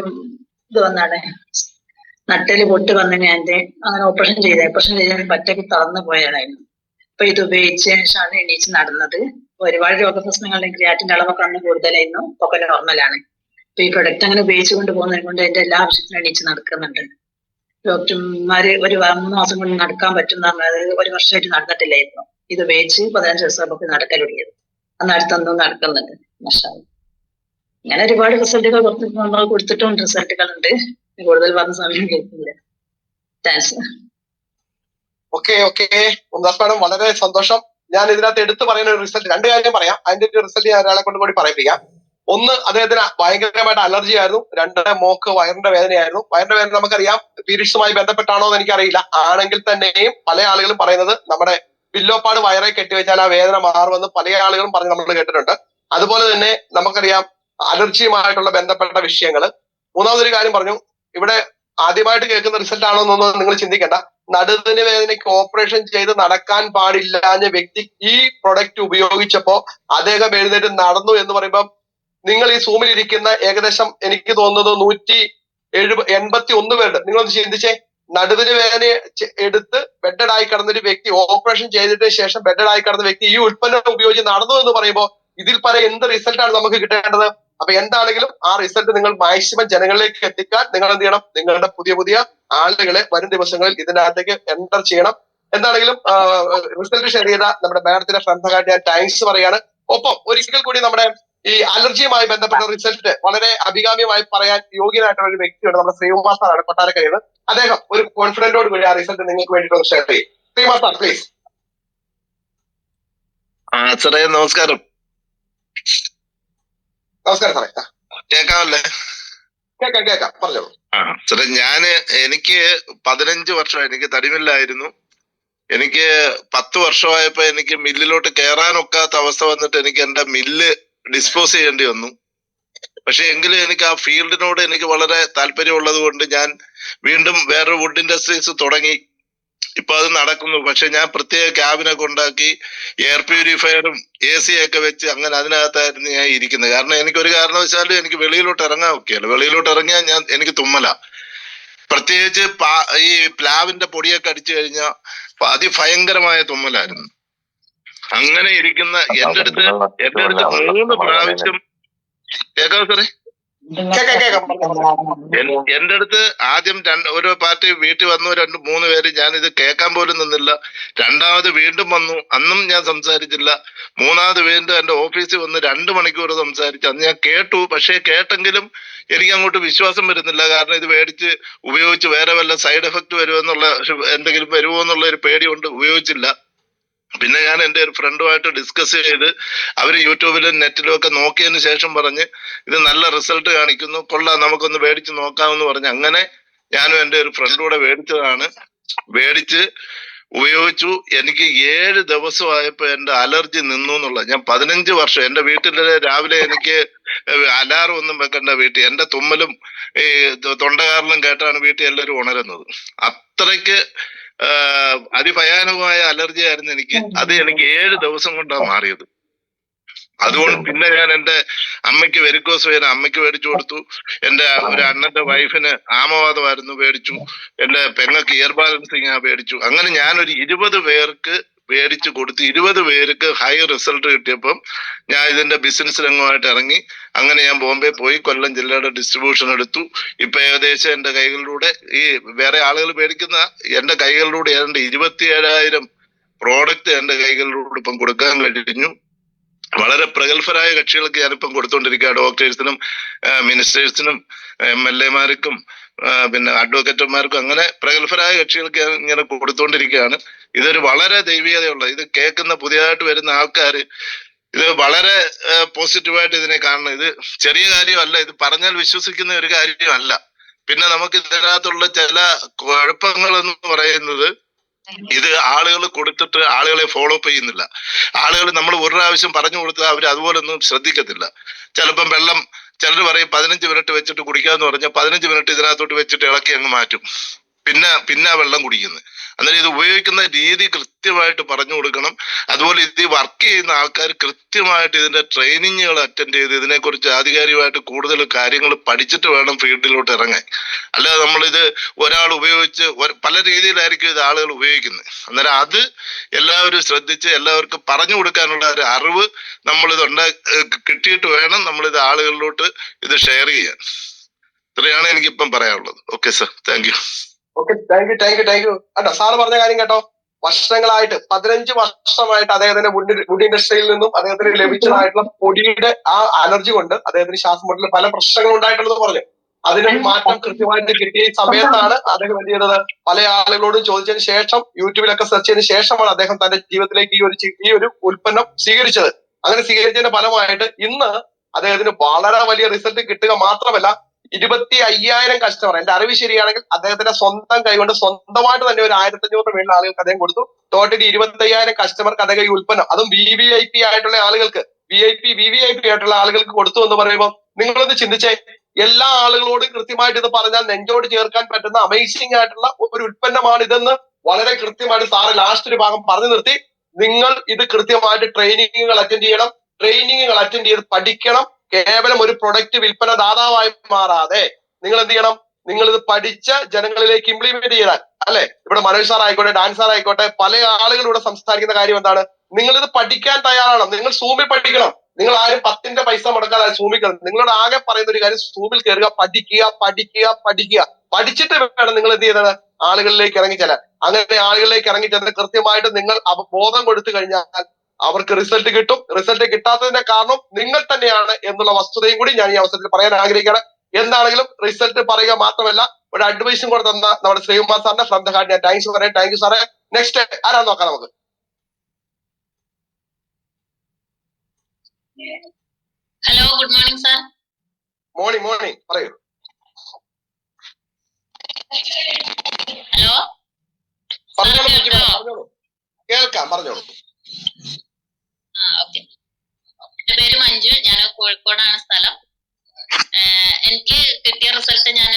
ഇത് വന്നാണ്, നട്ടല് പൊട്ട് വന്നതിന് അങ്ങനെ ഓപ്പറേഷൻ ചെയ്ത പറ്റക്ക് തളർന്നു പോയതായിരുന്നു. അപ്പൊ ഇത് ഉപയോഗിച്ച ശേഷമാണ് എണീച്ച് നടന്നത്. ഒരുപാട് രോഗപ്രശ്നങ്ങളുടെ ക്രിയാറ്റിന്റെ അളവൊക്കെ അന്ന് കൂടുതലായിരുന്നു, ഒക്കെ നോർമലാണ്. അപ്പൊ ഈ പ്രൊഡക്റ്റ് അങ്ങനെ ഉപയോഗിച്ചുകൊണ്ട് പോകുന്നതിനെ കൊണ്ട് എന്റെ എല്ലാ ആവശ്യത്തിനും എണീച്ച് നടക്കുന്നുണ്ട്. ഡോക്ടർമാര് ഒരു 3 മാസം കൊണ്ട് നടക്കാൻ പറ്റുന്ന പറഞ്ഞത് 1 വർഷമായിട്ട് നടന്നിട്ടില്ലായിരുന്നു. ഇത് ഉപയോഗിച്ച് 15 ദിവസം നമുക്ക് നടക്കൽ തുടങ്ങിയത്. അന്ന് അടുത്തൊന്നും നടക്കുന്നുണ്ട്. അങ്ങനെ ഒരുപാട് റിസൾട്ടുകൾ നമ്മൾ കൊടുത്തിട്ടുണ്ട്, റിസൾട്ടുകൾ ഉണ്ട്. കൂടുതൽ പറഞ്ഞ സമയം കേൾക്കില്ല. താങ്ക്സ്. ഓക്കെ മാഡം, വളരെ സന്തോഷം. ഞാൻ ഇതിനകത്ത് എടുത്തു പറയുന്ന ഒരു റിസൾട്ട് 2 കാര്യം പറയാം. അതിന്റെ ഒരു റിസൾട്ട് ഞാൻ ഒരാളെ കൊണ്ട് കൂടി പറയിപ്പിക്കാം. 1, അദ്ദേഹത്തിന് ഭയങ്കരമായിട്ട് അലർജി ആയിരുന്നു. 2, മോക്ക് വയറിന്റെ വേദനയായിരുന്നു. വയറിന്റെ വേദന നമുക്കറിയാം പീരീഡ്സുമായി ബന്ധപ്പെട്ടാണോ എന്ന് എനിക്കറിയില്ല. ആണെങ്കിൽ തന്നെയും പല ആളുകളും പറയുന്നത് നമ്മുടെ പില്ലോപ്പാട് വയറെ കെട്ടിവെച്ചാൽ ആ വേദന മാറുമെന്ന് പല ആളുകളും പറഞ്ഞ് നമ്മൾ കേട്ടിട്ടുണ്ട്. അതുപോലെ തന്നെ നമുക്കറിയാം അലർജിയുമായിട്ടുള്ള ബന്ധപ്പെട്ട വിഷയങ്ങൾ. 3ാമതൊരു കാര്യം പറഞ്ഞു, ഇവിടെ ആദ്യമായിട്ട് കേൾക്കുന്ന റിസൾട്ട് ആണോ എന്നൊന്നും നിങ്ങൾ ചിന്തിക്കേണ്ട. നടുവിന് വേദനയ്ക്ക് ഓപ്പറേഷൻ ചെയ്ത് നടക്കാൻ പാടില്ലാഞ്ഞ വ്യക്തി ഈ പ്രൊഡക്റ്റ് ഉപയോഗിച്ചപ്പോ അദ്ദേഹം എഴുന്നേറ്റ് നടന്നു എന്ന് പറയുമ്പോൾ നിങ്ങൾ ഈ സൂമിൽ ഇരിക്കുന്ന ഏകദേശം എനിക്ക് തോന്നുന്നത് 181 പേരുണ്ട്. നിങ്ങളൊന്ന് ചിന്തിച്ചേ, നടുവിന് വേദന എടുത്ത് ബെഡഡ് ആയി കിടന്നൊരു വ്യക്തി, ഓപ്പറേഷൻ ചെയ്തതിന് ശേഷം ബെഡഡ് ആയി കിടന്ന വ്യക്തി ഈ ഉൽപ്പന്നം ഉപയോഗിച്ച് നടന്നു എന്ന് പറയുമ്പോൾ ഇതിൽ പല എന്ത് റിസൾട്ടാണ് നമുക്ക് കിട്ടേണ്ടത്? അപ്പൊ എന്താണെങ്കിലും ആ റിസൾട്ട് നിങ്ങൾ മാക്സിമം ജനങ്ങളിലേക്ക് എത്തിക്കാൻ നിങ്ങൾ എന്ത് ചെയ്യണം? നിങ്ങളുടെ പുതിയ ആളുകളെ വരും ദിവസങ്ങളിൽ ഇതിനകത്തേക്ക് എൻ്റർ ചെയ്യണം. എന്താണെങ്കിലും റിസൾട്ട് ഷെയർ ചെയ്ത നമ്മുടെ മാഡത്തിന്റെ ശ്രദ്ധക്കായിട്ട് ഞാൻ താങ്ക്സ് പറയാണ്. ഒപ്പം ഒരിക്കൽ കൂടി നമ്മുടെ ഈ അലർജിയുമായി ബന്ധപ്പെട്ട റിസൾട്ട് വളരെ അഭികാമ്യമായി പറയാൻ യോഗ്യനായിട്ടുള്ള ഒരു വ്യക്തിയുണ്ട്, നമ്മുടെ ശ്രീകുമാർ സാറാണ്, കൊട്ടാരക്കരയിൽ. അദ്ദേഹം ഒരു കോൺഫിഡന്റോട് കൂടി ആ റിസൾട്ട് നിങ്ങൾക്ക് വേണ്ടിയിട്ട് ഷെയർ ചെയ്യും. Sreekumar sir please. സാറേ നമസ്കാരം. നമസ്കാരം സാറേ. കേൾക്കാമല്ലേ? കേൾക്കാം, പറഞ്ഞോളൂ. സാറേ എനിക്ക് 15 വർഷം എനിക്ക് തടിമില്ലായിരുന്നു. എനിക്ക് 10 വർഷമായപ്പോ എനിക്ക് മില്ലിലോട്ട് കയറാനൊക്കാത്ത അവസ്ഥ വന്നിട്ട് എനിക്ക് എന്റെ മില്ല് ഡിസ്പോസ് ചെയ്യേണ്ടി വന്നു. പക്ഷെ എങ്കിലും എനിക്ക് ആ ഫീൽഡിനോട് എനിക്ക് വളരെ താല്പര്യമുള്ളത് കൊണ്ട് ഞാൻ വീണ്ടും വേറൊരു വുഡ് ഇൻഡസ്ട്രീസ് തുടങ്ങി. ഇപ്പൊ അത് നടക്കുന്നു. പക്ഷെ ഞാൻ പ്രത്യേക ക്യാബിനൊക്കെ ഉണ്ടാക്കി എയർ പ്യൂരിഫയറും AC ഒക്കെ വെച്ച് അങ്ങനെ അതിനകത്തായിരുന്നു ഞാൻ ഇരിക്കുന്നത്. കാരണം എനിക്കൊരു കാരണവശാലും എനിക്ക് വെളിയിലോട്ട് ഇറങ്ങാൻ ഒക്കെയല്ല. വെളിയിലോട്ട് ഇറങ്ങിയാൽ എനിക്ക് തുമ്മല. പ്രത്യേകിച്ച് ഈ പ്ലാവിന്റെ പൊടിയൊക്കെ അടിച്ചു കഴിഞ്ഞാൽ അതിഭയങ്കരമായ തുമ്മലായിരുന്നു. അങ്ങനെ ഇരിക്കുന്ന എന്റെ അടുത്ത് 3 പ്രാവശ്യം കേൾക്കാം സാറേ. എന്റെ അടുത്ത് ആദ്യം ഒരു പാർട്ടി വീട്ടിൽ വന്നു, 2-3 പേര്. ഞാനിത് കേൾക്കാൻ പോലും നിന്നില്ല. 2ാമത് വീണ്ടും വന്നു, അന്നും ഞാൻ സംസാരിച്ചില്ല. 3ാമത് വീണ്ടും എന്റെ ഓഫീസിൽ വന്ന് 2 മണിക്കൂർ സംസാരിച്ചു. അന്ന് ഞാൻ കേട്ടു. പക്ഷെ കേട്ടെങ്കിലും എനിക്ക് അങ്ങോട്ട് വിശ്വാസം വരുന്നില്ല. കാരണം ഇത് മേടിച്ച് ഉപയോഗിച്ച് വേറെ വല്ല സൈഡ് എഫക്ട് വരുമെന്നുള്ള എന്തെങ്കിലും വരുമോ എന്നുള്ള ഒരു പേടി കൊണ്ട് ഉപയോഗിച്ചില്ല. പിന്നെ ഞാൻ എൻ്റെ ഒരു ഫ്രണ്ടുമായിട്ട് ഡിസ്കസ് ചെയ്ത് അവര് യൂട്യൂബിലും നെറ്റിലും ഒക്കെ നോക്കിയതിന് ശേഷം പറഞ്ഞ് ഇത് നല്ല റിസൾട്ട് കാണിക്കുന്നു, കൊള്ളാം, നമുക്കൊന്ന് മേടിച്ച് നോക്കാമെന്ന് പറഞ്ഞ് അങ്ങനെ ഞാനും എൻ്റെ ഒരു ഫ്രണ്ടുകൂടെ മേടിച്ചതാണ്. മേടിച്ച് ഉപയോഗിച്ചു. എനിക്ക് 7 ദിവസമായപ്പോ എന്റെ അലർജി നിന്നു എന്നുള്ള. ഞാൻ 15 വർഷം എന്റെ വീട്ടില് രാവിലെ എനിക്ക് അലാറം ഒന്നും വെക്കണ്ട, വീട്ടിൽ എന്റെ തുമ്മലും ഈ തൊണ്ടകാരലും കേട്ടാണ് വീട്ടിൽ എല്ലാവരും ഉണരുന്നത്. അത്രയ്ക്ക് അതിഭയാനകമായ അലർജി ആയിരുന്നു എനിക്ക്. അത് എനിക്ക് 7 ദിവസം കൊണ്ടാണ് മാറിയത്. അതുകൊണ്ട് പിന്നെ ഞാൻ എന്റെ അമ്മയ്ക്ക് വെരിക്കോസ് വെയിൻ അമ്മയ്ക്ക് മേടിച്ചു കൊടുത്തു. എന്റെ ഒരു അണ്ണന്റെ വൈഫിന് ആമവാദമായിരുന്നു, മേടിച്ചു. എന്റെ പെങ്ങൾക്ക് ഇയർ ബാലൻസിങ് മേടിച്ചു. അങ്ങനെ ഞാനൊരു 20 പേർക്ക് മേടിച്ചു കൊടുത്തു. 20 പേർക്ക് ഹൈ റിസൾട്ട് കിട്ടിയപ്പം ഞാൻ ഇതിന്റെ ബിസിനസ് രംഗമായിട്ട് ഇറങ്ങി. അങ്ങനെ ഞാൻ ബോംബെ പോയി കൊല്ലം ജില്ലയുടെ ഡിസ്ട്രിബ്യൂഷൻ എടുത്തു. ഇപ്പൊ ഏകദേശം എന്റെ കൈകളിലൂടെ ഈ വേറെ ആളുകൾ മേടിക്കുന്ന എന്റെ കൈകളിലൂടെ ഏതാണ്ട് 27,000 പ്രോഡക്റ്റ് എന്റെ കൈകളിലൂടെ ഇപ്പം കൊടുക്കാൻ കഴിഞ്ഞു. വളരെ പ്രഗത്ഭരായ കക്ഷികൾക്ക് ഞാനിപ്പം കൊടുത്തുകൊണ്ടിരിക്കുക. ഡോക്ടേഴ്സിനും മിനിസ്റ്റേഴ്സിനും MLA-മാർക്കും പിന്നെ അഡ്വക്കേറ്റർമാർക്കും അങ്ങനെ പ്രഗത്ഭരായ കക്ഷികൾക്ക് ഞാൻ ഇങ്ങനെ കൊടുത്തുകൊണ്ടിരിക്കുകയാണ്. ഇതൊരു വളരെ ദൈവീകതയുള്ള, ഇത് കേൾക്കുന്ന പുതിയതായിട്ട് വരുന്ന ആൾക്കാർ ഇത് വളരെ പോസിറ്റീവായിട്ട് ഇതിനെ കാണണം. ഇത് ചെറിയ കാര്യമല്ല, ഇത് പറഞ്ഞാൽ വിശ്വസിക്കുന്ന ഒരു കാര്യമല്ല. പിന്നെ നമുക്ക് ഇതിനകത്തുള്ള ചില കുഴപ്പങ്ങളെന്ന് പറയുന്നത്, ഇത് ആളുകൾ കൊടുത്തിട്ട് ആളുകളെ ഫോളോ അപ്പ് ചെയ്യുന്നില്ല. ആളുകൾ നമ്മൾ ഒരു പ്രാവശ്യം പറഞ്ഞു കൊടുത്താൽ അവർ അതുപോലെ ഒന്നും ശ്രദ്ധിക്കത്തില്ല. ചിലപ്പം വെള്ളം ചിലർ പറയും 15 മിനിറ്റ് വെച്ചിട്ട് കുടിക്കാന്ന് പറഞ്ഞാൽ 15 മിനിറ്റ് ഇതിനകത്തോട്ട് വെച്ചിട്ട് ഇളക്കി അങ്ങ് മാറ്റും. പിന്നെ വെള്ളം കുടിക്കുന്നത്. അന്നേരം ഇത് ഉപയോഗിക്കുന്ന രീതി കൃത്യമായിട്ട് പറഞ്ഞു കൊടുക്കണം. അതുപോലെ ഇത് വർക്ക് ചെയ്യുന്ന ആൾക്കാർ കൃത്യമായിട്ട് ഇതിന്റെ ട്രെയിനിങ്ങുകൾ അറ്റൻഡ് ചെയ്ത് ഇതിനെക്കുറിച്ച് ആധികാരികമായിട്ട് കൂടുതൽ കാര്യങ്ങൾ പഠിച്ചിട്ട് വേണം ഫീൽഡിലോട്ട് ഇറങ്ങാൻ. അല്ലാതെ നമ്മളിത് ഒരാൾ ഉപയോഗിച്ച് പല രീതിയിലായിരിക്കും ഇത് ആളുകൾ ഉപയോഗിക്കുന്നത്. അന്നേരം അത് എല്ലാവരും ശ്രദ്ധിച്ച് എല്ലാവർക്കും പറഞ്ഞു കൊടുക്കാനുള്ള ഒരു അറിവ് നമ്മളിത് കിട്ടിയിട്ട് വേണം നമ്മളിത് ആളുകളിലോട്ട് ഇത് ഷെയർ ചെയ്യാൻ. ഇത്രയാണ് എനിക്കിപ്പം പറയാനുള്ളത്. Okay sir, thank you. Okay, thank U. അല്ല, സാറ് പറഞ്ഞ കാര്യം കേട്ടോ. വർഷങ്ങളായിട്ട് 15 വർഷമായിട്ട് അദ്ദേഹത്തിന്റെ വുഡ് ഇൻഡസ്ട്രിയിൽ നിന്നും അദ്ദേഹത്തിന് ലഭിച്ചതായിട്ടുള്ള പൊടിയുടെ ആ അലർജി കൊണ്ട് അദ്ദേഹത്തിന് ശ്വാസമുട്ടലിൽ പല പ്രശ്നങ്ങളും ഉണ്ടായിട്ടുണ്ടെന്ന് പറഞ്ഞു. അതിനൊരു മാറ്റം കൃത്യമായിട്ട് കിട്ടിയ സമയത്താണ് അദ്ദേഹം എന്ത് ചെയ്തത്, പല ആളുകളോടും ചോദിച്ചതിന് ശേഷം യൂട്യൂബിലൊക്കെ സെർച്ച് ചെയ്തതിന് ശേഷമാണ് അദ്ദേഹം തന്റെ ജീവിതത്തിലേക്ക് ഈ ഒരു ഉൽപ്പന്നം സ്വീകരിച്ചത്. അങ്ങനെ സ്വീകരിച്ചതിന്റെ ഫലമായിട്ട് ഇന്ന് അദ്ദേഹത്തിന് വളരെ വലിയ റിസൾട്ട് കിട്ടുക മാത്രമല്ല 25,000 കസ്റ്റമർ, എന്റെ അറിവ് ശരിയാണെങ്കിൽ അദ്ദേഹത്തിന്റെ സ്വന്തം കൈകൊണ്ട് സ്വന്തമായിട്ട് തന്നെ ഒരു 1,500 മേളിൽ ആളുകൾക്ക് അദ്ദേഹം കൊടുത്തു. ടോട്ടലി 25,000 കസ്റ്റമർക്ക് അദ്ദേഹം ഈ ഉൽപ്പന്നം, അതും VVIP ആയിട്ടുള്ള ആളുകൾക്ക്, VVIP ആയിട്ടുള്ള ആളുകൾക്ക് കൊടുത്തു എന്ന് പറയുമ്പോൾ നിങ്ങളൊന്ന് ചിന്തിച്ചേ. എല്ലാ ആളുകളോടും കൃത്യമായിട്ട് ഇത് പറഞ്ഞാൽ നെഞ്ചോട് ചേർക്കാൻ പറ്റുന്ന അമേസിംഗ് ആയിട്ടുള്ള ഒരു ഉൽപ്പന്നമാണ് ഇതെന്ന് വളരെ കൃത്യമായിട്ട് സാറ് ലാസ്റ്റ് ഒരു ഭാഗം പറഞ്ഞു നിർത്തി. നിങ്ങൾ ഇത് കൃത്യമായിട്ട് ട്രെയിനിങ്ങുകൾ അറ്റൻഡ് ചെയ്യണം. ട്രെയിനിങ്ങുകൾ അറ്റൻഡ് ചെയ്ത് പഠിക്കണം. കേവലം ഒരു പ്രൊഡക്റ്റ് വിൽപ്പന ദാതാവായി മാറാതെ നിങ്ങൾ എന്ത് ചെയ്യണം, നിങ്ങൾ ഇത് പഠിച്ച് ജനങ്ങളിലേക്ക് ഇംപ്ലിമെന്റ് ചെയ്താൽ, അല്ലെ, ഇവിടെ മനോജ് സാർ ആയിക്കോട്ടെ, ഡാൻസ് സാർ ആയിക്കോട്ടെ, പല ആളുകളും ഇവിടെ സംസാരിക്കുന്ന കാര്യം എന്താണ്, നിങ്ങൾ ഇത് പഠിക്കാൻ തയ്യാറാണ്. നിങ്ങൾ സൂമിൽ പഠിക്കണം. നിങ്ങൾ ആരും 10 പൈസ മുടക്കാതെ സൂമിൽ കയറും. നിങ്ങളോട് ആകെ പറയുന്ന ഒരു കാര്യം, സൂമിൽ കയറുക, പഠിക്കുക. പഠിച്ചിട്ട് വേണം നിങ്ങൾ എന്ത് ചെയ്തത്, ആളുകളിലേക്ക് ഇറങ്ങിച്ചെല്ലാൻ. അങ്ങനെ ആളുകളിലേക്ക് ഇറങ്ങിച്ചെന്ന് കൃത്യമായിട്ട് നിങ്ങൾ ബോധം കൊടുത്തു കഴിഞ്ഞാൽ അവർക്ക് റിസൾട്ട് കിട്ടും. റിസൾട്ട് കിട്ടാത്തതിന്റെ കാരണം നിങ്ങൾ തന്നെയാണ് എന്നുള്ള വസ്തുതയും കൂടി ഞാൻ ഈ അവസരത്തിൽ പറയാൻ ആഗ്രഹിക്കുകയാണ്. എന്താണെങ്കിലും റിസൾട്ട് പറയുക മാത്രമല്ല ഒരു അഡ്വൈസും കൂടെ തന്ന നമ്മുടെ ശ്രീകുമാർ സാറിന്റെ ഫ്രം ദ ഹാർട്ട് ഞാൻ താങ്ക്സ് പറയാം. താങ്ക് യു സാറേ. നെക്സ്റ്റ് ആരാന്ന് നോക്കാം നമുക്ക്. Hello, good morning sir. Morning പറയൂ. ഹലോ, പറഞ്ഞോളൂ. കേൾക്കാം, പറഞ്ഞോളൂ. ഓക്കെ. എന്റെ പേര് മഞ്ജു, ഞാൻ കോഴിക്കോടാണ് സ്ഥലം. എനിക്ക് കിട്ടിയ റിസൾട്ട് ഞാൻ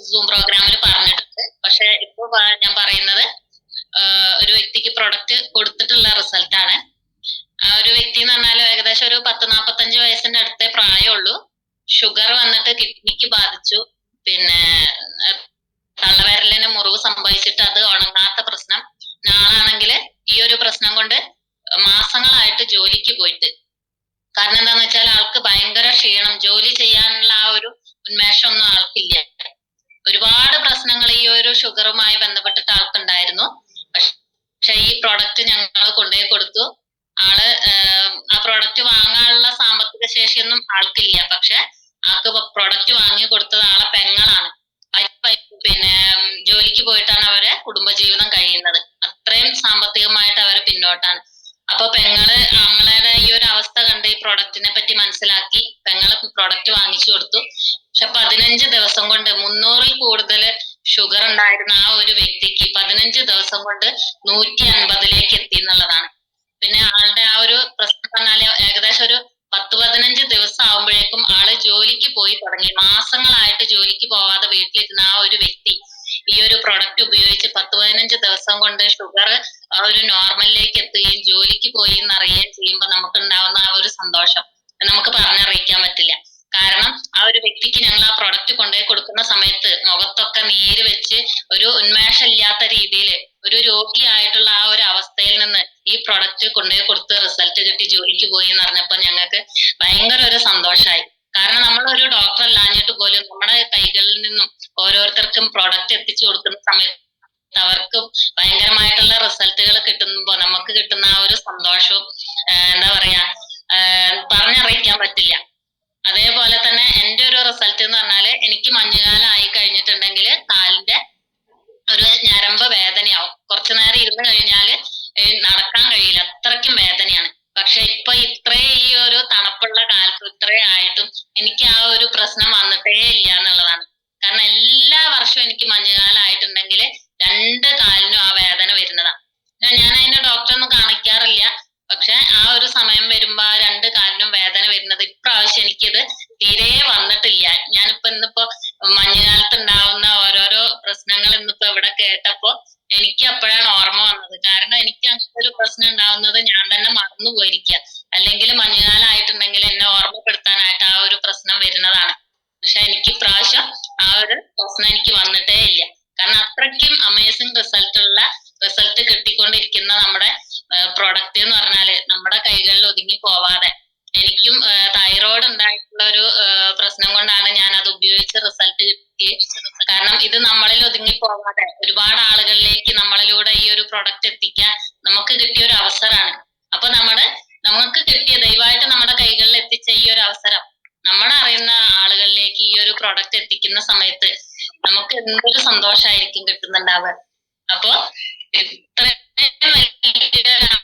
സൂം പ്രോഗ്രാമിൽ പറഞ്ഞിട്ടുണ്ട്. പക്ഷെ ഇപ്പൊ ഞാൻ പറയുന്നത് ഒരു വ്യക്തിക്ക് പ്രൊഡക്റ്റ് കൊടുത്തിട്ടുള്ള റിസൾട്ടാണ്. ആ ഒരു വ്യക്തി എന്ന് പറഞ്ഞാൽ ഏകദേശം ഒരു 40-45 വയസ്സിന്റെ അടുത്തേ പ്രായമുള്ളൂ. ഷുഗർ വന്നിട്ട് കിഡ്നിക്ക് ബാധിച്ചു. പിന്നെ തള്ളവിരലിന് മുറിവ് സംഭവിച്ചിട്ട് അത് ഉണങ്ങാത്ത പ്രശ്നം. നാളാണെങ്കിൽ ഈ ഒരു പ്രശ്നം കൊണ്ട് മാസങ്ങളായിട്ട് ജോലിക്ക് പോയിട്ട്, കാരണം എന്താന്ന് വെച്ചാൽ ആൾക്ക് ഭയങ്കര ക്ഷീണം, ജോലി ചെയ്യാനുള്ള ആ ഒരു ഉന്മേഷമൊന്നും ആൾക്കില്ല. ഒരുപാട് പ്രശ്നങ്ങൾ ഈ ഒരു ഷുഗറുമായി ബന്ധപ്പെട്ടിട്ട് ആൾക്കുണ്ടായിരുന്നു. പക്ഷെ ഈ പ്രോഡക്റ്റ് ഞങ്ങൾ കൊണ്ടുപോയി കൊടുത്തു. ആള് ആ പ്രോഡക്റ്റ് വാങ്ങാനുള്ള സാമ്പത്തിക ശേഷിയൊന്നും ആൾക്കില്ല. പക്ഷെ ആൾക്ക് പ്രൊഡക്റ്റ് വാങ്ങി കൊടുത്തത് ആളെ പെങ്ങളാണ്. പിന്നെ ജോലിക്ക് പോയിട്ടാണ് അവരെ കുടുംബജീവിതം കഴിയുന്നത്. അത്രയും സാമ്പത്തികമായിട്ട് അവര് പിന്നോട്ടാണ്. അപ്പൊ പെങ്ങള് ആങ്ങളുടെ ഈ ഒരു അവസ്ഥ കണ്ട് ഈ പ്രൊഡക്റ്റിനെ പറ്റി മനസ്സിലാക്കി പെങ്ങള് പ്രൊഡക്റ്റ് വാങ്ങിച്ചു കൊടുത്തു. പക്ഷെ 15 ദിവസം കൊണ്ട് 300-ൽ കൂടുതൽ ഷുഗർ ഉണ്ടായിരുന്ന ആ ഒരു വ്യക്തിക്ക് 15 ദിവസം കൊണ്ട് 150-ലേക്ക് എത്തി എന്നുള്ളതാണ്. പിന്നെ ആളുടെ ആ ഒരു പ്രശ്നം പറഞ്ഞാല് ഏകദേശം ഒരു 10-15 ദിവസം ആവുമ്പോഴേക്കും ആള് ജോലിക്ക് പോയി തുടങ്ങി. മാസങ്ങളായിട്ട് ജോലിക്ക് പോവാതെ വീട്ടിലിരുന്ന ആ ഒരു വ്യക്തി ഈ ഒരു പ്രൊഡക്റ്റ് ഉപയോഗിച്ച് 10-15 ദിവസം കൊണ്ട് ഷുഗർ ആ ഒരു നോർമലിലേക്ക് എത്തുകയും ജോലിക്ക് പോയി എന്നറിയുകയും ചെയ്യുമ്പോൾ നമുക്ക് ഉണ്ടാവുന്ന ആ ഒരു സന്തോഷം നമുക്ക് പറഞ്ഞറിയിക്കാൻ പറ്റില്ല. കാരണം ആ ഒരു വ്യക്തിക്ക് ഞങ്ങൾ ആ പ്രൊഡക്റ്റ് കൊണ്ടുപോയി കൊടുക്കുന്ന സമയത്ത് മുഖത്തൊക്കെ നീര് വെച്ച് ഒരു ഉന്മേഷം ഇല്ലാത്ത രീതിയിൽ ഒരു രോഗിയായിട്ടുള്ള ആ ഒരു അവസ്ഥയിൽ നിന്ന് ഈ പ്രൊഡക്റ്റ് കൊണ്ടുപോയി കൊടുത്ത് റിസൾട്ട് കിട്ടി ജോലിക്ക് പോയി എന്ന് പറഞ്ഞപ്പോൾ ഞങ്ങൾക്ക് ഭയങ്കര ഒരു സന്തോഷമായി. കാരണം നമ്മളൊരു ഡോക്ടർ അല്ലാഞ്ഞിട്ട് പോലും നമ്മുടെ കൈകളിൽ നിന്നും ഓരോരുത്തർക്കും പ്രൊഡക്റ്റ് എത്തിച്ചു കൊടുക്കുന്ന സമയത്ത് അവർക്ക് ഭയങ്കരമായിട്ടുള്ള റിസൾട്ടുകൾ കിട്ടുമ്പോ നമുക്ക് കിട്ടുന്ന ആ ഒരു സന്തോഷവും എന്താ പറയാ പറഞ്ഞറിയിക്കാൻ പറ്റില്ല. അതേപോലെ തന്നെ എന്റെ ഒരു റിസൾട്ട് എന്ന് പറഞ്ഞാല് എനിക്ക് മഞ്ഞുകാലം ആയി കഴിഞ്ഞിട്ടുണ്ടെങ്കിൽ കാലിന്റെ ഒരു ഞരമ്പ് വേദനയാവും. കുറച്ചു നേരം ഇരുന്ന് കഴിഞ്ഞാല് നടക്കാൻ കഴിയില്ല, അത്രയ്ക്കും വേദനയാണ്. പക്ഷെ ഇപ്പൊ ഈ ഒരു തണുപ്പുള്ള കാലത്ത് ഇത്രയായിട്ടും എനിക്ക് ആ ഒരു പ്രശ്നം വന്നിട്ടേ ഇല്ല എന്നുള്ളതാണ്. കാരണം എല്ലാ വർഷവും എനിക്ക് മഞ്ഞുകാലം ആയിട്ടുണ്ടെങ്കിൽ 2 കാലിനും ആ വേദന വരുന്നതാണ്. ഞാൻ അതിന്റെ ഡോക്ടറൊന്നും കാണിക്കാറില്ല. പക്ഷെ ആ ഒരു സമയം വരുമ്പോ ആ 2 കാലിനും വേദന വരുന്നത് ഇപ്രാവശ്യം എനിക്കിത് തീരെ വന്നിട്ടില്ല. ഞാനിപ്പോ ഇന്നിപ്പോ മഞ്ഞുകാലത്ത് ഉണ്ടാവുന്ന ഓരോരോ പ്രശ്നങ്ങൾ ഇന്നിപ്പോ ഇവിടെ കേട്ടപ്പോ എനിക്ക് അപ്പോഴാണ് ഓർമ്മ വന്നത്. കാരണം എനിക്ക് അങ്ങനത്തെ ഒരു പ്രശ്നം ഉണ്ടാവുന്നത് ഞാൻ തന്നെ മറന്നു പോയിരിക്കുക. അല്ലെങ്കിൽ മഞ്ഞുകാലം ആയിട്ടുണ്ടെങ്കിൽ എന്നെ ഓർമ്മപ്പെടുത്താനായിട്ട് ആ ഒരു പ്രശ്നം വരുന്നതാണ്. പക്ഷെ എനിക്ക് ഇപ്രാവശ്യം ആ ഒരു പ്രശ്നം എനിക്ക് വന്നിട്ടേ ഇല്ല. കാരണം അത്രയ്ക്കും അമേസിംഗ് റിസൾട്ട് കിട്ടിക്കൊണ്ടിരിക്കുന്ന നമ്മുടെ പ്രൊഡക്റ്റ് എന്ന് പറഞ്ഞാല് നമ്മുടെ കൈകളിൽ ഒതുങ്ങി പോവാതെ, എനിക്കും തൈറോയ്ഡ് ഉണ്ടായിട്ടുള്ള ഒരു പ്രശ്നം കൊണ്ടാണ് ഞാൻ അത് ഉപയോഗിച്ച് റിസൾട്ട് കിട്ടി. കാരണം ഇത് നമ്മളിൽ ഒതുങ്ങി പോവാതെ ഒരുപാട് ആളുകളിലേക്ക് നമ്മളിലൂടെ ഈ ഒരു പ്രൊഡക്റ്റ് എത്തിക്കാൻ നമുക്ക് കിട്ടിയ ഒരു അവസരമാണ്. അപ്പൊ നമുക്ക് കിട്ടിയ ദയവായിട്ട് നമ്മുടെ കൈകളിൽ എത്തിച്ച ഈ ഒരു അവസരം നമ്മളെ അറിയുന്ന ആളുകളിലേക്ക് ഈ ഒരു പ്രൊഡക്റ്റ് എത്തിക്കുന്ന സമയത്ത് നമുക്ക് എന്തൊരു സന്തോഷമായിരിക്കും കിട്ടുന്നുണ്ടാവുക. അപ്പൊ ഇത്രയും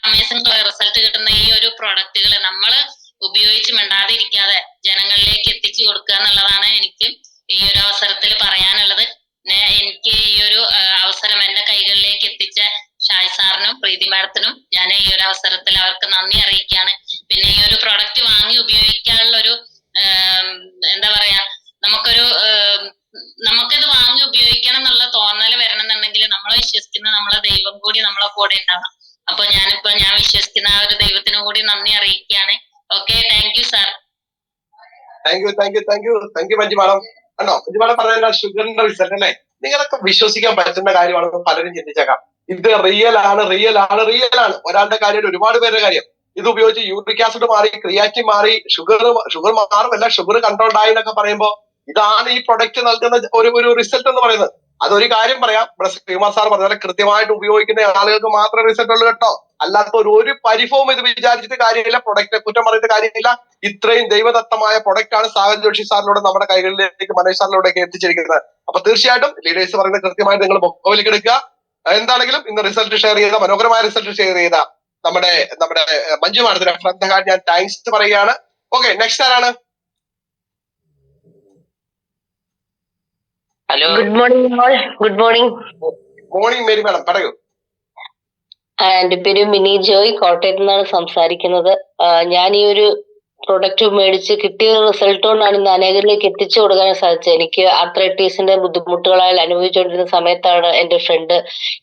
അമേസിംഗ് റിസൾട്ട് കിട്ടുന്ന ഈ ഒരു പ്രൊഡക്റ്റുകൾ നമ്മള് ഉപയോഗിച്ച് മിണ്ടാതിരിക്കാതെ ജനങ്ങളിലേക്ക് എത്തിച്ചു കൊടുക്കുക എന്നുള്ളതാണ് എനിക്ക് ഈ ഒരു അവസരത്തിൽ പറയാനുള്ളത്. എനിക്ക് ഈ ഒരു അവസരം എന്റെ കൈകളിലേക്ക് എത്തിച്ച ഷായ് സാറിനും പ്രീതി മാഡത്തിനും ഞാൻ ഈ ഒരു അവസരത്തിൽ അവർക്ക് നന്ദി അറിയിക്കുകയാണ്. പിന്നെ ഈ ഒരു പ്രൊഡക്റ്റ് വാങ്ങി ഉപയോഗിക്കാനുള്ള ഒരു എന്താ പറയാ നമുക്കിത് വാങ്ങി ഉപയോഗിക്കണം എന്നുള്ള തോന്നൽ വരണം എന്നുണ്ടെങ്കിൽ നമ്മളെ വിശ്വസിക്കുന്ന നമ്മളെ ദൈവം കൂടി നമ്മളെ കൂടെ ഉണ്ടാവണം. അപ്പൊ ഞാൻ വിശ്വസിക്കുന്ന ആ ഒരു ദൈവത്തിനും കൂടി നന്ദി അറിയിക്കുകയാണ്. Okay, thank you sir. Thank U Manju madam. കണ്ടോ മഞ്ജു മാഡം പറഞ്ഞ ഷുഗറിന്റെ റിസൾട്ട് അല്ലേ, നിങ്ങളൊക്കെ വിശ്വസിക്കാൻ പറ്റുന്ന കാര്യമാണെന്ന് പലരും ചിന്തിച്ചേക്കാം. ഇത് റിയൽ ആണ്. ഒരാളുടെ കാര്യം, ഒരുപാട് പേരുടെ കാര്യം. ഇത് ഉപയോഗിച്ച് യൂറിക് ആസിഡ് മാറി, ക്രിയാറ്റിൻ മാറി, ഷുഗർ മാറുമല്ല, ഷുഗർ കൺട്രോൾഡ് ആയി എന്നൊക്കെ പറയുമ്പോൾ ഇതാണ് ഈ പ്രൊഡക്റ്റ് നൽകുന്ന ഒരു റിസൾട്ട് എന്ന് പറയുന്നത്. അതൊരു കാര്യം പറയാം, ഇവിടെ ശ്രീകുമാർ സാർ പറഞ്ഞ പോലെ കൃത്യമായിട്ട് ഉപയോഗിക്കുന്ന ആളുകൾക്ക് മാത്രമേ റിസൾട്ട് ഉള്ളൂ കേട്ടോ. അല്ലാത്ത ഒരു പരിഭവം ഇത് വിചാരിച്ചിട്ട് കാര്യമില്ല, പ്രൊഡക്റ്റിനെ കുറ്റം പറഞ്ഞിട്ട് കാര്യമില്ല. ഇത്രയും ദൈവദത്തമായ പ്രൊഡക്റ്റ് ആണ് സാഗർ ജോഷി സാറിലൂടെ നമ്മുടെ കൈകളിലേക്ക് മനോജ് സാറിലൂടെയൊക്കെ എത്തിച്ചിരിക്കുന്നത്. അപ്പൊ തീർച്ചയായിട്ടും ലീഡേഴ്സ് പറയുന്നത് കൃത്യമായിട്ട് നിങ്ങൾ മുഖവിലേക്ക് എടുക്കുക. എന്താണെങ്കിലും ഇന്ന് റിസൾട്ട് ഷെയർ ചെയ്ത, മനോഹരമായ റിസൾട്ട് ഷെയർ ചെയ്ത നമ്മുടെ മഞ്ജു മാഡത്തിന് ഫ്രം ദ ഹാർട്ട് ഞാൻ താങ്ക്സ് പറയുകയാണ്. ഓക്കെ, നെക്സ്റ്റ് ആരാണ്? Hello, good morning Mary madam, പറയൂ. എന്റെ പേര് മിനി ജോയ്, കോട്ടയത്ത് നിന്നാണ് സംസാരിക്കുന്നത്. ഞാൻ ഈ ഒരു പ്രൊഡക്റ്റ് മേടിച്ച് കിട്ടിയ റിസൾട്ട് കൊണ്ടാണ് ഇന്ന് അനേകരിലേക്ക് എത്തിച്ചു കൊടുക്കാൻ സാധിച്ചത്. എനിക്ക് ആർത്രൈറ്റീസിന്റെ ബുദ്ധിമുട്ടുകളാൽ അനുഭവിച്ചുകൊണ്ടിരുന്ന സമയത്താണ് എന്റെ ഫ്രണ്ട്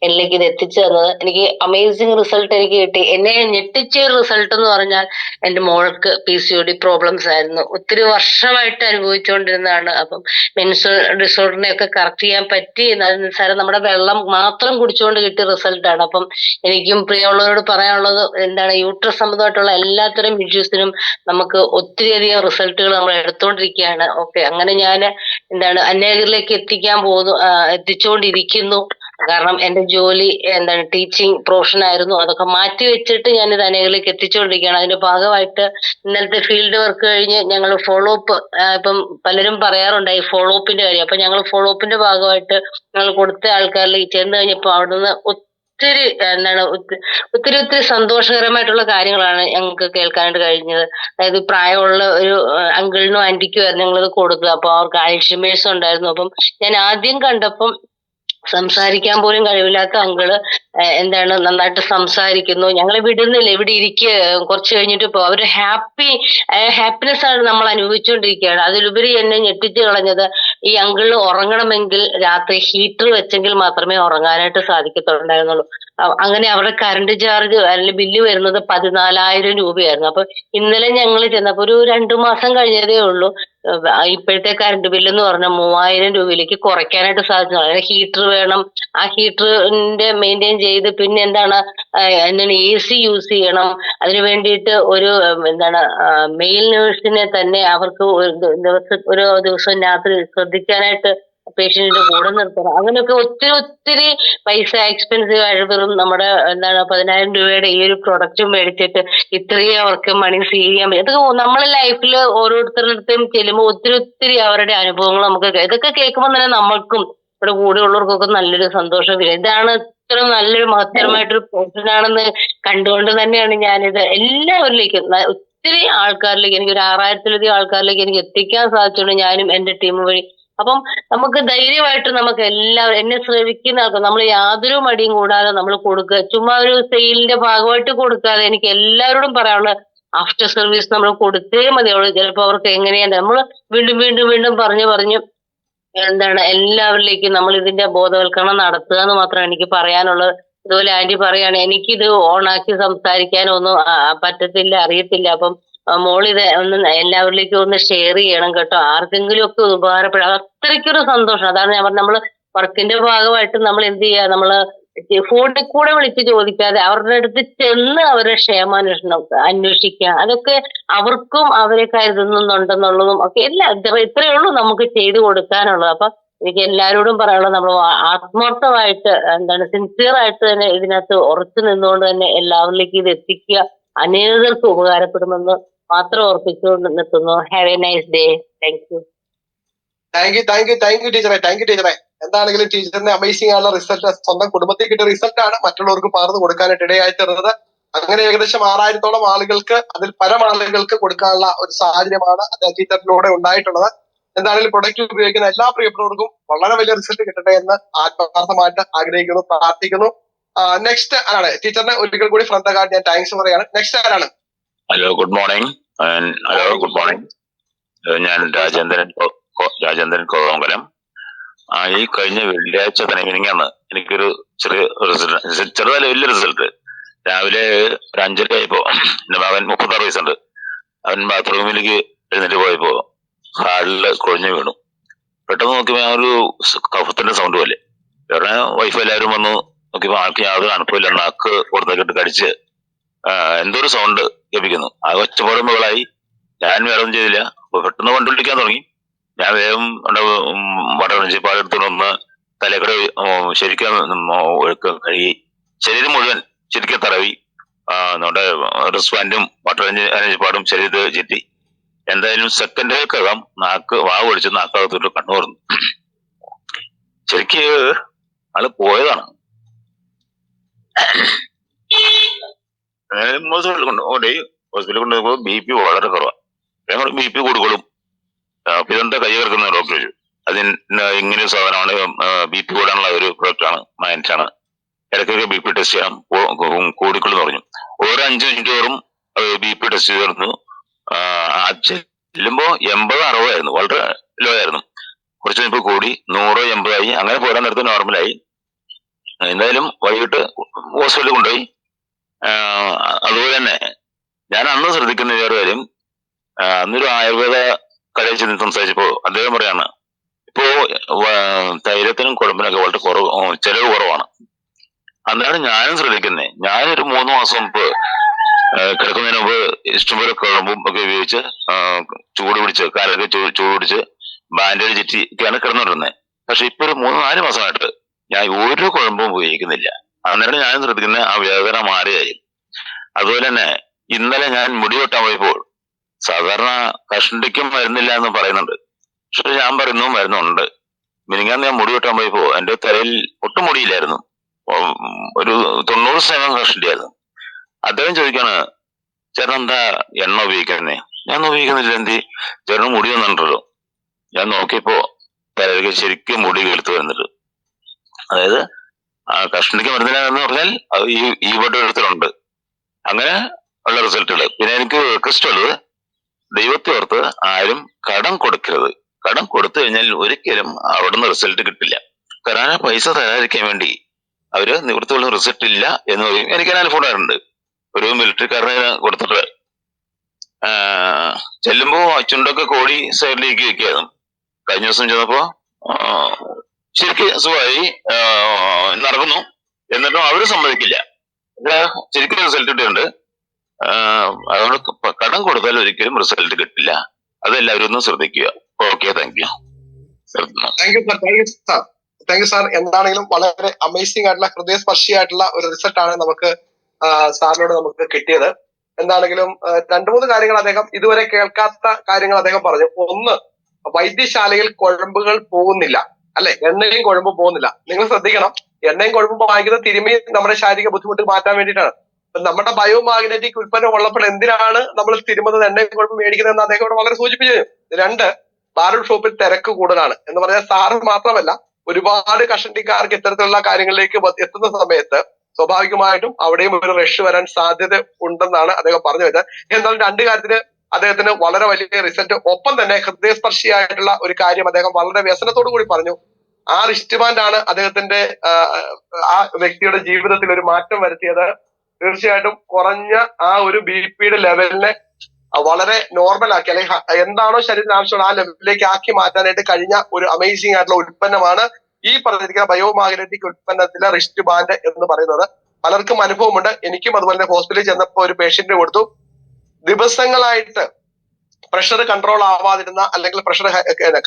എന്നിലേക്ക് ഇത് എത്തിച്ചു തന്നത്. എനിക്ക് അമേസിംഗ് റിസൾട്ട് എനിക്ക് കിട്ടി. എന്നെ ഞെട്ടിച്ച റിസൾട്ട് എന്ന് പറഞ്ഞാൽ എന്റെ മോൾക്ക് PCOD പ്രോബ്ലംസ് ആയിരുന്നു, ഒത്തിരി വർഷമായിട്ട് അനുഭവിച്ചുകൊണ്ടിരുന്നതാണ്. അപ്പം മെൻസ്ട്രൽ ഡിസോർഡറിനെ ഒക്കെ കറക്റ്റ് ചെയ്യാൻ പറ്റി. നിസ്സാരം നമ്മുടെ വെള്ളം മാത്രം കുടിച്ചുകൊണ്ട് കിട്ടിയ റിസൾട്ടാണ്. അപ്പം എനിക്കും പ്രിയമുള്ളവരോട് പറയാനുള്ളത് എന്താണ്, യൂട്രസ് സംബന്ധമായിട്ടുള്ള എല്ലാത്തരം ഇഷ്യൂസിനും നമുക്ക് ഒത്തിരിയധികം റിസൾട്ടുകൾ നമ്മൾ എടുത്തുകൊണ്ടിരിക്കുകയാണ്. ഓക്കെ, അങ്ങനെ ഞാൻ അനേകരിലേക്ക് എത്തിച്ചുകൊണ്ടിരിക്കുന്നു. കാരണം എന്റെ ജോലി എന്താണ് ടീച്ചിങ് പ്രൊഫഷൻ ആയിരുന്നു. അതൊക്കെ മാറ്റി വെച്ചിട്ട് ഞാൻ ഇത് അനേകരിലേക്ക് എത്തിച്ചുകൊണ്ടിരിക്കുകയാണ്. അതിന്റെ ഭാഗമായിട്ട് ഇന്നലത്തെ ഫീൽഡ് വർക്ക് കഴിഞ്ഞ് ഞങ്ങൾ ഫോളോ അപ്പ്, ഇപ്പം പലരും പറയാറുണ്ടായി ഫോളോ അപ്പിന്റെ കാര്യം. അപ്പൊ ഞങ്ങൾ ഫോളോ അപ്പിന്റെ ഭാഗമായിട്ട് ഞങ്ങൾ കൊടുത്ത ആൾക്കാരിലേക്ക് ചെന്ന് കഴിഞ്ഞപ്പോ അവിടുന്ന് ഒത്തിരി ഒത്തിരി സന്തോഷകരമായിട്ടുള്ള കാര്യങ്ങളാണ് ഞങ്ങൾക്ക് കേൾക്കാനായിട്ട് കഴിഞ്ഞത്. അതായത് പ്രായമുള്ള ഒരു അങ്കിളിനും ആന്റിക്കും ആയിരുന്നു ഞങ്ങളിത് കൊടുക്കുക. അപ്പൊ അവർക്ക് അൽഷിമേഴ്സ് ഉണ്ടായിരുന്നു. അപ്പം ഞാൻ ആദ്യം കണ്ടപ്പം സംസാരിക്കാൻ പോലും കഴിവില്ലാത്ത അങ്കിള് നന്നായിട്ട് സംസാരിക്കുന്നു. ഞങ്ങളെ വിടുന്നില്ല, ഇവിടെ ഇരിക്കുക, കുറച്ച് കഴിഞ്ഞിട്ട് പോ. അവര് ഹാപ്പിനെസ് ആണ് നമ്മൾ അനുഭവിച്ചുകൊണ്ടിരിക്കുകയാണ്. അതിലുപരി എന്നെ ഞെട്ടിച്ചു കളഞ്ഞത് ഈ അങ്കിളിന് ഉറങ്ങണമെങ്കിൽ രാത്രി ഹീറ്റർ വെച്ചെങ്കിൽ മാത്രമേ ഉറങ്ങാനായിട്ട് സാധിക്കത്തുണ്ടായിരുന്നുള്ളൂ. അങ്ങനെ അവരുടെ കറണ്ട് ചാർജ് അല്ലെങ്കിൽ ബില്ല് വരുന്നത് 14,000 രൂപയായിരുന്നു. അപ്പൊ ഇന്നലെ ഞങ്ങൾ ചെന്നപ്പോ ഒരു 2 മാസം കഴിഞ്ഞതേ ഉള്ളൂ. ഇപ്പോഴത്തെ കറണ്ട് ബില്ല് എന്ന് പറഞ്ഞാൽ 3,000 രൂപയിലേക്ക് കുറയ്ക്കാനായിട്ട് സാധിച്ചു. അതായത് ഹീറ്റർ വേണം, ആ ഹീറ്ററിന്റെ മെയിൻറ്റെയിൻ ചെയ്ത് പിന്നെ എന്താണ് AC യൂസ് ചെയ്യണം. അതിനു വേണ്ടിയിട്ട് ഒരു മെയിൽ നേഴ്സിനെ തന്നെ അവർക്ക് ഒരു ദിവസം രാത്രി ശ്രദ്ധിക്കാനായിട്ട് പേഷ്യന്റിന്റെ കൂടെ നിർത്തണം. അങ്ങനെയൊക്കെ ഒത്തിരി പൈസ എക്സ്പെൻസീവ് ആയിട്ട് വെറും നമ്മുടെ 10,000 രൂപയുടെ ഈ ഒരു പ്രൊഡക്റ്റ് മേടിച്ചിട്ട് ഇത്രയും അവർക്ക് മണി സേവ് ചെയ്യാൻ പറ്റും. ഇതൊക്കെ നമ്മളെ ലൈഫിൽ ഓരോരുത്തരുടെ അടുത്തും ചെല്ലുമ്പോൾ ഒത്തിരി അവരുടെ അനുഭവങ്ങൾ നമുക്ക് ഇതൊക്കെ കേൾക്കുമ്പോൾ തന്നെ നമ്മൾക്കും ഇവിടെ കൂടെയുള്ളവർക്കൊക്കെ നല്ലൊരു സന്തോഷം വരും. ഇതാണ് ഇത്ര നല്ലൊരു മഹത്തരമായിട്ടൊരു പ്രൊഫഷനാണെന്ന് കണ്ടുകൊണ്ട് തന്നെയാണ് ഞാനിത് എല്ലാവരിലേക്കും ഒത്തിരി ആൾക്കാരിലേക്ക്, എനിക്ക് ഒരു 6,000-ലധികം ആൾക്കാരിലേക്ക് എനിക്ക് എത്തിക്കാൻ സാധിച്ചുകൊണ്ട് ഞാനും എന്റെ ടീം വഴി. അപ്പം നമുക്ക് ധൈര്യമായിട്ട് നമുക്ക് എല്ലാവരും എന്നെ ശ്രമിക്കുന്ന ആൾക്കാർ നമ്മൾ യാതൊരു മടിയും കൂടാതെ നമ്മൾ കൊടുക്കുക. ചുമ്മാ ഒരു സെയിലിന്റെ ഭാഗമായിട്ട് കൊടുക്കാതെ എനിക്ക് എല്ലാവരോടും പറയാനുള്ളത് ആഫ്റ്റർ സർവീസ് നമ്മൾ കൊടുത്തേ മതിയുള്ളൂ. ചിലപ്പോൾ അവർക്ക് എങ്ങനെയാണ് നമ്മൾ വീണ്ടും പറഞ്ഞു എല്ലാവരിലേക്കും നമ്മൾ ഇതിന്റെ ബോധവൽക്കരണം നടത്തുക എന്ന് മാത്രമാണ് എനിക്ക് പറയാനുള്ളത്. ഇതുപോലെ ആന്റി പറയാണ് എനിക്കിത് ഓണാക്കി സംസാരിക്കാനൊന്നും പറ്റത്തില്ല, അറിയത്തില്ല. അപ്പം മോളിത് ഒന്ന് എല്ലാവരിലേക്കും ഒന്ന് ഷെയർ ചെയ്യണം കേട്ടോ, ആർക്കെങ്കിലും ഒക്കെ ഉപകാരപ്പെടാം. അത്രയ്ക്കൊരു സന്തോഷം. അതാണ് ഞാൻ പറഞ്ഞത്, നമ്മള് വർക്കിന്റെ ഭാഗമായിട്ട് നമ്മൾ എന്ത് ചെയ്യുക, നമ്മള് ഫോണിൽ കൂടെ വിളിച്ച് ചോദിക്കാതെ അവരുടെ അടുത്ത് ചെന്ന് അവരുടെ ക്ഷേമാന്വേഷണം അന്വേഷിക്കുക. അതൊക്കെ അവർക്കും അവരെ കരുതുന്നുണ്ടെന്നുള്ളതും ഒക്കെ ഇത്രയേ ഉള്ളൂ നമുക്ക് ചെയ്തു കൊടുക്കാനുള്ളത്. അപ്പൊ എനിക്ക് എല്ലാവരോടും പറയാനുള്ളത് നമ്മൾ ആത്മാർത്ഥമായിട്ട് സിൻസിയർ ആയിട്ട് തന്നെ ഇതിനകത്ത് ഉറച്ചു നിന്നുകൊണ്ട് തന്നെ എല്ലാവരിലേക്കും ഇത് എത്തിക്കുക. അനേകർക്ക് ഉപകാരപ്പെടുമെന്ന് മാത്രം ഓർപ്പിച്ചുകൊണ്ട് നിർത്തുന്നു. Have A nice day. Thank you. Thank U ടീച്ചറെ. എന്താണെങ്കിലും ടീച്ചറിന്റെ അമേസിംഗ് ആയുള്ള റിസൾട്ട്, സ്വന്തം കുടുംബത്തിൽ കിട്ടിയ റിസൾട്ടാണ് മറ്റുള്ളവർക്ക് പകർന്നു കൊടുക്കാനായിട്ട് ഇടയായി തീർന്നത്. അങ്ങനെ ഏകദേശം 6,000-ഓളം ആളുകൾക്ക്, അതിൽ പരം ആളുകൾക്ക് കൊടുക്കാനുള്ള ഒരു സാഹചര്യമാണ് ടീച്ചറിലൂടെ ഉണ്ടായിട്ടുള്ളത്. എന്താണെങ്കിലും പ്രൊഡക്റ്റ് ഉപയോഗിക്കുന്ന എല്ലാ പ്രിയപ്പെട്ടവർക്കും വളരെ വലിയ റിസൾട്ട് കിട്ടട്ടെ എന്ന് ആത്മാർത്ഥമായിട്ട് ആഗ്രഹിക്കുന്നു, പ്രാർത്ഥിക്കുന്നു. നെക്സ്റ്റ് ആണ് ടീച്ചറിന് ഒരിക്കൽ കൂടി ഫ്രം ദ ഗാർഡ് ഞാൻ താങ്ക്സ് പറയാണ്. നെക്സ്റ്റ് ആരാണ്? Hello, good morning. Good morning. ഞാൻ രാജേന്ദ്രൻ കോതമംഗലം. ഈ കഴിഞ്ഞ വെള്ളിയാഴ്ച തന്നെ ഈവനിങ്ങാണ് എനിക്കൊരു ചെറുതല്ല വലിയ റിസൾട്ട്. രാവിലെ ഒരു 5:30 ആയപ്പോ എന്റെ മകൻ 36 വയസ്സുണ്ട്. അവൻ ബാത്റൂമിലേക്ക് എഴുന്നേറ്റ് പോയപ്പോ ഹാളില് കുഴഞ്ഞു വീണു. പെട്ടെന്ന് നോക്കിയപ്പോ ഒരു കഫത്തിന്റെ സൗണ്ട് പോലെ. ഉടനെ വൈഫ് എല്ലാവരും വന്നു നോക്കിയപ്പോ ആൾക്ക് യാതൊരു അനുഭവമില്ല. നാക്ക് കൊടുത്തിട്ട് കടിച്ച് എന്തോ ഒരു സൗണ്ട് കേൾപ്പിക്കുന്നു. ആ ഒച്ചപ്പാടും മകളായി. ഞാൻ വേറെ ഒന്നും ചെയ്തില്ല. അപ്പൊ പെട്ടെന്ന് കൊണ്ടുപിടിക്കാൻ തുടങ്ങി. ഞാൻ വേഗം പാടെടുത്തോണ്ട് തലക്കട ശരിക്കും കഴുകി ശരീരം മുഴുവൻ ശരിക്കും തടവി നമ്മുടെ റിസ്വാൻഡും പാടും ശരീരത്തിൽ ചുറ്റി. എന്തായാലും സെക്കൻഡുകൾക്കകം വാവ് ഒഴിച്ച് നാക്കകത്തോട്ട് കണ്ണു തുറന്നു. ശരിക്ക് ആള് പോയതാണ്. ഹോസ്പിറ്റലിൽ കൊണ്ടുപോയി BP വളരെ കുറവാണ്. ഞങ്ങൾ BP കൊടുക്കോളും. അപ്പൊ ഇതെന്താ കൈ കിടക്കുന്ന ഡോക്ടർ ചോദിച്ചു. അതിന് ഇങ്ങനെ സാധനമാണ്, BP കൂടാനുള്ള ഒരു പ്രൊഡക്റ്റാണ്, മൈൻസാണ്. ഇടയ്ക്കൊക്കെ BP ടെസ്റ്റ് ചെയ്യാം, കൂടിക്കൊള്ളു പറഞ്ഞു. ഓരോ 5 മിനിറ്റ് തോറും BP ടെസ്റ്റ് ചെയ്തിരുന്നു. ചെല്ലുമ്പോ 80-60 ആയിരുന്നു, വളരെ ലോ ആയിരുന്നു. കുറച്ച് കഴിഞ്ഞപ്പോ കൂടി 100-80 ആയി. അങ്ങനെ പോരാൻ നേരത്ത് നോർമലായി. എന്തായാലും വൈകിട്ട് ഹോസ്പിറ്റലിൽ കൊണ്ടുപോയി. അതുപോലെ തന്നെ ഞാൻ അന്ന് ശ്രദ്ധിക്കുന്ന വേറെ കാര്യം, അന്നൊരു ആയുർവേദ കടയിൽ ചെന്ന് സംസാരിച്ചപ്പോ അദ്ദേഹം പറയാണ് ഇപ്പോ തൈലത്തിനും കുഴമ്പിനൊക്കെ വളരെ ചെലവ് കുറവാണ്. അന്നാണ് ഞാനും ശ്രദ്ധിക്കുന്നത്. ഞാനൊരു 3 മാസം മുമ്പ് കിടക്കുന്നതിന് മുമ്പ് ഇഷ്ടംപോലെ കുഴമ്പും ഒക്കെ ഉപയോഗിച്ച് ചൂട് പിടിച്ച് കാലൊക്കെ ചൂട് പിടിച്ച് ബാൻഡേജ് ചുറ്റിയൊക്കെയാണ് കിടന്നുകൊണ്ടിരുന്നത്. പക്ഷെ ഇപ്പൊ ഒരു 3-4 മാസമായിട്ട് ഞാൻ ഒരു കുഴമ്പും ഉപയോഗിക്കുന്നില്ല. അന്നേരം ഞാൻ ശ്രദ്ധിക്കുന്ന ആ വേദന മാറിയായി. അതുപോലെ തന്നെ ഇന്നലെ ഞാൻ മുടി വെട്ടാൻ പോയപ്പോൾ സാധാരണ കഷണ്ടിക്കും മരുന്നില്ല എന്ന് പറയുന്നുണ്ട്, പക്ഷെ ഞാൻ പറയുന്നു മരുന്നുണ്ട്. മിനിങ്ങാന്ന് ഞാൻ മുടി വെട്ടാൻ പോയപ്പോ എന്റെ തലയിൽ ഒട്ടും മുടിയില്ലായിരുന്നു, ഒരു 90% കഷണ്ടിയായിരുന്നു. അദ്ദേഹം ചോദിക്കാണ്, ചേട്ടൻ എന്താ എണ്ണ ഉപയോഗിക്കുന്നേ? ഞാൻ ഉപയോഗിക്കുന്നില്ല. എന്തി? ചേട്ടന് മുടി വന്നിട്ടുണ്ടല്ലോ. ഞാൻ നോക്കിയപ്പോ തലയിൽ ശരിക്കും മുടി വെളുത്ത് വരുന്നുണ്ട്. അതായത് ആ കഷണ്ടിക്ക് മരുന്നില്ല എന്ന് പറഞ്ഞാൽ അത് ഈ വട്ടത്തിലുണ്ട്. അങ്ങനെ ഉള്ള റിസൾട്ടുകൾ. പിന്നെ എനിക്ക് റിക്വസ്റ്റ് ഉള്ളത്, ദൈവത്തെ ഓർത്ത് ആരും കടം കൊടുക്കരുത്. കടം കൊടുത്തു കഴിഞ്ഞാൽ ഒരിക്കലും അവിടുന്ന് റിസൾട്ട് കിട്ടില്ല. കാരണം ആ പൈസ തരാതിരിക്കാൻ വേണ്ടി അവര് നിവൃത്തിയുള്ള റിസൾട്ട് ഇല്ല എന്ന് പറയും. എനിക്ക് അനുഭവമുണ്ടായിട്ടുണ്ട്. ഒരു മിലിറ്ററിക്കാരനെ കൊടുത്തിട്ട് ചെല്ലുമ്പോ ചുണ്ടൊക്കെ കോടി സൈഡിലേക്ക് വെക്കായിരുന്നു. കഴിഞ്ഞ ദിവസം ചെന്നപ്പോ ശരിക്ക് സുഖമായി നടക്കുന്നു. എന്നിട്ടും അവര് സമ്മതിക്കില്ല. ശരിക്കും റിസൾട്ട് കിട്ടിയിട്ടുണ്ട്. അതുകൊണ്ട് കടം കൊടുത്താൽ ഒരിക്കലും റിസൾട്ട് കിട്ടില്ല. അതെല്ലാവരും ഒന്ന് ശ്രദ്ധിക്കുക. Okay, thank you. Thank you sir. എന്താണെങ്കിലും വളരെ അമേസിംഗ് ആയിട്ടുള്ള ഹൃദയസ്പർശിയായിട്ടുള്ള ഒരു റിസൾട്ടാണ് നമുക്ക് സാറിനോട് നമുക്ക് കിട്ടിയത്. എന്താണെങ്കിലും 2-3 കാര്യങ്ങൾ അദ്ദേഹം ഇതുവരെ കേൾക്കാത്ത കാര്യങ്ങൾ അദ്ദേഹം പറഞ്ഞു. ഒന്ന്, വൈദ്യശാലയിൽ കുഴമ്പുകൾ പോകുന്നില്ല, അല്ലെ? എണ്ണയും കുഴമ്പും പോകുന്നില്ല. നിങ്ങൾ ശ്രദ്ധിക്കണം, എണ്ണയും കുഴമ്പും വാങ്ങിക്കുന്നത് തിരുമ്മി നമ്മുടെ ശാരീരിക ബുദ്ധിമുട്ട് മാറ്റാൻ വേണ്ടിയിട്ടാണ്. നമ്മുടെ ബയോമാഗ്നറ്റിക് ഉൽപ്പന്നം ഉള്ളപ്പോൾ എന്തിനാണ് നമ്മൾ തിരുമുന്നത്, എണ്ണയും കുഴപ്പം മേടിക്കുന്നതെന്ന് അദ്ദേഹം ഇവിടെ വളരെ സൂചിപ്പിച്ചു. 2, ബാർബർ ഷോപ്പിൽ തിരക്ക് കൂടുതലാണ് എന്ന് പറഞ്ഞാൽ സാറ് മാത്രമല്ല, ഒരുപാട് കഷണ്ടിക്കാർക്ക് ഇത്തരത്തിലുള്ള കാര്യങ്ങളിലേക്ക് എത്തുന്ന സമയത്ത് സ്വാഭാവികമായിട്ടും അവിടെയും ഒരു റഷ് വരാൻ സാധ്യത ഉണ്ടെന്നാണ് അദ്ദേഹം പറഞ്ഞു വരുന്നത്. എന്നാൽ 2 കാര്യത്തിന് അദ്ദേഹത്തിന് വളരെ വലിയ റിസൾട്ട്. ഒപ്പം തന്നെ ഹൃദയസ്പർശിയായിട്ടുള്ള ഒരു കാര്യം അദ്ദേഹം വളരെ വ്യസനത്തോടു കൂടി പറഞ്ഞു. ആ റിസ്റ്റ് ബാൻഡാണ് അദ്ദേഹത്തിന്റെ ആ വ്യക്തിയുടെ ജീവിതത്തിൽ ഒരു മാറ്റം വരുത്തിയത്. തീർച്ചയായിട്ടും കുറഞ്ഞ ആ ഒരു BP-യുടെ ലെവലിനെ വളരെ നോർമൽ ആക്കി, അല്ലെങ്കിൽ എന്താണോ ശരീരത്തിന് ആവശ്യമുള്ള ആ ലെവലിലേക്ക് ആക്കി മാറ്റാനായിട്ട് കഴിഞ്ഞ ഒരു അമേസിംഗ് ആയിട്ടുള്ള ഉൽപ്പന്നമാണ് ഈ പറഞ്ഞിരിക്കുന്ന ബയോമാഗ്നറ്റിക് ഉൽപ്പന്നത്തിലെ റിസ്റ്റ് ബാൻഡ് എന്ന് പറയുന്നത്. പലർക്കും അനുഭവമുണ്ട്. എനിക്കും അതുപോലെ തന്നെ ഹോസ്പിറ്റലിൽ ചെന്നപ്പോ ഒരു പേഷ്യന്റ് കൊടുത്തു. ദിവസങ്ങളായിട്ട് പ്രഷർ കൺട്രോൾ ആവാതിരുന്ന, അല്ലെങ്കിൽ പ്രഷർ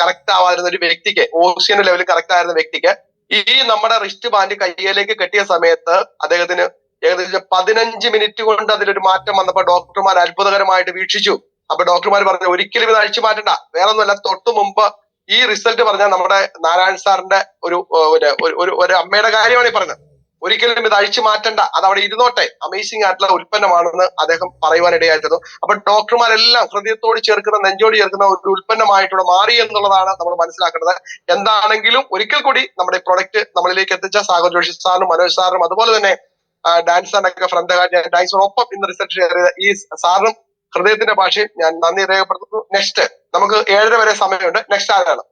കറക്റ്റ് ആവാതിരുന്ന ഒരു വ്യക്തിക്ക്, ഓക്സിജൻ ലെവൽ കറക്റ്റ് ആയിരുന്ന വ്യക്തിക്ക് ഈ നമ്മുടെ റിസ്റ്റ് ബാൻഡ് കയ്യിലേക്ക് കെട്ടിയ സമയത്ത് അദ്ദേഹത്തിന് ഏകദേശം 15 മിനിറ്റ് കൊണ്ട് അതിലൊരു മാറ്റം വന്നപ്പോൾ ഡോക്ടർമാർ അത്ഭുതകരമായിട്ട് വീക്ഷിച്ചു. അപ്പൊ ഡോക്ടർമാർ പറഞ്ഞു, ഒരിക്കലും ഇത് അഴിച്ചു മാറ്റണ്ട. വേറെ ഒന്നുമല്ല, തൊട്ടു മുമ്പ് ഈ റിസൾട്ട് പറഞ്ഞാൽ നമ്മുടെ നാരായൺ സാറിന്റെ ഒരു അമ്മയുടെ കാര്യമാണ് ഈ പറഞ്ഞത്. ഒരിക്കലും ഇത് അഴിച്ചു മാറ്റണ്ട, അത് അവിടെ ഇരുന്നോട്ടെ, അമേസിംഗ് ആയിട്ടുള്ള ഉൽപ്പന്നമാണെന്ന് അദ്ദേഹം പറയുവാനിടയായിരുന്നു. അപ്പൊ ഡോക്ടർമാരെല്ലാം ഹൃദയത്തോട് ചേർക്കുന്ന, നെഞ്ചോട് ചേർക്കുന്ന ഒരു ഉൽപ്പന്നമായിട്ടൂടെ മാറി എന്നുള്ളതാണ് നമ്മൾ മനസ്സിലാക്കേണ്ടത്. എന്താണെങ്കിലും ഒരിക്കൽ കൂടി നമ്മുടെ പ്രൊഡക്റ്റ് നമ്മളിലേക്ക് എത്തിച്ച സാഗർ ജോഷി സാറിനും മനോജ് സാറിനും അതുപോലെ തന്നെ ഡാൻസ് സാറിനൊക്കെ ഫ്രം ദ ഹാർട്ട് ഡാൻസിനൊപ്പം ഇന്ന് റിസൾട്ട് ഷെയർ ചെയ്ത ഈ സാറിനും ഹൃദയത്തിന്റെ ഭാഷയിൽ ഞാൻ നന്ദി രേഖപ്പെടുത്തുന്നു. നെക്സ്റ്റ് നമുക്ക് 7:30 വരെ സമയമുണ്ട്. നെക്സ്റ്റ് ആരാണ്?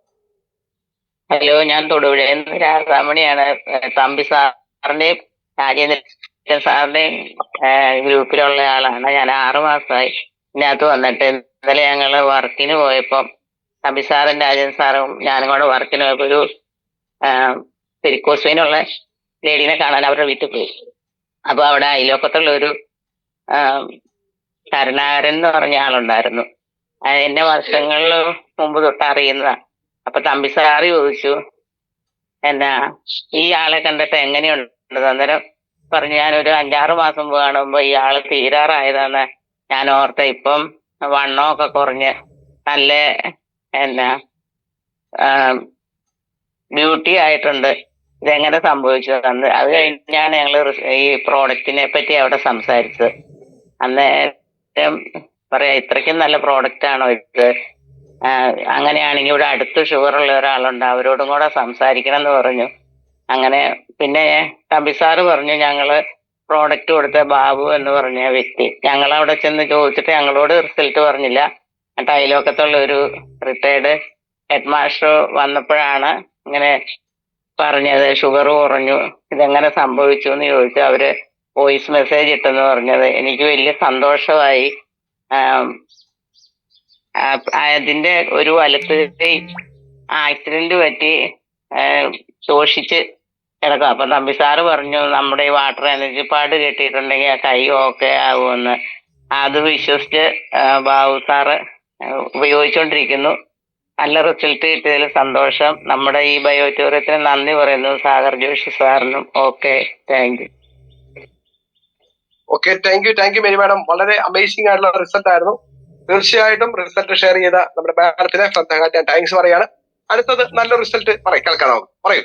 ഹലോ, ഞാൻ തൊടുപുഴയിൽ നിന്ന് രാധാമണിയാണ്. തമ്പി സാറിന്റെയും രാജേന്ദ്രൻ സാറിന്റെയും ഗ്രൂപ്പിലുള്ള ആളാണ്. ഞാൻ 6 മാസമായി ഇതിനകത്ത് വന്നിട്ട്. ഇന്നലെ ഞങ്ങള് വർക്കിന് പോയപ്പം തമ്പി സാറും രാജേന്ദ്രൻ സാറും ഞാനും കൂടെ വർക്കിന് പോയപ്പോ ഒരു പെരിക്കോസ്വീനുള്ള ലേഡീനെ കാണാൻ അവരുടെ വീട്ടിൽ പോയി. അപ്പൊ അവിടെ അയലോക്കത്തുള്ള ഒരു കരുണാകരൻ എന്ന് പറഞ്ഞ ആളുണ്ടായിരുന്നു. എന്നെ വർഷങ്ങളിൽ മുമ്പ് തൊട്ട് അറിയുന്നതാ. അപ്പൊ തമ്പി സാറ് ചോദിച്ചു, എന്നാ ഈ ആളെ കണ്ടിട്ട് എങ്ങനെയുണ്ട്? അന്നേരം പറഞ്ഞു, ഞാനൊരു 5-6 മാസം കാണുമ്പോ ഈ ആള് തീരാറായതാന്ന് ഞാൻ ഓർത്ത. ഇപ്പം വണ്ണമൊക്കെ കുറഞ്ഞ് നല്ല എന്നാ ബ്യൂട്ടി ആയിട്ടുണ്ട്. ഇതെങ്ങനെ സംഭവിച്ചതെന്ന്. അത് കഴിഞ്ഞാണ് ഞങ്ങള് ഈ പ്രോഡക്റ്റിനെ പറ്റി അവിടെ സംസാരിച്ചത്. അന്നേരം പറയാ, ഇത്രയ്ക്കും നല്ല പ്രോഡക്റ്റ് ആണോ ഇത്? അങ്ങനെയാണെങ്കിൽ ഇവിടെ അടുത്ത് ഷുഗർ ഉള്ള ഒരാളുണ്ട്, അവരോടും കൂടെ സംസാരിക്കണം എന്ന് പറഞ്ഞു. അങ്ങനെ പിന്നെ തമ്പി സാറ് പറഞ്ഞു, ഞങ്ങള് പ്രോഡക്റ്റ് കൊടുത്ത ബാബു എന്ന് പറഞ്ഞ വ്യക്തി ഞങ്ങളവിടെ ചെന്ന് ചോദിച്ചിട്ട് ഞങ്ങളോട് റിസൾട്ട് പറഞ്ഞില്ല. എന്നിട്ട് അയലോക്കത്തുള്ള ഒരു റിട്ടയർഡ് ഹെഡ് മാസ്റ്റർ വന്നപ്പോഴാണ് ഇങ്ങനെ പറഞ്ഞത്, ഷുഗർ കുറഞ്ഞു, ഇതെങ്ങനെ സംഭവിച്ചു എന്ന് ചോദിച്ചു. അവര് വോയിസ് മെസ്സേജ് ഇട്ടെന്ന് പറഞ്ഞത്. എനിക്ക് വലിയ സന്തോഷമായി. അതിന്റെ ഒരു വലത്ത് ആക്സിഡന്റ് പറ്റി ശോഷിച്ച് കിടക്കും. അപ്പൊ തമ്പി സാറ് പറഞ്ഞു, നമ്മുടെ ഈ വാട്ടർ എനർജി പാഡ് കെട്ടിയിട്ടുണ്ടെങ്കിൽ ആ കൈ ഓക്കെ ആകുമെന്ന്. അത് വിശ്വസിച്ച് ബാബു സാറ് ഉപയോഗിച്ചുകൊണ്ടിരിക്കുന്നു. നല്ല റിസൾട്ട് കിട്ടിയതിൽ സന്തോഷം. നമ്മുടെ ഈ ബയോറ്റോറിയത്തിന് നന്ദി പറയുന്നു സാഗർ ജോഷി സാറിനും. Okay, thank you. Okay, thank U Mary madam. വളരെ അമേസിംഗ് ആയിട്ടുള്ള റിസൾട്ട് ആയിരുന്നു. തീർച്ചയായിട്ടും റിസൾട്ട് ഷെയർ ചെയ്ത നമ്മുടെ മാഡത്തിനെ ഞാൻ താങ്ക്സ് പറയാണ്. അടുത്തത് നല്ലൊരു റിസൾട്ട് കേൾക്കാനാവും, പറയൂ.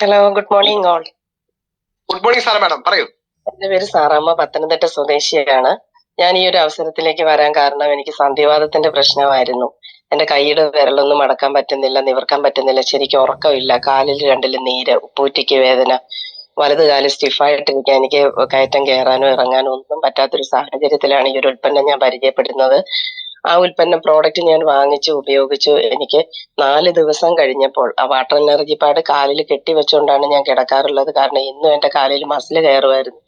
Hello, good morning all. Good morning sir madam, പറയൂ. എന്റെ പേര് സാറാമ്മ, പത്തനംതിട്ട സ്വദേശിയാണ്. ഞാൻ ഈ ഒരു അവസരത്തിലേക്ക് വരാൻ കാരണം എനിക്ക് സന്ധിവാതത്തിന്റെ പ്രശ്നമായിരുന്നു. എന്റെ കൈയുടെ വിരലൊന്നും മടക്കാൻ പറ്റുന്നില്ല, നിവർക്കാൻ പറ്റുന്നില്ല, ശരിക്കും ഉറക്കമില്ല, കാലിൽ രണ്ടിലും നീര്, ഉപ്പൂറ്റിക്ക് വേദന, വലത് കാല് സ്റ്റിഫായിട്ടിരിക്കാൻ, എനിക്ക് കയറ്റം കയറാനോ ഇറങ്ങാനോ ഒന്നും പറ്റാത്തൊരു സാഹചര്യത്തിലാണ് ഈ ഒരു ഉൽപ്പന്നം ഞാൻ പരിചയപ്പെടുന്നത്. ആ ഉൽപ്പന്നം പ്രോഡക്റ്റ് ഞാൻ വാങ്ങിച്ചു ഉപയോഗിച്ചു. എനിക്ക് 4 ദിവസം കഴിഞ്ഞപ്പോൾ ആ വാട്ടർ എനർജി പാഡ് കാലിൽ കെട്ടിവെച്ചുകൊണ്ടാണ് ഞാൻ കിടക്കാറുള്ളത്. കാരണം ഇന്നും എന്റെ കാലിൽ മസിൽ കയറുമായിരുന്നു.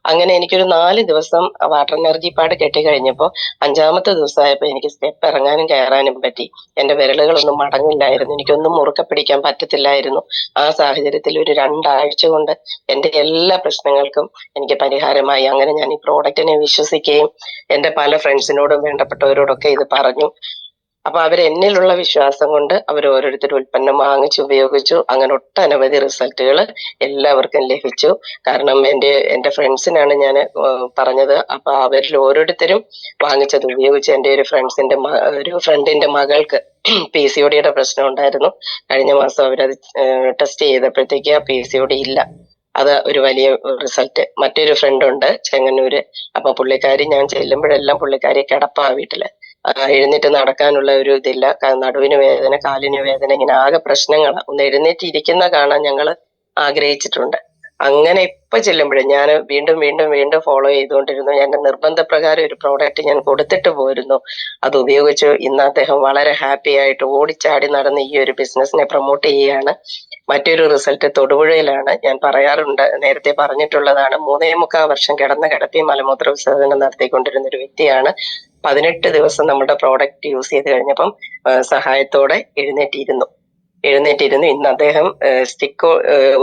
അങ്ങനെ എനിക്കൊരു 4 ദിവസം വാട്ടർ എനർജി പാഡ് കെട്ടിക്കഴിഞ്ഞപ്പോൾ 5-ാമത്തെ ദിവസമായപ്പോൾ എനിക്ക് സ്റ്റെപ്പ് ഇറങ്ങാനും കയറാനും പറ്റി. എന്റെ വിരലുകളൊന്നും മടങ്ങില്ലായിരുന്നു, എനിക്കൊന്നും മുറുക്കെ പിടിക്കാൻ പറ്റത്തില്ലായിരുന്നു. ആ സാഹചര്യത്തിൽ ഒരു 2 ആഴ്ച കൊണ്ട് എന്റെ എല്ലാ പ്രശ്നങ്ങൾക്കും എനിക്ക് പരിഹാരമായി. അങ്ങനെ ഞാൻ ഈ പ്രോഡക്റ്റിനെ വിശ്വസിക്കുകയും എന്റെ പല ഫ്രണ്ട്സിനോടും വേണ്ടപ്പെട്ടവരോടൊക്കെ ഇത് പറഞ്ഞു. അപ്പൊ അവരെന്നിലുള്ള വിശ്വാസം കൊണ്ട് അവർ ഓരോരുത്തരും ഉൽപ്പന്നം വാങ്ങിച്ചു ഉപയോഗിച്ചു. അങ്ങനെ ഒട്ടനവധി റിസൾട്ടുകൾ എല്ലാവർക്കും ലഭിച്ചു. കാരണം എന്റെ ഫ്രണ്ട്സിനാണ് ഞാൻ പറഞ്ഞത്. അപ്പൊ അവരിൽ ഓരോരുത്തരും വാങ്ങിച്ചത് ഉപയോഗിച്ച് എന്റെ ഒരു ഫ്രണ്ടിന്റെ മകൾക്ക് PCOD-യുടെ പ്രശ്നം ഉണ്ടായിരുന്നു. കഴിഞ്ഞ മാസം അവരത് ടെസ്റ്റ് ചെയ്തപ്പോഴത്തേക്ക് ആ PCOD ഇല്ല. അത് ഒരു വലിയ റിസൾട്ട്. മറ്റൊരു ഫ്രണ്ട് ഉണ്ട് ചെങ്ങന്നൂര്. അപ്പൊ പുള്ളിക്കാരി ഞാൻ ചെല്ലുമ്പോഴെല്ലാം പുള്ളിക്കാരി കിടപ്പാ വീട്ടില്, എഴുന്നേറ്റ് നടക്കാനുള്ള ഒരു ഇതില്ല. നടുവിന് വേദന, കാലിന് വേദന, ഇങ്ങനെ ആകെ പ്രശ്നങ്ങളാണ്. ഒന്ന് എഴുന്നേറ്റ് ഇരിക്കുന്ന കാണാൻ ഞങ്ങള് ആഗ്രഹിച്ചിട്ടുണ്ട്. അങ്ങനെ ഇപ്പൊ ചെല്ലുമ്പോഴും ഞാൻ വീണ്ടും ഫോളോ ചെയ്തുകൊണ്ടിരുന്നു. എന്റെ നിർബന്ധപ്രകാരം ഒരു പ്രോഡക്റ്റ് ഞാൻ കൊടുത്തിട്ട് പോയിരുന്നു. അത് ഉപയോഗിച്ചു. ഇന്ന് അദ്ദേഹം വളരെ ഹാപ്പി ആയിട്ട് ഓടിച്ചാടി നടന്ന് ഈ ഒരു ബിസിനസിനെ പ്രൊമോട്ട് ചെയ്യുകയാണ്. മറ്റൊരു റിസൾട്ട് തൊടുപുഴയിലാണ്. ഞാൻ പറയാറുണ്ട്, നേരത്തെ പറഞ്ഞിട്ടുള്ളതാണ്. 3.25 വർഷം കിടന്ന കിടപ്പി മലമൂത്ര വിസർജനം നടത്തിക്കൊണ്ടിരുന്ന ഒരു വ്യക്തിയാണ്. 18 ദിവസം നമ്മുടെ പ്രോഡക്റ്റ് യൂസ് ചെയ്ത് കഴിഞ്ഞപ്പം സഹായത്തോടെ എഴുന്നേറ്റിരുന്നു. ഇന്ന് അദ്ദേഹം സ്റ്റിക്ക്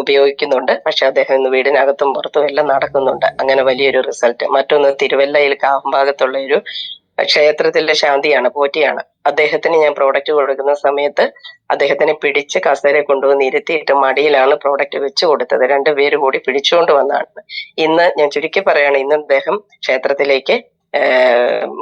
ഉപയോഗിക്കുന്നുണ്ട്. പക്ഷെ അദ്ദേഹം ഇന്ന് വീടിനകത്തും പുറത്തും എല്ലാം നടക്കുന്നുണ്ട്. അങ്ങനെ വലിയൊരു റിസൾട്ട്. മറ്റൊന്ന് തിരുവല്ലയിൽ കാവുംഭാഗത്തുള്ള ഒരു ക്ഷേത്രത്തിലെ ശാന്തിയാണ്, പോറ്റിയാണ്. അദ്ദേഹത്തിന് ഞാൻ പ്രോഡക്റ്റ് കൊടുക്കുന്ന സമയത്ത് അദ്ദേഹത്തിനെ പിടിച്ച് കസേര കൊണ്ടുവന്ന് ഇരുത്തിയിട്ട് മടിയിലാണ് പ്രോഡക്റ്റ് വെച്ച് കൊടുത്തത്. 2 പേര് കൂടി പിടിച്ചുകൊണ്ട് വന്നതാണ്. ഇന്ന് ഞാൻ ചുരുക്കി പറയാണ്, ഇന്ന് അദ്ദേഹം ക്ഷേത്രത്തിലേക്ക്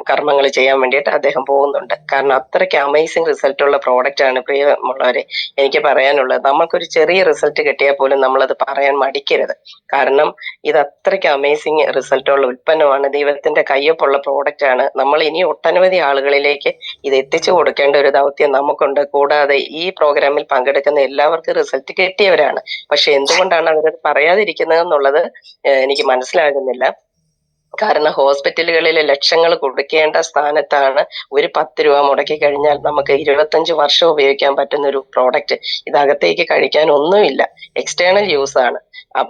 കർമ്മങ്ങൾ ചെയ്യാൻ വേണ്ടിയിട്ട് അദ്ദേഹം പോകുന്നുണ്ട്. കാരണം അത്രയ്ക്ക് അമേസിങ് റിസൾട്ട് ഉള്ള പ്രോഡക്റ്റ് ആണ്. പ്രിയമുള്ളവരെ, എനിക്ക് പറയാനുള്ളത്, നമ്മൾക്കൊരു ചെറിയ റിസൾട്ട് കിട്ടിയാൽ പോലും നമ്മളത് പറയാൻ മടിക്കരുത്. കാരണം ഇത് അത്രയ്ക്ക് അമേസിങ് റിസൾട്ട് ഉള്ള ഉൽപ്പന്നമാണ്, ദൈവത്തിന്റെ കയ്യൊപ്പുള്ള പ്രോഡക്റ്റ് ആണ്. നമ്മൾ ഇനി ഒട്ടനവധി ആളുകളിലേക്ക് ഇത് എത്തിച്ചു കൊടുക്കേണ്ട ഒരു ദൗത്യം നമുക്കുണ്ട്. കൂടാതെ ഈ പ്രോഗ്രാമിൽ പങ്കെടുക്കുന്ന എല്ലാവർക്കും റിസൾട്ട് കിട്ടിയവരാണ്. പക്ഷെ എന്തുകൊണ്ടാണ് അവരത് പറയാതിരിക്കുന്നത് എന്നുള്ളത് എനിക്ക് മനസ്സിലാകുന്നില്ല. കാരണം ഹോസ്പിറ്റലുകളിൽ ലക്ഷങ്ങൾ കൊടുക്കേണ്ട സ്ഥാനത്താണ് ഒരു 10 രൂപ മുടക്കി കഴിഞ്ഞാൽ നമുക്ക് 25 വർഷം ഉപയോഗിക്കാൻ പറ്റുന്ന ഒരു പ്രോഡക്റ്റ്. ഇതകത്തേക്ക് കഴിക്കാൻ ഒന്നുമില്ല, എക്സ്റ്റേണൽ യൂസ് ആണ്.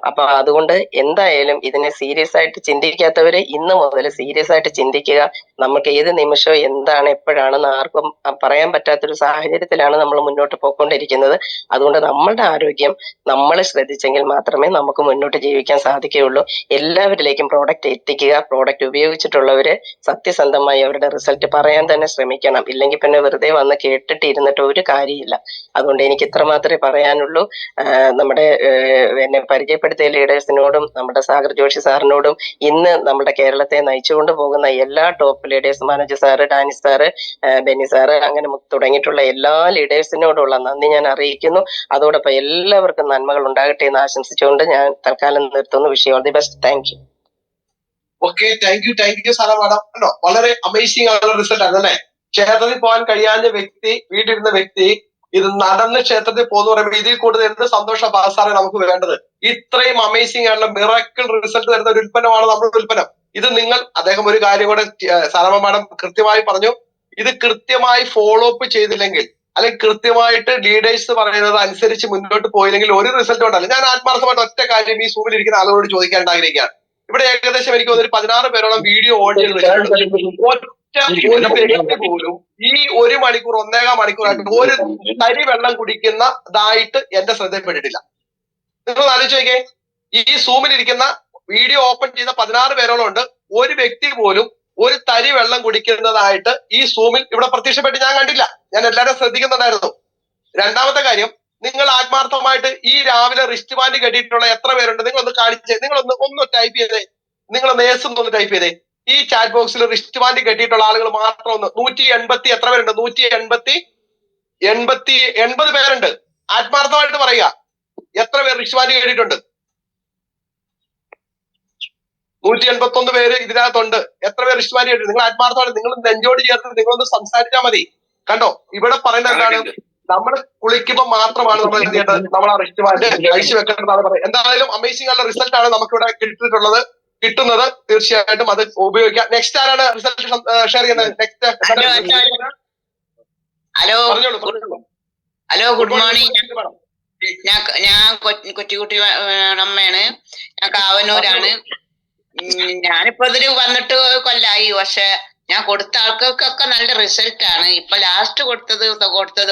അപ്പൊ അതുകൊണ്ട് എന്തായാലും ഇതിനെ സീരിയസ് ആയിട്ട് ചിന്തിക്കാത്തവര് ഇന്ന് മുതൽ സീരിയസ് ആയിട്ട് ചിന്തിക്കുക. നമുക്ക് ഏത് നിമിഷവും എന്താണ് എപ്പോഴാണെന്ന് ആർക്കും പറയാൻ പറ്റാത്തൊരു സാഹചര്യത്തിലാണ് നമ്മൾ മുന്നോട്ട് പോയിക്കൊണ്ടിരിക്കുന്നത്. അതുകൊണ്ട് നമ്മളുടെ ആരോഗ്യം നമ്മൾ ശ്രദ്ധിച്ചെങ്കിൽ മാത്രമേ നമുക്ക് മുന്നോട്ട് ജീവിക്കാൻ സാധിക്കുകയുള്ളൂ. എല്ലാവരിലേക്കും പ്രോഡക്റ്റ് എത്തിക്കുക. പ്രോഡക്റ്റ് ഉപയോഗിച്ചിട്ടുള്ളവര് സത്യസന്ധമായി അവരുടെ റിസൾട്ട് പറയാൻ തന്നെ ശ്രമിക്കണം. ഇല്ലെങ്കിൽ പിന്നെ വെറുതെ വന്ന് കേട്ടിട്ട് ഇരുന്നിട്ട് ഒരു കാര്യമില്ല. അതുകൊണ്ട് എനിക്ക് ഇത്ര മാത്രമേ പറയാനുള്ളൂ. നമ്മുടെ എന്നെ പരിചയപ്പെടുത്തിയ ലീഡേഴ്സിനോടും നമ്മുടെ സാഗർ ജോഷി സാറിനോടും ഇന്ന് നമ്മുടെ കേരളത്തെ നയിച്ചുകൊണ്ട് പോകുന്ന എല്ലാ top leaders, Manoj sir, Danny sir, Benny sir, അങ്ങനെ തുടങ്ങിയിട്ടുള്ള എല്ലാ ലീഡേഴ്സിനോടുള്ള നന്ദി ഞാൻ അറിയിക്കുന്നു. അതോടൊപ്പം എല്ലാവർക്കും നന്മകൾ ഉണ്ടാകട്ടെ എന്ന് ആശംസിച്ചുകൊണ്ട് ഞാൻ തൽക്കാലം നിർത്തുന്നു. Wish you all the best. Thank you. Okay, thank you Sara madam. കണ്ടോ, വളരെ അമേസിംഗ് ആയിട്ടുള്ള റിസൾട്ട് ആണ് അല്ലേ? ക്ഷേത്രത്തിൽ പോകാൻ കഴിയാഞ്ഞ വ്യക്തി, വീട്ടിലിരുന്ന വ്യക്തി ഇത് നടന്ന് ക്ഷേത്രത്തിൽ പോകുന്ന പറയുമ്പോൾ ഇതിൽ കൂടുതൽ എന്ത് സന്തോഷം സാറേ നമുക്ക് വേണ്ടത്. ഇത്രയും അമേസിംഗ് ആയിട്ടുള്ള മിറാക്കിൾ റിസൾട്ട് തരുന്ന ഒരു ഉൽപ്പന്നമാണ് നമ്മുടെ ഉൽപ്പന്നം. ഇത് അദ്ദേഹം ഒരു കാര്യം കൂടെ സാറാമ്മ മാഡം കൃത്യമായി പറഞ്ഞു. ഇത് കൃത്യമായി ഫോളോ അപ്പ് ചെയ്തില്ലെങ്കിൽ, അല്ലെങ്കിൽ കൃത്യമായിട്ട് ലീഡേഴ്സ് പറയുന്നത് അനുസരിച്ച് മുന്നോട്ട് പോയില്ലെങ്കിൽ ഒരു റിസൾട്ട് ഉണ്ടല്ലോ. ഞാൻ ആത്മാർത്ഥമായിട്ട് ഒറ്റ കാര്യം ഈ സൂമിൽ ഇരിക്കുന്ന ആളുകളോട് ചോദിക്കാൻ ആഗ്രഹിക്കുകയാണ്. ഇവിടെ ഏകദേശം എനിക്ക് ഒരു 16 പേരോളം വീഡിയോ ഓൺ ചെയ്ത് വെച്ചിട്ടുണ്ട്. ഒരു വ്യക്തി പോലും ഈ 1 മണിക്കൂർ 1.25 മണിക്കൂറായിട്ട് ഒരു തരി വെള്ളം കുടിക്കുന്നതായിട്ട് എന്റെ ശ്രദ്ധയിൽപ്പെട്ടിട്ടില്ല. നിങ്ങൾ ആലോചിച്ച് നോക്കിയേ, ഈ സൂമിലിരിക്കുന്ന വീഡിയോ ഓപ്പൺ ചെയ്ത 16 പേരോളം ഉണ്ട്. ഒരു വ്യക്തി പോലും ഒരു തരി വെള്ളം കുടിക്കുന്നതായിട്ട് ഈ സൂമിൽ ഇവിടെ പ്രത്യക്ഷപ്പെട്ട് ഞാൻ കണ്ടില്ല. ഞാൻ എല്ലാവരും ശ്രദ്ധിക്കുന്നുണ്ടായിരുന്നു. രണ്ടാമത്തെ കാര്യം, നിങ്ങൾ ആത്മാർത്ഥമായിട്ട് ഈ രാവിലെ റിസ്റ്റ് ബാൻഡ് കെട്ടിയിട്ടുള്ള എത്ര പേരുണ്ട്? നിങ്ങളൊന്ന് കാണിച്ചേ, നിങ്ങളൊന്ന് ടൈപ്പ് ചെയ്തേ, നിങ്ങളൊന്ന് ഒന്ന് ടൈപ്പ് ചെയ്തേ. ഈ ചാറ്റ് ബോക്സിൽ റിസ്റ്റ് ബാൻഡ് കെട്ടിയിട്ടുള്ള ആളുകൾ മാത്രം ഒന്ന് 180 എത്ര പേരുണ്ട്? 180 പേരുണ്ട്. ആത്മാർത്ഥമായിട്ട് പറയുക, എത്ര പേർ റിസ്റ്റ് ബാൻഡ് കെട്ടിയിട്ടുണ്ട്? 181 പേര് ഇതിനകത്തുണ്ട്. എത്ര പേർ റിസ്റ്റ് ബാൻഡ് കെട്ടി? നിങ്ങൾ ആത്മാർത്ഥമായിട്ട് നിങ്ങൾ നെഞ്ചോട് ചേർത്ത് നിങ്ങളൊന്ന് സംസാരിച്ചാൽ മതി. കണ്ടോ, ഇവിടെ പറയുന്നത് എന്താണ്? നമ്മൾ കുളിക്കുമ്പോൾ മാത്രമാണ് നമ്മൾ എന്ത് ചെയ്യേണ്ടത്? നമ്മൾ ആ റിസ്റ്റ് ബാൻഡ് അഴിച്ചു വെക്കേണ്ടതാണ് പറയുന്നത്. എന്തായാലും അമേസിംഗ് ആയിട്ടുള്ള റിസൾട്ട് ആണ് നമുക്കിവിടെ കിട്ടുന്നത്. തീർച്ചയായിട്ടും അത് ഉപയോഗിക്കാം. നെക്സ്റ്റ് ആരാണ് റിസൾട്ട് ഷെയർ ചെയ്യുന്നത്? Next hello good morning. ഞാൻ കൊച്ചുകുട്ടി അമ്മയാണ്. ഞാൻ കാവന്നൂരാണ്. ഞാനിപ്പോ ഇതില് വന്നിട്ട് കൊല്ലായി. പക്ഷെ ഞാൻ കൊടുത്ത ആൾക്കാർക്കൊക്കെ നല്ല റിസൾട്ട് ആണ്. ഇപ്പൊ ലാസ്റ്റ് കൊടുത്തത്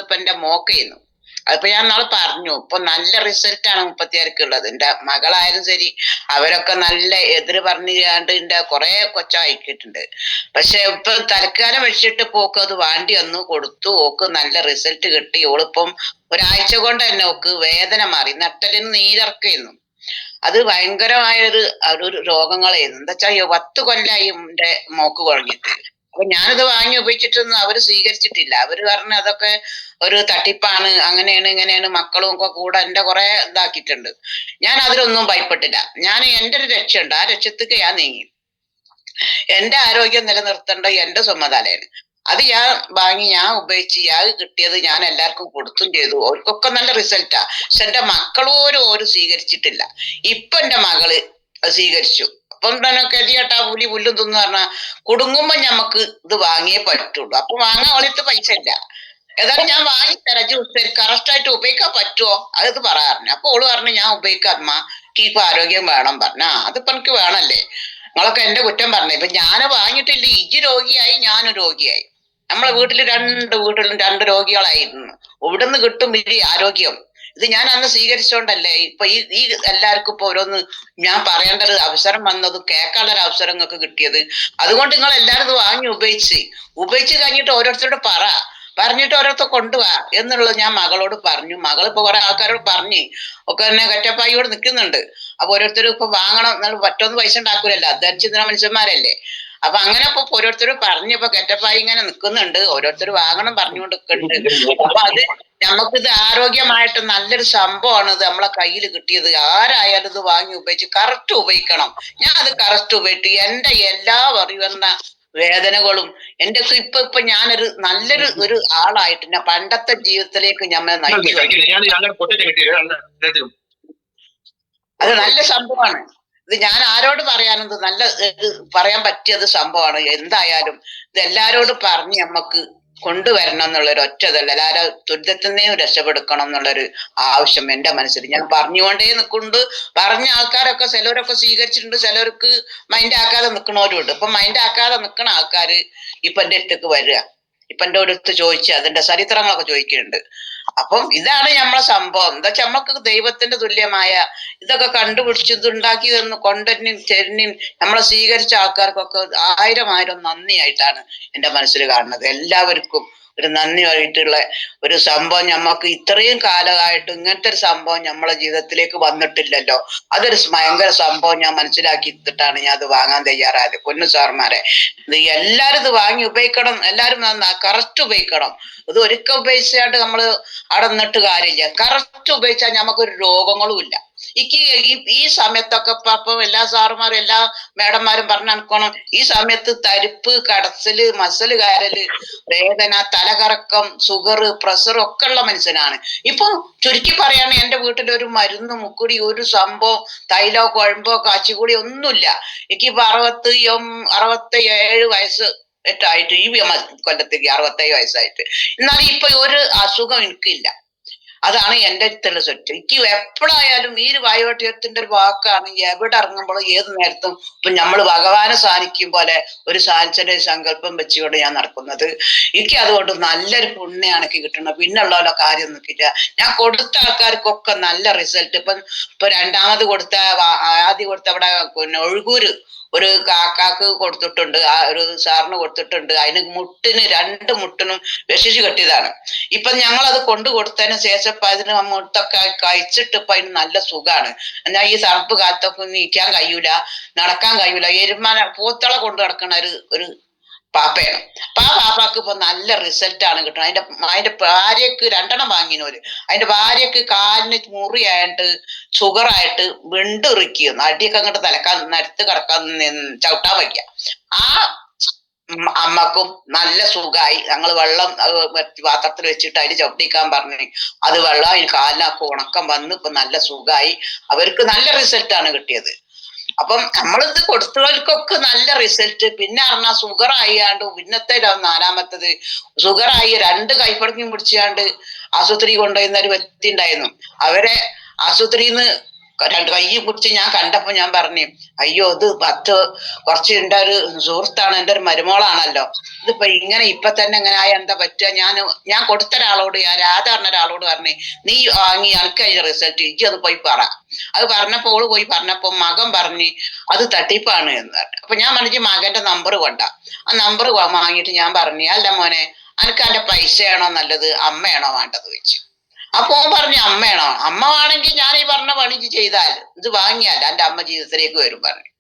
ഇപ്പൊ എന്റെ മോക്കയിരുന്നു. അതിപ്പോ ഞാൻ നാളെ പറഞ്ഞു, ഇപ്പൊ നല്ല റിസൾട്ട് ആണ് 36 ഉള്ളത്. എന്റെ മകളായാലും ശരി, അവരൊക്കെ നല്ല എതിര് പറഞ്ഞാണ്ട് എന്റെ കുറെ കൊച്ചയക്കിയിട്ടുണ്ട്. പക്ഷെ ഇപ്പൊ തൽക്കാലം വെച്ചിട്ട് പോക്ക് അത് വാണ്ടി വന്നു കൊടുത്തു. ഓക്ക് നല്ല റിസൾട്ട് കിട്ടി. ഓളിപ്പം ഒരാഴ്ച കൊണ്ട് തന്നെ ഓക്ക് വേദന മാറി. നട്ടലിന് നീരിറക്കുന്നു. അത് ഭയങ്കരമായൊരു രോഗങ്ങളായിരുന്നു. എന്താ വെച്ചാൽ 10 കൊല്ലായി എന്റെ മോക്ക് കുഴഞ്ഞിട്ട്. അപ്പൊ ഞാനിത് വാങ്ങി ഉപയോഗിച്ചിട്ടൊന്നും അവര് സ്വീകരിച്ചിട്ടില്ല. അവര് പറഞ്ഞ അതൊക്കെ ഒരു തട്ടിപ്പാണ്, അങ്ങനെയാണ് ഇങ്ങനെയാണ്. മക്കളും ഒക്കെ കൂടെ എന്റെ കുറെ ഇതാക്കിയിട്ടുണ്ട്. ഞാൻ അതിലൊന്നും ഭയപ്പെട്ടില്ല. ഞാൻ എന്റെ ഒരു രക്ഷയുണ്ട്, ആ രക്ഷത്തേക്ക് ഞാൻ നീങ്ങി. എന്റെ ആരോഗ്യം നിലനിർത്തേണ്ട എന്റെ ചുമതലയാണ്. അത് ഞാൻ വാങ്ങി, ഞാൻ ഉപയോഗിച്ച്, ഞാൻ കിട്ടിയത് ഞാൻ എല്ലാവർക്കും കൊടുത്തും ചെയ്തു. അവർക്കൊക്കെ നല്ല റിസൾട്ടാ. പക്ഷെ എന്റെ മക്കളോരും സ്വീകരിച്ചിട്ടില്ല. ഇപ്പൊ എന്റെ മകള് സ്വീകരിച്ചു. അപ്പം തന്നെ കെതിയേട്ടാ പുലി പുല്ലും തിന്നു പറഞ്ഞാൽ കുടുങ്ങുമ്പോ ഞമ്മക്ക് ഇത് വാങ്ങിയേ പറ്റുള്ളൂ. അപ്പൊ വാങ്ങാൻ അവളിട്ട് പൈസ ഇല്ല. ഏതായാലും ഞാൻ വാങ്ങിത്തരാം, കറക്റ്റ് ആയിട്ട് ഉപയോഗിക്കാൻ പറ്റുമോ അത് പറയാറുണ്ട്. അപ്പൊ ഓള് പറഞ്ഞു ഞാൻ ഉപയോഗിക്കാം അമ്മ, ഇപ്പൊ ആരോഗ്യം വേണം പറഞ്ഞ. അതിപ്പോ എനിക്ക് വേണല്ലേ, നിങ്ങളൊക്കെ എന്റെ കുറ്റം പറഞ്ഞേ. ഇപ്പൊ ഞാൻ വാങ്ങിയിട്ടില്ല, ഇജ് രോഗിയായി, ഞാനും രോഗിയായി. നമ്മളെ വീട്ടിലും 2 രോഗികളായിരുന്നു. ഇവിടുന്ന് കിട്ടും ഈ ആരോഗ്യം. ഇത് ഞാൻ അന്ന് സ്വീകരിച്ചോണ്ടല്ലേ ഇപ്പൊ ഈ എല്ലാവർക്കും ഇപ്പൊ ഓരോന്ന് ഞാൻ പറയേണ്ട ഒരു അവസരം വന്നത്, കേൾക്കാനുള്ള ഒരു അവസരം നിങ്ങൾക്ക് കിട്ടിയത്. അതുകൊണ്ട് നിങ്ങൾ എല്ലാവരും ഇത് വാങ്ങി ഉപയോഗിച്ച് കഴിഞ്ഞിട്ട് ഓരോരുത്തരോട് പറഞ്ഞിട്ട് ഓരോരുത്തർ കൊണ്ടുപോവാ എന്നുള്ളത് ഞാൻ മകളോട് പറഞ്ഞു. മകളിപ്പോ കുറെ ആൾക്കാരോട് പറഞ്ഞ് ഒക്കെ തന്നെ കറ്റപ്പായിയോട് നിൽക്കുന്നുണ്ട്. അപ്പൊ ഓരോരുത്തരും ഇപ്പൊ വാങ്ങണം, പറ്റൊന്നും പൈസ ഉണ്ടാക്കൂലല്ലോ, അധ്വാനിച്ചിരുന്ന മനുഷ്യന്മാരല്ലേ. അപ്പൊ അങ്ങനെ ഇപ്പൊ ഓരോരുത്തരും പറഞ്ഞപ്പോ കെറ്റപ്പായി ഇങ്ങനെ നിൽക്കുന്നുണ്ട്. ഓരോരുത്തർ വാങ്ങണം പറഞ്ഞുകൊണ്ട് നിൽക്കുന്നുണ്ട്. അപ്പൊ അത് നമുക്കിത് ആരോഗ്യമായിട്ട് നല്ലൊരു സംഭവമാണ്. ഇത് നമ്മളെ കയ്യിൽ കിട്ടിയത്. ആരായാലും ഇത് വാങ്ങി ഉപയോഗിച്ച് കറക്റ്റ് ഉപയോഗിക്കണം. ഞാൻ അത് കറക്റ്റ് ഉപയോഗിച്ചു. എന്റെ എല്ലാ പറയുന്ന വേദനകളും എന്റെ ഇപ്പൊ ഞാനൊരു നല്ലൊരു ആളായിട്ട് ഞാൻ പണ്ടത്തെ ജീവിതത്തിലേക്ക് ഞമ്മെ നയിച്ചു. അത് നല്ല സംഭവമാണ്. ഇത് ഞാൻ ആരോട് പറയാനും ഇത് നല്ല പറയാൻ പറ്റിയത് സംഭവമാണ്. എന്തായാലും ഇത് എല്ലാരോടും പറഞ്ഞ് നമ്മക്ക് കൊണ്ടുവരണം എന്നുള്ളൊരു ഒറ്റതല്ല, എല്ലാവരും ദുരിതത്തിൽ നിന്നും രക്ഷപ്പെടുക്കണം എന്നുള്ളൊരു ആവശ്യം എന്റെ മനസ്സിൽ. ഞാൻ പറഞ്ഞുകൊണ്ടേ നിൽക്കുന്നുണ്ട്. പറഞ്ഞ ആൾക്കാരൊക്കെ ചിലവരൊക്കെ സ്വീകരിച്ചിട്ടുണ്ട്, ചിലർക്ക് മൈൻഡ് ആക്കാതെ നിൽക്കണവരും ഉണ്ട്. ഇപ്പൊ മൈൻഡ് ആക്കാതെ നിൽക്കണ ആൾക്കാര് ഇപ്പൊ എന്റെ അടുത്തേക്ക് വരിക, ഇപ്പൊ എന്റെ അടുത്ത് ചോദിച്ച് അതിന്റെ ചരിത്രങ്ങളൊക്കെ ചോദിക്കുന്നുണ്ട്. അപ്പം ഇതാണ് നമ്മളെ സംഭവം. എന്താ വെച്ചാൽ നമ്മൾക്ക് ദൈവത്തിന്റെ തുല്യമായ ഇതൊക്കെ കണ്ടുപിടിച്ചത് ഉണ്ടാക്കി തന്നു കൊണ്ടുവരും ചെരിനും നമ്മളെ സ്വീകരിച്ച ആൾക്കാർക്കൊക്കെ 1000 നന്ദിയായിട്ടാണ് എന്റെ മനസ്സിൽ കാണുന്നത്. എല്ലാവർക്കും ഒരു നന്ദിയായിട്ടുള്ള ഒരു സംഭവം. ഞമ്മക്ക് ഇത്രയും കാലമായിട്ട് ഇങ്ങനത്തെ ഒരു സംഭവം നമ്മളെ ജീവിതത്തിലേക്ക് വന്നിട്ടില്ലല്ലോ. അതൊരു ഭയങ്കര സംഭവം ഞാൻ മനസ്സിലാക്കിയിട്ടാണ് ഞാൻ അത് വാങ്ങാൻ തയ്യാറായത്. പൊന്നു സാർമാരെ, ഇത് എല്ലാരും ഇത് വാങ്ങി ഉപയോഗിക്കണം. എല്ലാരും കറക്റ്റ് ഉപയോഗിക്കണം. ഇത് ഒരിക്കൽ ഉപയോഗിച്ചാണ്ട് നമ്മള് അവിടെ നിന്നിട്ട് കാര്യമില്ല. കറക്റ്റ് ഉപയോഗിച്ചാൽ നമുക്കൊരു രോഗങ്ങളും ഇല്ല. ഈ സമയത്തൊക്കെ ഇപ്പം എല്ലാ സാറുമാരും എല്ലാ മേഡന്മാരും പറഞ്ഞെടുക്കണം, ഈ സമയത്ത് തരിപ്പ്, കടച്ചില്, മസല് കാരല്, വേദന, തലകറക്കം, ഷുഗർ, പ്രഷർ ഒക്കെ ഉള്ള മനുഷ്യനാണ്. ഇപ്പൊ ചുരുക്കി പറയാണ്, എന്റെ വീട്ടിൽ ഒരു മരുന്ന് മുക്കുടി ഒരു സംഭവം തൈലോ കുഴമ്പോ കാച്ചിക്കൂടി ഒന്നുമില്ല. എനിക്കിപ്പോ 67 വയസ്സ് ആയിട്ട്, ഈ കൊല്ലത്തേക്ക് 67 വയസ്സായിട്ട്. എന്നാലും ഇപ്പൊ ഒരു അസുഖം എനിക്കില്ല. അതാണ് എന്റെ അടുത്തുള്ള സെറ്റ്. എനിക്ക് എപ്പോഴായാലും ഈ വായുവട്ടത്തിന്റെ ഒരു വാക്കാണ്. എവിടെ ഇറങ്ങുമ്പോഴും ഏത് നേരത്തും ഇപ്പൊ നമ്മൾ ഭഗവാനെ സാധിക്കും പോലെ ഒരു സാധിച്ചന്റെ സങ്കല്പം വെച്ചുകൊണ്ട് ഞാൻ നടക്കുന്നത്. എനിക്ക് അതുകൊണ്ട് നല്ലൊരു പുണ്യാണ് എനിക്ക് കിട്ടുന്നത്. പിന്നുള്ളവരുടെ കാര്യം നോക്കിയില്ല. ഞാൻ കൊടുത്ത ആൾക്കാർക്കൊക്കെ നല്ല റിസൾട്ട്. ഇപ്പൊ രണ്ടാമത് കൊടുത്ത, ആദ്യം കൊടുത്ത അവിടെ ഒഴുകൂര് ഒരു കാക്കാക്ക് കൊടുത്തിട്ടുണ്ട്, ആ ഒരു സാറിന് കൊടുത്തിട്ടുണ്ട്. അതിന് രണ്ട് മുട്ടിനും വിശേഷി കെട്ടിയതാണ്. ഇപ്പൊ ഞങ്ങൾ അത് കൊണ്ടു കൊടുത്തതിന് ശേഷം ഇപ്പൊ അതിന് മുട്ടൊക്കെ കഴിച്ചിട്ട് ഇപ്പൊ അതിന് നല്ല സുഖമാണ്. എന്നാൽ ഈ തണുപ്പ് കാലത്തൊക്കെ നീക്കാൻ കഴിയൂല, നടക്കാൻ കഴിയൂല. പോത്തളെ കൊണ്ട് നടക്കണ ഒരു പാപ്പയാണ്. അപ്പൊ ആ പാപ്പാക്ക് ഇപ്പൊ നല്ല റിസൾട്ട് ആണ് കിട്ടുന്നത്. അതിന്റെ ഭാര്യക്ക് 2 വാങ്ങിനോര്. അതിന്റെ ഭാര്യക്ക് കാലിന് മുറിയായിട്ട് ഷുഗറായിട്ട് വെണ്ടിറിക്കുന്നു, അടിയൊക്കെ അങ്ങോട്ട് നിരത്ത് കിടക്കാൻ ചവിട്ടാൻ വയ്ക്കുക. ആ അമ്മക്കും നല്ല സുഖമായി. ഞങ്ങൾ വെള്ളം പാത്രത്തിൽ വെച്ചിട്ട് അതിന് ചവിട്ടിക്കാൻ പറഞ്ഞു. അത് വെള്ളം അതിന് കാലിനൊക്കെ ഉണക്കം വന്ന് ഇപ്പൊ നല്ല സുഖമായി. അവർക്ക് നല്ല റിസൾട്ടാണ് കിട്ടിയത്. അപ്പം നമ്മളിത് കൊടുത്തവർക്കൊക്കെ നല്ല റിസൾട്ട്. പിന്നെ പറഞ്ഞാൽ ഷുഗർ ആയാണ്ട് പിന്നത്തെ 4മത്തത് ഷുഗറായി 2 കൈപ്പടക്കും പിടിച്ചാണ്ട് ആശുപത്രി കൊണ്ടുപോയിരുന്ന ഒരു വ്യക്തി ഉണ്ടായിരുന്നു. അവരെ ആശുപത്രിന്ന് 2 കൈ പിടിച്ച് ഞാൻ കണ്ടപ്പോ ഞാൻ പറഞ്ഞു, അയ്യോ ഇത് കുറച്ച് എൻ്റെ ഒരു സുഹൃത്താണ്, എൻ്റെ ഒരു മരുമോളാണല്ലോ, ഇതിപ്പോ ഇങ്ങനെ ഇപ്പൊ തന്നെ ഇങ്ങനെ ആയ എന്താ പറ്റുക? ഞാൻ കൊടുത്ത ഒരാളോട്, രാധ പറഞ്ഞ ഒരാളോട് പറഞ്ഞു, നീ വാങ്ങി എനിക്ക് അതിന്റെ റിസൾട്ട് ഇജ്ജ് അത് പോയി പറ. അത് പറഞ്ഞപ്പോ ഓള് പോയി പറഞ്ഞപ്പോ മകൻ പറഞ്ഞ് അത് തട്ടിപ്പാണ് എന്ന് പറഞ്ഞു. അപ്പൊ ഞാൻ പറഞ്ഞു മകന്റെ നമ്പർ കൊണ്ട. ആ നമ്പർ വാങ്ങിയിട്ട് ഞാൻ പറഞ്ഞു, അല്ല മോനെ എനിക്ക് എന്റെ പൈസയാണോ നല്ലത് അമ്മയാണോ വേണ്ടത് വെച്ചു. അപ്പൊ ഓൻ പറഞ്ഞു അമ്മയാണോ? അമ്മ ആണെങ്കിൽ ഞാൻ ഈ പറഞ്ഞ പണി ചെയ്താൽ ഇത് വാങ്ങിയാൽ എന്റെ അമ്മ ജീവിതത്തിലേക്ക് വരും പറഞ്ഞു.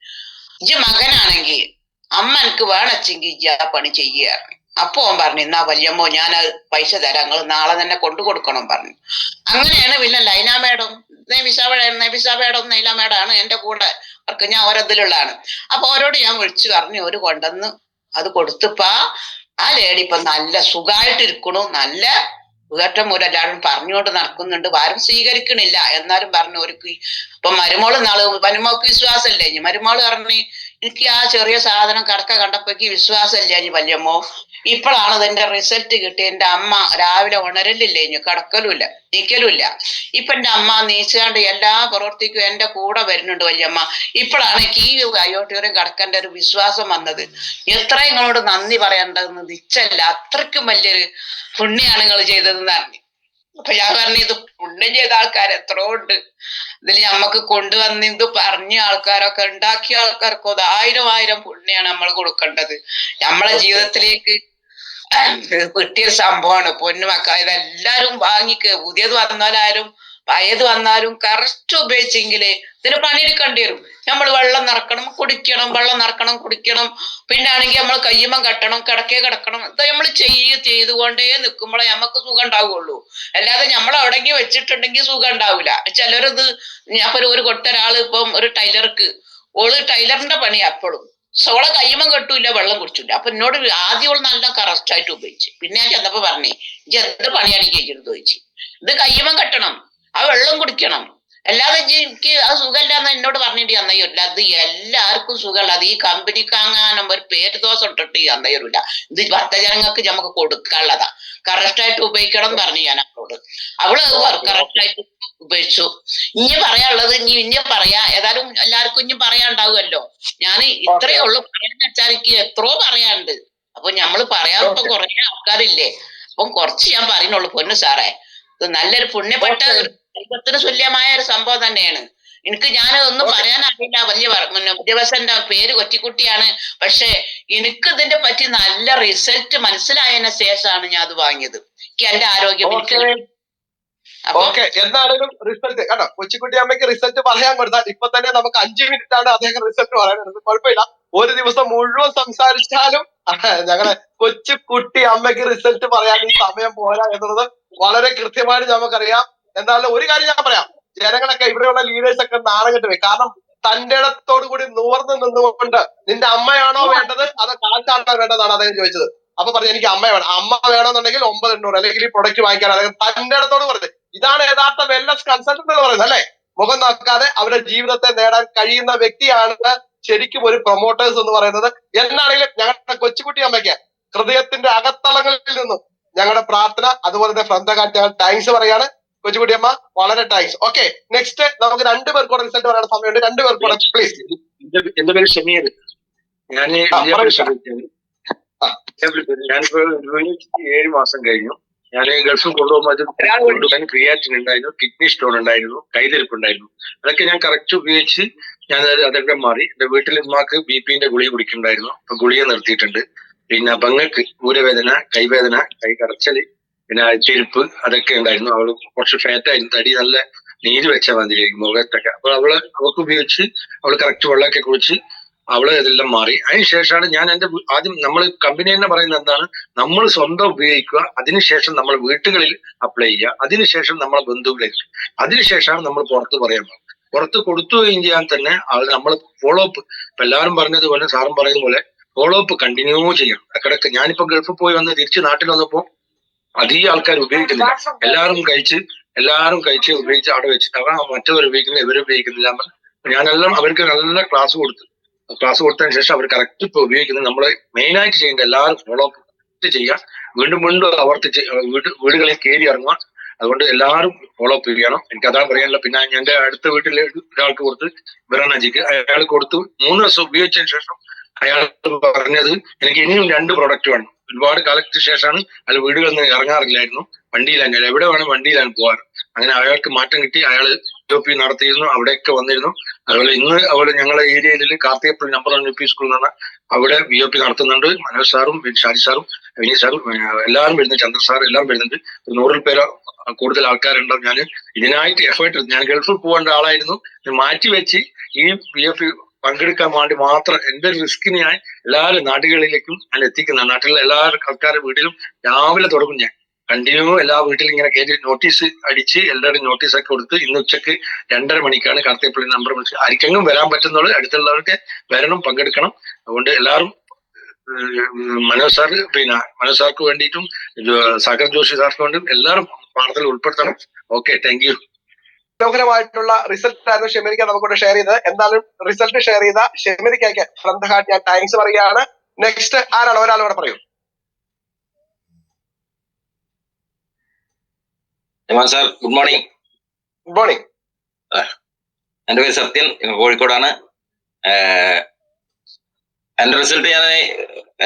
ഇജ്ജ് മകനാണെങ്കിൽ അമ്മ എനിക്ക് വേണച്ചെങ്കിൽ ഇജ്ജ് ആ പണി ചെയ്യുകയാണ്. അപ്പൊ ഓൻ പറഞ്ഞു എന്നാ വല്യമ്മോ ഞാൻ പൈസ തരാം, നിങ്ങൾ നാളെ തന്നെ കൊണ്ടു കൊടുക്കണം പറഞ്ഞു. അങ്ങനെയാണ് പിന്നെ ലൈന മേഡം നബിസാബേഡം ലൈല മേഡാണ് എന്റെ കൂടെ അവർക്ക്, ഞാൻ ഓരോതിലുള്ളതാണ്. അപ്പൊ ഓരോട് ഞാൻ വിളിച്ചു പറഞ്ഞു, ഒരു കൊണ്ടുവന്ന് അത് കൊടുത്തപ്പാ ആ ലേഡി ഇപ്പൊ നല്ല സുഖമായിട്ടിരിക്കണു. നല്ല ഉയർറ്റം മൂലം എല്ലാവരും പറഞ്ഞുകൊണ്ട് നടക്കുന്നുണ്ട്. ആരും സ്വീകരിക്കണില്ല. എന്നാലും പറഞ്ഞു ഒരുക്ക് ഇപ്പൊ മരുമോള് മരുമോൾക്ക് വിശ്വാസമില്ലേ? മരുമോള് പറഞ്ഞു എനിക്ക് ആ ചെറിയ സാധനം കണ്ടപ്പോഴേക്ക് വിശ്വാസമില്ല വല്യമ്മോ. ഇപ്പോഴാണ് ഇതിന്റെ റിസൾട്ട് കിട്ടി. എന്റെ അമ്മ രാവിലെ ഉണരലില്ലേ, കിടക്കലുമില്ല നീക്കലുമില്ല. ഇപ്പൊ എന്റെ അമ്മ നീച്ചാണ്ട് എല്ലാ പ്രവർത്തിക്കും എന്റെ കൂടെ വരുന്നുണ്ട് വല്യമ്മ. ഇപ്പോഴാണ് എനിക്ക് ഈ അയോട്ടിയോരും കിടക്കേണ്ട ഒരു വിശ്വാസം വന്നത്. എത്ര നിങ്ങളോട് നന്ദി പറയേണ്ടതെന്ന് നിച്ചല്ല, അത്രയ്ക്കും വലിയൊരു പുണ്യാണ് നിങ്ങൾ ചെയ്തതെന്ന് പറഞ്ഞു. അപ്പൊ ഞാൻ പറഞ്ഞു ഇത് പുണ്യം ചെയ്ത ആൾക്കാർ എത്രയോ ഉണ്ട് ഇതിൽ. നമ്മക്ക് കൊണ്ടുവന്ന് ഇത് പറഞ്ഞ ആൾക്കാരൊക്കെ ഉണ്ടാക്കിയ ആൾക്കാർക്ക് 1000 പുണ്യാണ് നമ്മൾ കൊടുക്കേണ്ടത്. നമ്മളെ ജീവിതത്തിലേക്ക് കിട്ടിയൊരു സംഭവമാണ് പൊന്നുമക്ക. ഇതെല്ലാരും വാങ്ങിക്ക്. പുതിയത് വന്നാലും പഴയത് വന്നാലും കറക്റ്റ് ഉപയോഗിച്ചെങ്കിലേ ഇതിന് പണിയെടുക്കേണ്ടി വരും. നമ്മൾ വെള്ളം നിറക്കണം കുടിക്കണം, വെള്ളം നിറക്കണം കുടിക്കണം. പിന്നെ ആണെങ്കിൽ നമ്മൾ കയ്യുമ്പം കെട്ടണം, കിടക്കണം. ഇത് നമ്മൾ ചെയ്തുകൊണ്ടേ നിൽക്കുമ്പോഴേ നമുക്ക് സുഖം ഉണ്ടാവുള്ളൂ. അല്ലാതെ നമ്മൾ എവിടെങ്കി വെച്ചിട്ടുണ്ടെങ്കിൽ സുഖം ഉണ്ടാവില്ല. ചിലരത് ഞാൻ ഒരു കൊട്ടൊരാള് ഇപ്പം ഒരു ടൈലർക്ക്, ഓള് ടൈലറിന്റെ പണിയാ അപ്പോഴും. സോളെ കയ്യുമ്പം കെട്ടൂല, വെള്ളം കുടിച്ചില്ല. അപ്പൊ എന്നോട് ആദ്യം ഓള് നല്ല കറക്റ്റ് ആയിട്ട് ഉപയോഗിച്ചു. പിന്നെ ഞാൻ ചെന്നപ്പോ പറഞ്ഞേ ഇജ്ജ് എന്ത് പണിയാണ് ചെയ്തിരുന്നത് ചോദിച്ചു. ഇത് കയ്യുമ്പം കെട്ടണം, ആ വെള്ളം കുടിക്കണം, അല്ലാതെ എനിക്ക് അത് സുഖമില്ലാന്ന് എന്നോട് പറഞ്ഞിട്ട് അന്നയ്യൂല്ല. അത് എല്ലാവർക്കും സുഖമല്ല. അത് ഈ കമ്പനിക്കാങ്ങാനും ഒരു പേര് ദോഷം ഇട്ടിട്ട് അന്നയ്യൂല്ല. ഇത് ഭക്തജനങ്ങൾക്ക് നമുക്ക് കൊടുക്കാനുള്ളതാ. കറക്റ്റായിട്ട് ഉപയോഗിക്കണം എന്ന് പറഞ്ഞു ഞാൻ അവളോട്. അവള് കറക്റ്റായിട്ട് ഉപയോഗിച്ചു. ഇനി പറയാനുള്ളത് ഇനി പറയാ. ഏതായാലും എല്ലാവർക്കും ഇനി പറയാണ്ടാവുമല്ലോ. ഞാൻ ഇത്രയേ ഉള്ളൂ പറയാന്ന് വെച്ചാൽ എനിക്ക് എത്രയോ പറയാനുണ്ട്. അപ്പൊ ഞമ്മള് പറയാത്ത കുറെ ആൾക്കാരില്ലേ, അപ്പം കുറച്ച് ഞാൻ പറയുന്നുള്ളൂ. പൊന്നു സാറേ, ഇത് നല്ലൊരു പുണ്യപ്പെട്ട ദൈവത്തിന് തുല്യമായ ഒരു സംഭവം തന്നെയാണ്. എനിക്ക് ഞാൻ ഒന്നും പറയാനറിയില്ല. ഉദ്യോഗസ്ഥന്റെ പേര് കൊച്ചിക്കുട്ടിയാണ്. പക്ഷെ എനിക്ക് ഇതിന്റെ പറ്റി നല്ല റിസൾട്ട് മനസ്സിലായതിനു ശേഷമാണ് ഞാൻ അത് വാങ്ങിയത്. എനിക്ക് എന്റെ ആരോഗ്യം ഓക്കെ. എന്നാണെങ്കിലും റിസൾട്ട് കേട്ടോ, കൊച്ചിക്കുട്ടി അമ്മയ്ക്ക് റിസൾട്ട് പറയാൻ കൊടുത്താൽ ഇപ്പൊ തന്നെ നമുക്ക് 5 മിനിറ്റ് ആണ് അദ്ദേഹം റിസൾട്ട് പറയാനുള്ളത്. കുഴപ്പമില്ല, ഒരു ദിവസം മുഴുവൻ സംസാരിച്ചാലും ഞങ്ങളെ കൊച്ചുകുട്ടി അമ്മയ്ക്ക് റിസൾട്ട് പറയാൻ ഈ സമയം പോരാ എന്നുള്ളത് വളരെ കൃത്യമായിട്ട് നമുക്കറിയാം. എന്നാലും ഒരു കാര്യം ഞാൻ പറയാം, ജനങ്ങളൊക്കെ ഇവിടെയുള്ള ലീഡേഴ്സ് ഒക്കെ നാണം കെട്ടുപോയി. കാരണം തന്റെ ഇടത്തോടു കൂടി nuവർന്ന് നിന്നുകൊണ്ട് നിന്റെ അമ്മയാണോ വേണ്ടത് അതോ കാശാണോ വേണ്ടതാണ് അദ്ദേഹം ചോദിച്ചത്. അപ്പൊ പറഞ്ഞു എനിക്ക് അമ്മ വേണം. അമ്മ വേണമെന്നുണ്ടെങ്കിൽ 900 അല്ലെങ്കിൽ ഈ പ്രൊഡക്റ്റ് വാങ്ങിക്കാൻ അദ്ദേഹം തന്റെ ഇടത്തോട് പറഞ്ഞത്. ഇതാണ് യഥാർത്ഥ വെൽനസ് കൺസൾട്ടന്റ് എന്ന് പറയുന്നത് അല്ലെ. മുഖം നോക്കാതെ അവരുടെ ജീവിതത്തെ നേടാൻ കഴിയുന്ന വ്യക്തിയാണ് ശരിക്കും ഒരു പ്രൊമോട്ടേഴ്സ് എന്ന് പറയുന്നത്. എന്നാണെങ്കിലും ഞങ്ങളുടെ കൊച്ചുകുട്ടി അമ്മയ്ക്ക് ഹൃദയത്തിന്റെ അകത്തളങ്ങളിൽ നിന്നും ഞങ്ങളുടെ പ്രാർത്ഥന, അതുപോലെ തന്നെ ഫ്രം ദ ഹാർട്ട് ഞങ്ങൾ താങ്ക്സ് പറയാണ്. കൊച്ചുകുട്ടി അമ്മ വളരെ താങ്ക്സ്. ഓക്കെ, നെക്സ്റ്റ് നമുക്ക് 2 പേർക്കൂടെ റിസൾട്ട് പറയാൻ സമയമുണ്ട്. 2 പേർക്കൂടെ പ്ലീസ്. എന്റെ പേര് ഷമീർ. ഞാനിപ്പോ 7 മാസം കഴിഞ്ഞു. ഞാൻ ഗൾഫിൽ കൊണ്ടുപോകുമ്പോൾ ക്രിയാറ്റിൻ ഉണ്ടായിരുന്നു, കിഡ്നി സ്റ്റോൺ ഉണ്ടായിരുന്നു, കൈതിരിപ്പ് ഉണ്ടായിരുന്നു. അതൊക്കെ ഞാൻ കറക്റ്റ് ഉപയോഗിച്ച് ഞാൻ അതൊക്കെ മാറി. എന്റെ വീട്ടിൽ ഉമ്മാക്ക് BP-ന്റെ ഗുളിക കുടിക്കുന്നുണ്ടായിരുന്നു. അപ്പൊ ഗുളിക നിർത്തിയിട്ടുണ്ട്. പിന്നെ പെങ്ങൾക്ക് ഊരവേദന, കൈവേദന, കൈ കടച്ചല്, പിന്നെ ചെരുപ്പ് അതൊക്കെ ഉണ്ടായിരുന്നു. അവള് കുറച്ച് ഫാറ്റായിരുന്നു, തടി നല്ല നീര് വെച്ച മാതിരിയായിരിക്കും മുഖത്തൊക്കെ. അപ്പൊ അവൾക്ക് ഉപയോഗിച്ച് അവള് കറക്റ്റ് വെള്ളമൊക്കെ കുടിച്ച് അവള് ഇതെല്ലാം മാറി. അതിനുശേഷമാണ് ഞാൻ എന്റെ ആദ്യം നമ്മൾ കമ്പനി തന്നെ പറയുന്നത് എന്താണ്, നമ്മൾ സ്വന്തം ഉപയോഗിക്കുക, അതിനുശേഷം നമ്മൾ വീട്ടുകളിൽ അപ്ലൈ ചെയ്യുക, അതിനുശേഷം നമ്മളെ ബന്ധുക്കളിൽ, അതിനുശേഷമാണ് നമ്മൾ പുറത്ത് പറയാൻ പോകുന്നത്. പുറത്ത് കൊടുത്തു കഴിഞ്ഞാൽ തന്നെ അത് നമ്മൾ ഫോളോ അപ്പ്, ഇപ്പൊ എല്ലാവരും പറഞ്ഞതുപോലെ സാറും പറയുന്ന പോലെ ഫോളോ അപ്പ് കണ്ടിന്യൂ ചെയ്യണം. ഇടക്കിടക്ക് ഞാനിപ്പോ ഗൾഫിൽ പോയി വന്ന് തിരിച്ച് നാട്ടിൽ വന്നപ്പോ അധികം ആൾക്കാർ ഉപയോഗിക്കുന്നില്ല. എല്ലാവരും കഴിച്ച് ഉപയോഗിച്ച് അവിടെ വെച്ചിട്ട് മറ്റവർ ഉപയോഗിക്കുന്നില്ല, ഇവർ ഉപയോഗിക്കുന്നില്ല. ഞാനെല്ലാം അവർക്ക് നല്ല ക്ലാസ് കൊടുത്തതിന് ശേഷം അവർ കറക്റ്റ് ഇപ്പൊ ഉപയോഗിക്കുന്നത്. നമ്മൾ മെയിനായിട്ട് ചെയ്യേണ്ട എല്ലാവരും ഫോളോ അപ്പ് ചെയ്യുക, വീണ്ടും വീടുകളിൽ കയറി ഇറങ്ങുക. അതുകൊണ്ട് എല്ലാവരും ഫോളോ അപ്പ് ചെയ്യണം. എനിക്ക് അതാണ് പറയാനുള്ള. പിന്നെ എന്റെ അടുത്ത വീട്ടിലെ ഒരാൾക്ക് കൊടുത്ത് ബിറാനാജിക്ക് അയാൾ കൊടുത്തു 3 ദിവസം ഉപയോഗിച്ചതിന് ശേഷം അയാൾ പറഞ്ഞത് എനിക്ക് ഇനിയും 2 പ്രൊഡക്റ്റ് വേണം. ഒരുപാട് കാലത്തിന് ശേഷമാണ് അയാൾ വീടുകളിൽ നിന്ന് ഇറങ്ങാറില്ലായിരുന്നു, വണ്ടിയിലാണ്, എവിടെ വേണം വണ്ടിയിലാണ് പോകാറ്. അങ്ങനെ അയാൾക്ക് മാറ്റം കിട്ടി. അയാൾ UP നടത്തിയിരുന്നു, അവിടെയൊക്കെ വന്നിരുന്നു. അതുപോലെ ഇന്ന് അവള് ഞങ്ങളുടെ ഏരിയയിൽ കാർത്തികപ്പള്ളി നമ്പർ 1 UP സ്കൂൾ എന്ന് പറഞ്ഞാൽ അവിടെ VOP നടത്തുന്നുണ്ട്. മനോജ് സാറും ഷാജി സാറും വിനീത് സാറും എല്ലാവരും വരുന്നുണ്ട്, ചന്ദ്ര സാർ എല്ലാം വരുന്നുണ്ട്. 100 പേര് കൂടുതൽ ആൾക്കാരുണ്ടാവും. ഞാൻ ഇതിനായിട്ട് എഫേർട്ട് എടുത്തു. ഞാൻ ഗൾഫിൽ പോകേണ്ട ആളായിരുന്നു, മാറ്റിവെച്ച് ഈ VOP പങ്കെടുക്കാൻ വേണ്ടി മാത്രം എന്റെ ഒരു റിസ്കിന് ഞാൻ എല്ലാവരും നാടുകളിലേക്കും ഞാൻ എത്തിക്കുന്ന, നാട്ടിലെ എല്ലാ ആൾക്കാരുടെ വീട്ടിലും രാവിലെ തുടങ്ങും. ഞാൻ കണ്ടിന്യൂ എല്ലാ വീട്ടിലും ഇങ്ങനെ കയറി നോട്ടീസ് അടിച്ച് എല്ലാവരും നോട്ടീസൊക്കെ കൊടുത്ത് ഇന്ന് ഉച്ചക്ക് 2:30 മണിക്കാണ് കാർത്തികപ്പള്ളി നമ്പർ വിളിച്ച് ആർക്കെങ്കിലും വരാൻ പറ്റുന്നത് അടുത്തുള്ളവർക്ക് വരണം, പങ്കെടുക്കണം. അതുകൊണ്ട് എല്ലാവരും മനോജ് സാർ, പിന്നെ മനോജ് സാർക്ക് വേണ്ടിയിട്ടും സാഗർ ജോഷി സാർക്ക് വേണ്ടിയും എല്ലാവരും പാഠത്തിൽ ഉൾപ്പെടുത്തണം. Okay, thank U. മനോഹരമായിട്ടുള്ള റിസൾട്ട് ആയിരുന്നു ഷെമിരിക്ക നമുക്കൂടെ ഷെയർ ചെയ്തത്. എന്തായാലും റിസൾട്ട് ഷെയർ ചെയ്ത ഷെമിരിക്കയ്ക്ക് ഫ്രം ദ ഹാർട്ട് ഞാൻ താങ്ക്സ് പറയുകയാണ്. നെക്സ്റ്റ് ആരാണ്? ഒരാളോടെ പറയൂ. Sir, good morning. Good morning. എന്റെ പേര് സത്യൻ, കോഴിക്കോടാണ്. എന്റെ റിസൾട്ട് ഞാൻ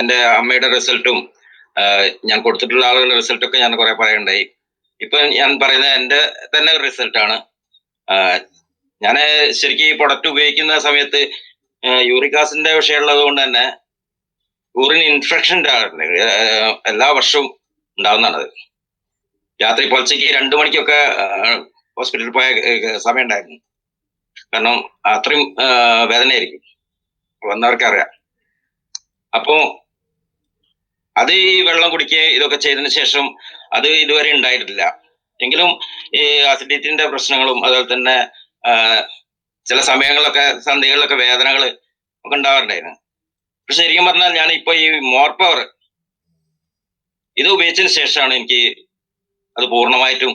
എന്റെ അമ്മയുടെ റിസൾട്ടും ഞാൻ കൊടുത്തിട്ടുള്ള ആളുകളുടെ റിസൾട്ടൊക്കെ ഞാൻ കുറെ പറയുണ്ടായി. ഇപ്പൊ ഞാൻ പറയുന്നത് എന്റെ തന്നെ ഒരു റിസൾട്ടാണ്. ഞാൻ ശരിക്കും ഈ പ്രൊഡക്റ്റ് ഉപയോഗിക്കുന്ന സമയത്ത് യൂറിക് ആസിഡിന്റെ വിഷയമുള്ളത് കൊണ്ട് തന്നെ യൂറിൻ ഇൻഫെക്ഷൻ എല്ലാ വർഷവും ഉണ്ടാവുന്നതാണത്. രാത്രി പുലർച്ചയ്ക്ക് 2 മണിക്കൊക്കെ ഹോസ്പിറ്റലിൽ പോയ സമയം ഉണ്ടായിരുന്നു. കാരണം അത്രയും വേദനയായിരിക്കും, വന്നവർക്കറിയാം. അപ്പോ അത് ഈ വെള്ളം കുടിക്കുകയും ഇതൊക്കെ ചെയ്തതിന് ശേഷം അത് ഇതുവരെ ഉണ്ടായിട്ടില്ല. എങ്കിലും ഈ അസിഡിറ്റിന്റെ പ്രശ്നങ്ങളും അതുപോലെ തന്നെ ചില സമയങ്ങളിലൊക്കെ സന്ധികളിലൊക്കെ വേദനകൾ ഒക്കെ ഉണ്ടാവാറുണ്ടായിരുന്നു. പക്ഷെ ശരിക്കും പറഞ്ഞാൽ ഞാൻ ഇപ്പൊ ഈ മോർ പവർ ഇത് ഉപയോഗിച്ചതിന് ശേഷമാണ് എനിക്ക് അത് പൂർണ്ണമായിട്ടും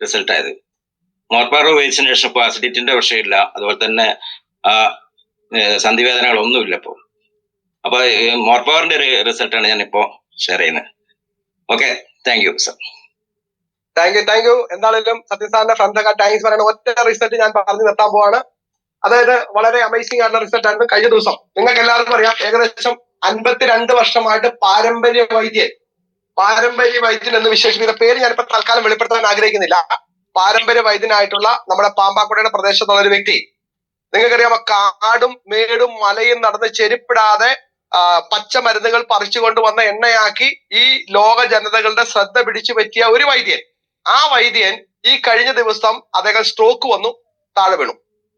റിസൾട്ട് ആയത്. മോർ പവർ ഉപയോഗിച്ചതിന് ശേഷം ഇപ്പൊ അസിഡിറ്റിന്റെ വിഷയമില്ല, അതുപോലെ തന്നെ സന്ധിവേദനകളൊന്നുമില്ല ഇപ്പൊ. അപ്പൊ മോർ പവറിന്റെ ഒരു റിസൾട്ടാണ് ഞാൻ ഇപ്പോ ഷെയർ ചെയ്യുന്നത്. Okay, thank you sir. Thank you. എന്താണെങ്കിലും സത്യം സാറിന്റെ ഫ്രം ദ ഹാർട്ട് താങ്ക്സ് പറയുന്ന ഒറ്റ റിസൾട്ട് ഞാൻ പറഞ്ഞു നിർത്താൻ പോവാണ്. അതായത് വളരെ അമേസിംഗ് ആയിട്ടുള്ള റിസൾട്ട് ആയിരുന്നു. കഴിഞ്ഞ ദിവസം നിങ്ങൾക്ക് എല്ലാവർക്കും അറിയാം, ഏകദേശം 52 വർഷമായിട്ട് പാരമ്പര്യ വൈദ്യൻ എന്ന് വിശേഷിപ്പിക്കുന്ന പേര് ഞാനിപ്പോ തൽക്കാലം വെളിപ്പെടുത്താൻ ആഗ്രഹിക്കുന്നില്ല. പാരമ്പര്യ വൈദ്യനായിട്ടുള്ള നമ്മുടെ പാമ്പാക്കുടയുടെ പ്രദേശത്തുള്ള ഒരു വ്യക്തി, നിങ്ങൾക്കറിയാമോ, കാടും മേടും മലയും നടന്ന് ചെരുപ്പിടാതെ പച്ചമരുന്നുകൾ പറിച്ചുകൊണ്ട് വന്ന എണ്ണയാക്കി ഈ ലോക ജനതകളുടെ ശ്രദ്ധ പിടിച്ചു പറ്റിയ ഒരു വൈദ്യൻ. ആ വൈദ്യൻ ഈ കഴിഞ്ഞ ദിവസം അദ്ദേഹം സ്ട്രോക്ക് വന്നു, താഴെ വീണു.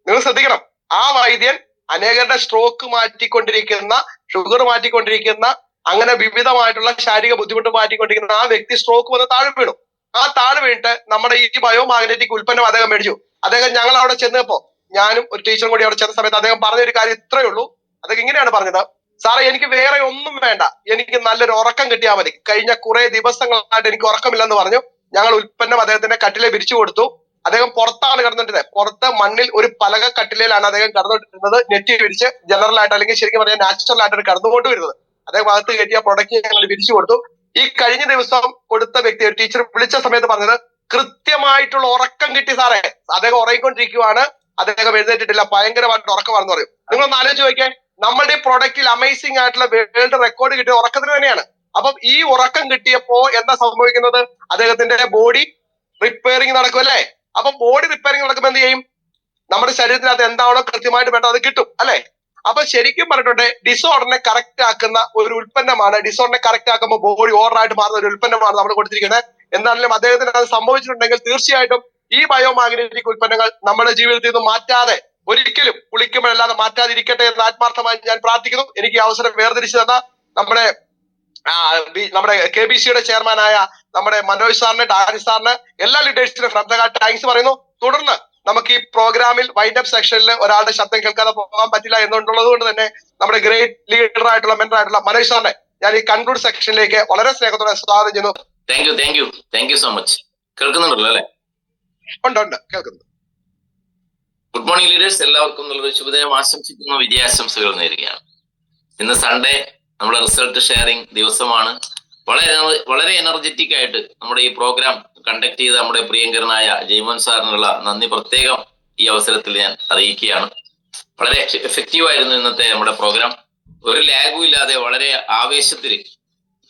നിങ്ങൾ ശ്രദ്ധിക്കണം, ആ വൈദ്യൻ അനേകരുടെ സ്ട്രോക്ക് മാറ്റിക്കൊണ്ടിരിക്കുന്ന, ഷുഗർ മാറ്റിക്കൊണ്ടിരിക്കുന്ന, അങ്ങനെ വിവിധമായിട്ടുള്ള ശാരീരിക ബുദ്ധിമുട്ട് മാറ്റിക്കൊണ്ടിരിക്കുന്ന ആ വ്യക്തി സ്ട്രോക്ക് വന്ന് താഴെ വീണു. ആ താഴെ വീണിട്ട് നമ്മുടെ ഈ ബയോമാഗ്നറ്റിക് ഉൽപ്പന്നം അദ്ദേഹം മേടിച്ചു. അദ്ദേഹം ഞങ്ങൾ അവിടെ ചെന്നപ്പോ, ഞാനും ഒരു ടീച്ചറും കൂടി അവിടെ ചെന്ന സമയത്ത് അദ്ദേഹം പറഞ്ഞൊരു കാര്യം ഇത്രയേ ഉള്ളൂ. അദ്ദേഹം ഇങ്ങനെയാണ് പറഞ്ഞത്: സാറേ, എനിക്ക് വേറെ ഒന്നും വേണ്ട, എനിക്ക് നല്ലൊരു ഉറക്കം കിട്ടിയാൽ മതി. കഴിഞ്ഞ കുറെ ദിവസങ്ങളായിട്ട് എനിക്ക് ഉറക്കമില്ലെന്ന് പറഞ്ഞു. ഞങ്ങൾ ഉൽപ്പന്നം അദ്ദേഹത്തിന്റെ കട്ടിലെ വിരിച്ചു കൊടുത്തു. അദ്ദേഹം പുറത്താണ് കിടന്നിരുന്നത്. പുറത്ത് മണ്ണിൽ ഒരു പലക കട്ടിലയിലാണ് അദ്ദേഹം കിടന്നുകൊണ്ടിരുന്നത്, നെറ്റി വിരിച്ച്. ജനറൽ ആയിട്ട്, അല്ലെങ്കിൽ ശരിക്കും പറഞ്ഞാൽ നാച്ചുറൽ ആയിട്ടാണ് കടന്നുകൊണ്ട് വരുന്നത്. അദ്ദേഹം അകത്ത് കയറ്റിയ പ്രൊഡക്റ്റ് ഞങ്ങൾ വിരിച്ചു കൊടുത്തു. ഈ കഴിഞ്ഞ ദിവസം കൊടുത്ത വ്യക്തി, ഒരു ടീച്ചർ വിളിച്ച സമയത്ത് പറഞ്ഞത്, കൃത്യമായിട്ടുള്ള ഉറക്കം കിട്ടി സാറേ, അദ്ദേഹം ഉറങ്ങിക്കൊണ്ടിരിക്കുവാണ്, അദ്ദേഹം എഴുന്നേറ്റിട്ടില്ല, ഭയങ്കരമായിട്ട് ഉറക്കമാണെന്ന് പറയും. നിങ്ങളൊന്ന് ആലോചിച്ച് നോക്കിയാൽ, നമ്മുടെ ഈ പ്രൊഡക്റ്റിൽ അമേസിംഗ് ആയിട്ടുള്ള വേൾഡ് റെക്കോർഡ് കിട്ടിയ ഉറക്കത്തിന് തന്നെയാണ്. അപ്പം ഈ ഉറക്കം കിട്ടിയപ്പോ എന്താ സംഭവിക്കുന്നത്? അദ്ദേഹത്തിന്റെ ബോഡി റിപ്പയറിംഗ് നടക്കും, അല്ലേ? അപ്പൊ ബോഡി റിപ്പയറിംഗ് നടക്കുമ്പോൾ എന്ത് ചെയ്യും? നമ്മുടെ ശരീരത്തിനകത്ത് എന്താണോ കൃത്യമായിട്ട് വേണ്ടത് അത് കിട്ടും അല്ലെ. അപ്പൊ ശരിക്കും പറഞ്ഞിട്ടുണ്ട് ഡിസോർഡറിനെ കറക്റ്റ് ആക്കുന്ന ഒരു ഉൽപ്പന്നമാണ്, ഡിസോർഡറിനെ കറക്റ്റ് ആക്കുമ്പോൾ ബോഡി ഓർഡർ ആയിട്ട് മാറുന്ന ഒരു ഉൽപ്പന്നമാണ് നമ്മൾ കൊടുത്തിരിക്കുന്നത്. എന്താണെങ്കിലും അദ്ദേഹത്തിന് അത് സംഭവിച്ചിട്ടുണ്ടെങ്കിൽ തീർച്ചയായിട്ടും ഈ ബയോമാഗ്നറ്റിക് ഉൽപ്പന്നങ്ങൾ നമ്മുടെ ജീവിതത്തിൽ നിന്ന് മാറ്റാതെ, ഒരിക്കലും കുളിക്കുമ്പോഴല്ലാതെ മാറ്റാതിരിക്കട്ടെ എന്ന് ആത്മാർത്ഥമായി ഞാൻ പ്രാർത്ഥിക്കുന്നു. എനിക്ക് ഈ അവസരം വേർതിരിച്ചു തന്ന നമ്മുടെ KBCയുടെ ചെയർമാനായ നമ്മുടെ മനോജ് സാറിന്, ഡാനി സാറിന്, എല്ലാ ലീഡേഴ്സിനും ഫ്രം ദ ഹാർട്ട് താങ്ക്സ് പറയുന്നു. തുടർന്ന് നമുക്ക് ഈ പ്രോഗ്രാമിൽ വൈൻഡപ്പ് സെക്ഷനിൽ ഒരാളുടെ ശബ്ദം കേൾക്കാതെ പോകാൻ പറ്റില്ല എന്നുള്ളത് കൊണ്ട് തന്നെ നമ്മുടെ ഗ്രേറ്റ് ലീഡർ ആയിട്ടുള്ള മെന്റർ ആയിട്ടുള്ള മനോജ് സാറിനെ ഞാൻ ഈ കൺക്ലൂഡ് സെക്ഷനിലേക്ക് വളരെ സ്നേഹത്തോടെ സ്വാഗതം ചെയ്യുന്നു. Thank you so much. കേൾക്കുന്നുണ്ടല്ലോ അല്ലെ? ഉണ്ട് കേൾക്കുന്നു. ഗുഡ് മോർണിംഗ് ലീഡേഴ്സ്, എല്ലാവർക്കും നല്ലൊരു ശുഭദിനം ആശംസിക്കുന്നു, വിജയാശംസകൾ നേരുകയാണ്. ഇന്ന് സൺഡേ നമ്മുടെ റിസൾട്ട് ഷെയറിംഗ് ദിവസമാണ്. വളരെ എനർജറ്റിക് ആയിട്ട് നമ്മുടെ ഈ പ്രോഗ്രാം കണ്ടക്ട് ചെയ്ത നമ്മുടെ പ്രിയങ്കരനായ ജയ്മോൻ സാറിനുള്ള നന്ദി പ്രത്യേകം ഈ അവസരത്തിൽ ഞാൻ അറിയിക്കുകയാണ്. വളരെ എഫക്റ്റീവ് ആയിരുന്നു ഇന്നത്തെ നമ്മുടെ പ്രോഗ്രാം. ഒരു ലാഗും ഇല്ലാതെ വളരെ ആവേശത്തിൽ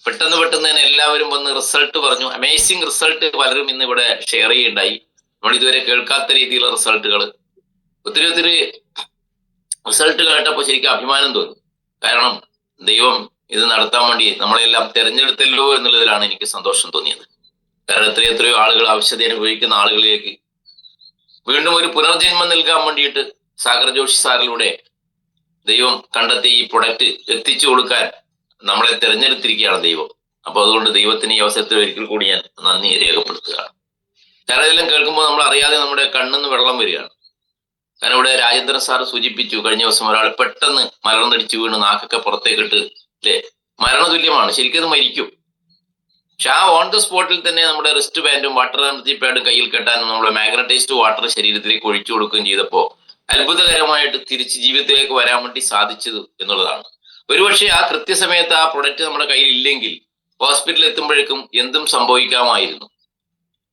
പെട്ടെന്ന് തന്നെ എല്ലാവരും വന്ന് റിസൾട്ട് പറഞ്ഞു. അമേസിംഗ് റിസൾട്ട് പലരും ഇന്ന് ഇവിടെ ഷെയർ ചെയ്യുണ്ടായി. നമ്മൾ ഇതുവരെ കേൾക്കാത്ത രീതിയിലുള്ള റിസൾട്ടുകൾ, ഒത്തിരി റിസൾട്ട് കേട്ടപ്പോൾ ശരിക്കും അഭിമാനം തോന്നി. കാരണം ദൈവം ഇത് നടത്താൻ വേണ്ടി നമ്മളെല്ലാം തെരഞ്ഞെടുത്തല്ലോ എന്നുള്ളതിലാണ് എനിക്ക് സന്തോഷം തോന്നിയത്. കാരണം എത്രയോ ആളുകൾ ആവശ്യത അനുഭവിക്കുന്ന ആളുകളിലേക്ക് വീണ്ടും ഒരു പുനർജന്മം നൽകാൻ വേണ്ടിയിട്ട് സാഗർ ജോഷി സാറിലൂടെ ദൈവം കണ്ടെത്തി ഈ പ്രൊഡക്റ്റ് എത്തിച്ചു കൊടുക്കാൻ നമ്മളെ തെരഞ്ഞെടുത്തിരിക്കുകയാണ് ദൈവം. അപ്പൊ അതുകൊണ്ട് ദൈവത്തിന് ഈ അവസരത്തിൽ ഒരിക്കൽ കൂടി ഞാൻ നന്ദി രേഖപ്പെടുത്തുകയാണ്. കാരണം ഇതെല്ലാം കേൾക്കുമ്പോൾ നമ്മൾ അറിയാതെ നമ്മുടെ കണ്ണിന്ന് വെള്ളം വരികയാണ്. കാരണം ഇവിടെ രാജേന്ദ്രൻ സാർ സൂചിപ്പിച്ചു, കഴിഞ്ഞ ദിവസം ഒരാൾ പെട്ടെന്ന് മരണമടിച്ചു വീണ് നാക്കൊക്കെ പുറത്തേക്കിട്ട് അല്ലെ, മരണതുല്യമാണ്, ശരിക്കും അത് മരിക്കും. പക്ഷെ ആ ഓൺ ദ സ്പോട്ടിൽ തന്നെ നമ്മുടെ റിസ്റ്റ് ബാൻഡും വാട്ടർ എനർജി പാഡും കയ്യിൽ കെട്ടാനും നമ്മുടെ മാഗ്നറ്റൈസ്ഡ് വാട്ടർ ശരീരത്തിലേക്ക് ഒഴിച്ചു കൊടുക്കുകയും ചെയ്തപ്പോൾ അത്ഭുതകരമായിട്ട് തിരിച്ച് ജീവിതത്തിലേക്ക് വരാൻ വേണ്ടി സാധിച്ചത് എന്നുള്ളതാണ്. ഒരുപക്ഷെ ആ കൃത്യസമയത്ത് ആ പ്രൊഡക്റ്റ് നമ്മുടെ കയ്യിൽ ഇല്ലെങ്കിൽ ഹോസ്പിറ്റലിൽ എത്തുമ്പോഴേക്കും എന്തും സംഭവിക്കാമായിരുന്നു.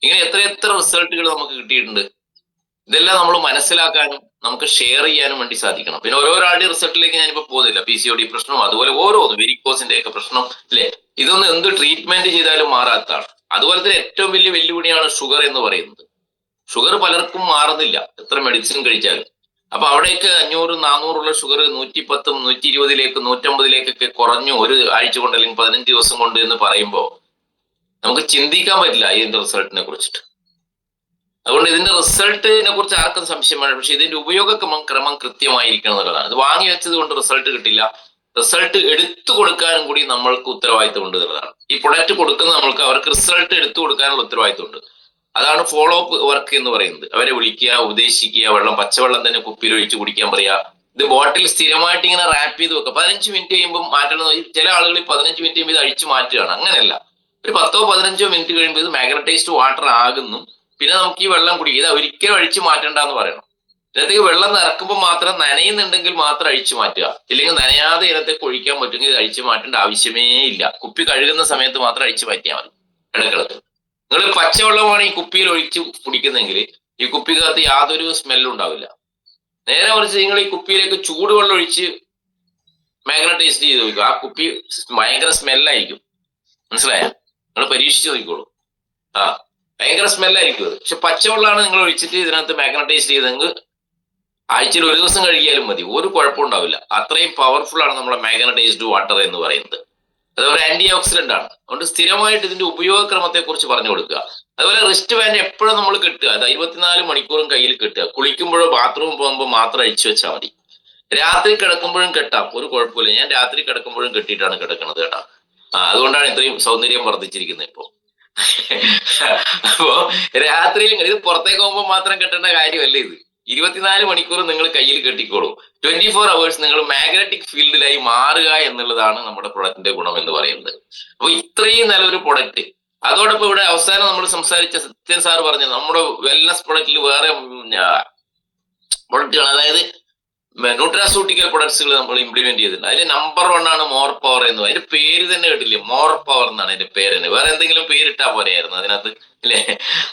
ഇങ്ങനെ എത്ര റിസൾട്ടുകൾ നമുക്ക് കിട്ടിയിട്ടുണ്ട്. ഇതെല്ലാം നമ്മൾ മനസ്സിലാക്കാനും നമുക്ക് ഷെയർ ചെയ്യാനും വേണ്ടി സാധിക്കണം. പിന്നെ ഓരോരാളുടെ റിസൾട്ടിലേക്ക് ഞാനിപ്പോ പോകുന്നില്ല. PCOD പ്രശ്നവും അതുപോലെ ഓരോന്നും വെരിക്കോസിന്റെ ഒക്കെ പ്രശ്നം അല്ലെ, ഇതൊന്നും എന്ത് ട്രീറ്റ്മെന്റ് ചെയ്താലും മാറാത്തതാണ്. അതുപോലെ തന്നെ ഏറ്റവും വലിയ വെല്ലുവിളിയാണ് ഷുഗർ എന്ന് പറയുന്നത്. ഷുഗർ പലർക്കും മാറുന്നില്ല എത്ര മെഡിസിൻ കഴിച്ചാലും. അപ്പൊ അവിടേക്ക് 500-400 ഉള്ള ഷുഗർ 110, 120, 150 കുറഞ്ഞു ഒരു ആഴ്ച കൊണ്ട് അല്ലെങ്കിൽ 15 ദിവസം കൊണ്ട് എന്ന് പറയുമ്പോൾ നമുക്ക് ചിന്തിക്കാൻ പറ്റില്ല ഇതിന്റെ റിസൾട്ടിനെ കുറിച്ചിട്ട്. അതുകൊണ്ട് ഇതിന്റെ റിസൾട്ടിനെ കുറിച്ച് ആർക്കും സംശയമാണ്. പക്ഷെ ഇതിന്റെ ഉപയോഗക്രമം കൃത്യമായിരിക്കണം എന്നുള്ളതാണ്. ഇത് വാങ്ങി വെച്ചത് കൊണ്ട് റിസൾട്ട് കിട്ടില്ല. റിസൾട്ട് എടുത്തു കൊടുക്കാനും കൂടി നമ്മൾക്ക് ഉത്തരവാദിത്വം ഉണ്ട് എന്നുള്ളതാണ്. ഈ പ്രൊഡക്റ്റ് കൊടുക്കുന്ന നമ്മൾക്ക് അവർക്ക് റിസൾട്ട് എടുത്തു കൊടുക്കാനുള്ള ഉത്തരവാദിത്വം ഉണ്ട്. അതാണ് ഫോളോ അപ്പ് വർക്ക് എന്ന് പറയുന്നത്. അവരെ വിളിക്കുക, ഉപദേശിക്കുക, പച്ചവെള്ളം തന്നെ കുപ്പിയിൽ ഒഴിച്ച് കുടിക്കാൻ പറയുക. ഇത് ബോട്ടിൽ സ്ഥിരമായിട്ട് ഇങ്ങനെ റാപ്പ് ചെയ്ത് വെക്കുക. 15 മിനിറ്റ് കഴിയുമ്പോൾ മാറ്റണം. ചില ആളുകൾ 15 മിനിറ്റ് കഴിയുമ്പോൾ ഇത് അഴിച്ചു മാറ്റുകയാണ്. അങ്ങനെയല്ല, ഒരു 10-15 മിനിറ്റ് കഴിയുമ്പോൾ ഇത് മാഗ്നറ്റൈസ്ഡ് വാട്ടർ ആകുന്നു. പിന്നെ നമുക്ക് ഈ വെള്ളം കുടിക്കുക. ഇത് ഒരിക്കലും അഴിച്ചു മാറ്റണ്ടെന്ന് പറയണം. ഇതിനകത്തേക്ക് വെള്ളം നിറക്കുമ്പോൾ മാത്രം നനയുന്നുണ്ടെങ്കിൽ മാത്രം അഴിച്ചു മാറ്റുക. ഇല്ലെങ്കിൽ നനയാതെ ഇതിനകത്തേക്ക് ഒഴിക്കാൻ പറ്റുമെങ്കിൽ ഇത് അഴിച്ചു മാറ്റേണ്ട ആവശ്യമേ ഇല്ല. കുപ്പി കഴുകുന്ന സമയത്ത് മാത്രം അഴിച്ചു മാറ്റിയാൽ മതി. ഇടക്കിടക്ക് നിങ്ങൾ പച്ചവെള്ളമാണ് ഈ കുപ്പിയിൽ ഒഴിച്ച് കുടിക്കുന്നെങ്കിൽ ഈ കുപ്പിക്കകത്ത് യാതൊരു സ്മെല്ലും ഉണ്ടാവില്ല. നേരെ മറിച്ച് നിങ്ങൾ ഈ കുപ്പിയിലേക്ക് ചൂടുവെള്ളം ഒഴിച്ച് മാഗ്നറ്റൈസ് ചെയ്ത് നോക്കുക, ആ കുപ്പി ഭയങ്കര സ്മെല്ലായിരിക്കും. മനസ്സിലായോ? നിങ്ങൾ പരീക്ഷിച്ച് നോക്കിക്കോളൂ. ഭയങ്കര സ്മെല്ലായിരിക്കും അത്. പക്ഷെ പച്ചവെള്ളമാണ് നിങ്ങൾ ഒഴിച്ചിട്ട് ഇതിനകത്ത് മാഗ്നറ്റൈസ് ചെയ്തെങ്കിൽ ആഴ്ചയിൽ ഒരു ദിവസം കഴിക്കാലും മതി, ഒരു കുഴപ്പം ഉണ്ടാവില്ല. അത്രയും പവർഫുൾ ആണ് നമ്മുടെ മാഗ്നറ്റൈസ്ഡ് വാട്ടർ എന്ന് പറയുന്നത്. അതൊരു ആന്റി ഓക്സിഡന്റ് ആണ്. അതുകൊണ്ട് സ്ഥിരമായിട്ട് ഇതിന്റെ ഉപയോഗക്രമത്തെ കുറിച്ച് പറഞ്ഞു കൊടുക്കുക. അതുപോലെ റിസ്റ്റ് ബാൻഡ് എപ്പോഴും നമ്മൾ കെട്ടുക, അത് 24 മണിക്കൂറും കയ്യിൽ കെട്ടുക. കുളിക്കുമ്പോഴോ ബാത്റൂമിൽ പോകുമ്പോൾ മാത്രം അഴിച്ചു വെച്ചാൽ മതി. രാത്രി കിടക്കുമ്പോഴും കെട്ടാം, ഒരു കുഴപ്പമില്ല. ഞാൻ രാത്രി കിടക്കുമ്പോഴും കെട്ടിയിട്ടാണ് കിടക്കുന്നത് കേട്ടോ. അതുകൊണ്ടാണ് ഇത്രയും സൗന്ദര്യം വർദ്ധിച്ചിരിക്കുന്നത് ഇപ്പോ. അപ്പോ രാത്രിയിൽ ഇത് പുറത്തേക്ക് പോകുമ്പോൾ മാത്രം കെട്ടേണ്ട കാര്യമല്ല ഇത്. 24 മണിക്കൂർ നിങ്ങൾ കയ്യിൽ കെട്ടിക്കോളൂ. 24 hours നിങ്ങൾ മാഗ്നറ്റിക് ഫീൽഡിലായി മാറുക എന്നുള്ളതാണ് നമ്മുടെ പ്രൊഡക്റ്റിന്റെ ഗുണം എന്ന് പറയുന്നത്. അപ്പൊ ഇത്രയും നല്ലൊരു പ്രൊഡക്റ്റ്. അതോടൊപ്പം ഇവിടെ അവസാനം നമ്മൾ സംസാരിച്ച സത്യൻ സാർ പറഞ്ഞു നമ്മുടെ വെൽനസ് പ്രൊഡക്റ്റിൽ വേറെ പ്രൊഡക്റ്റുകൾ, അതായത് ന്യൂട്രാസ്യൂട്ടിക്കൽ പ്രൊഡക്ട്സുകൾ നമ്മൾ ഇംപ്ലിമെന്റ് ചെയ്തിട്ടുണ്ട്. അതിൽ നമ്പർ 1 ആണ് മോർ പവർ എന്ന്. അതിന്റെ പേര് തന്നെ കേട്ടില്ലേ, മോർ പവർ എന്നാണ് അതിന്റെ പേര് തന്നെ. വേറെ എന്തെങ്കിലും പേരിട്ടാ പോലെയായിരുന്നു അതിനകത്ത് അല്ലേ?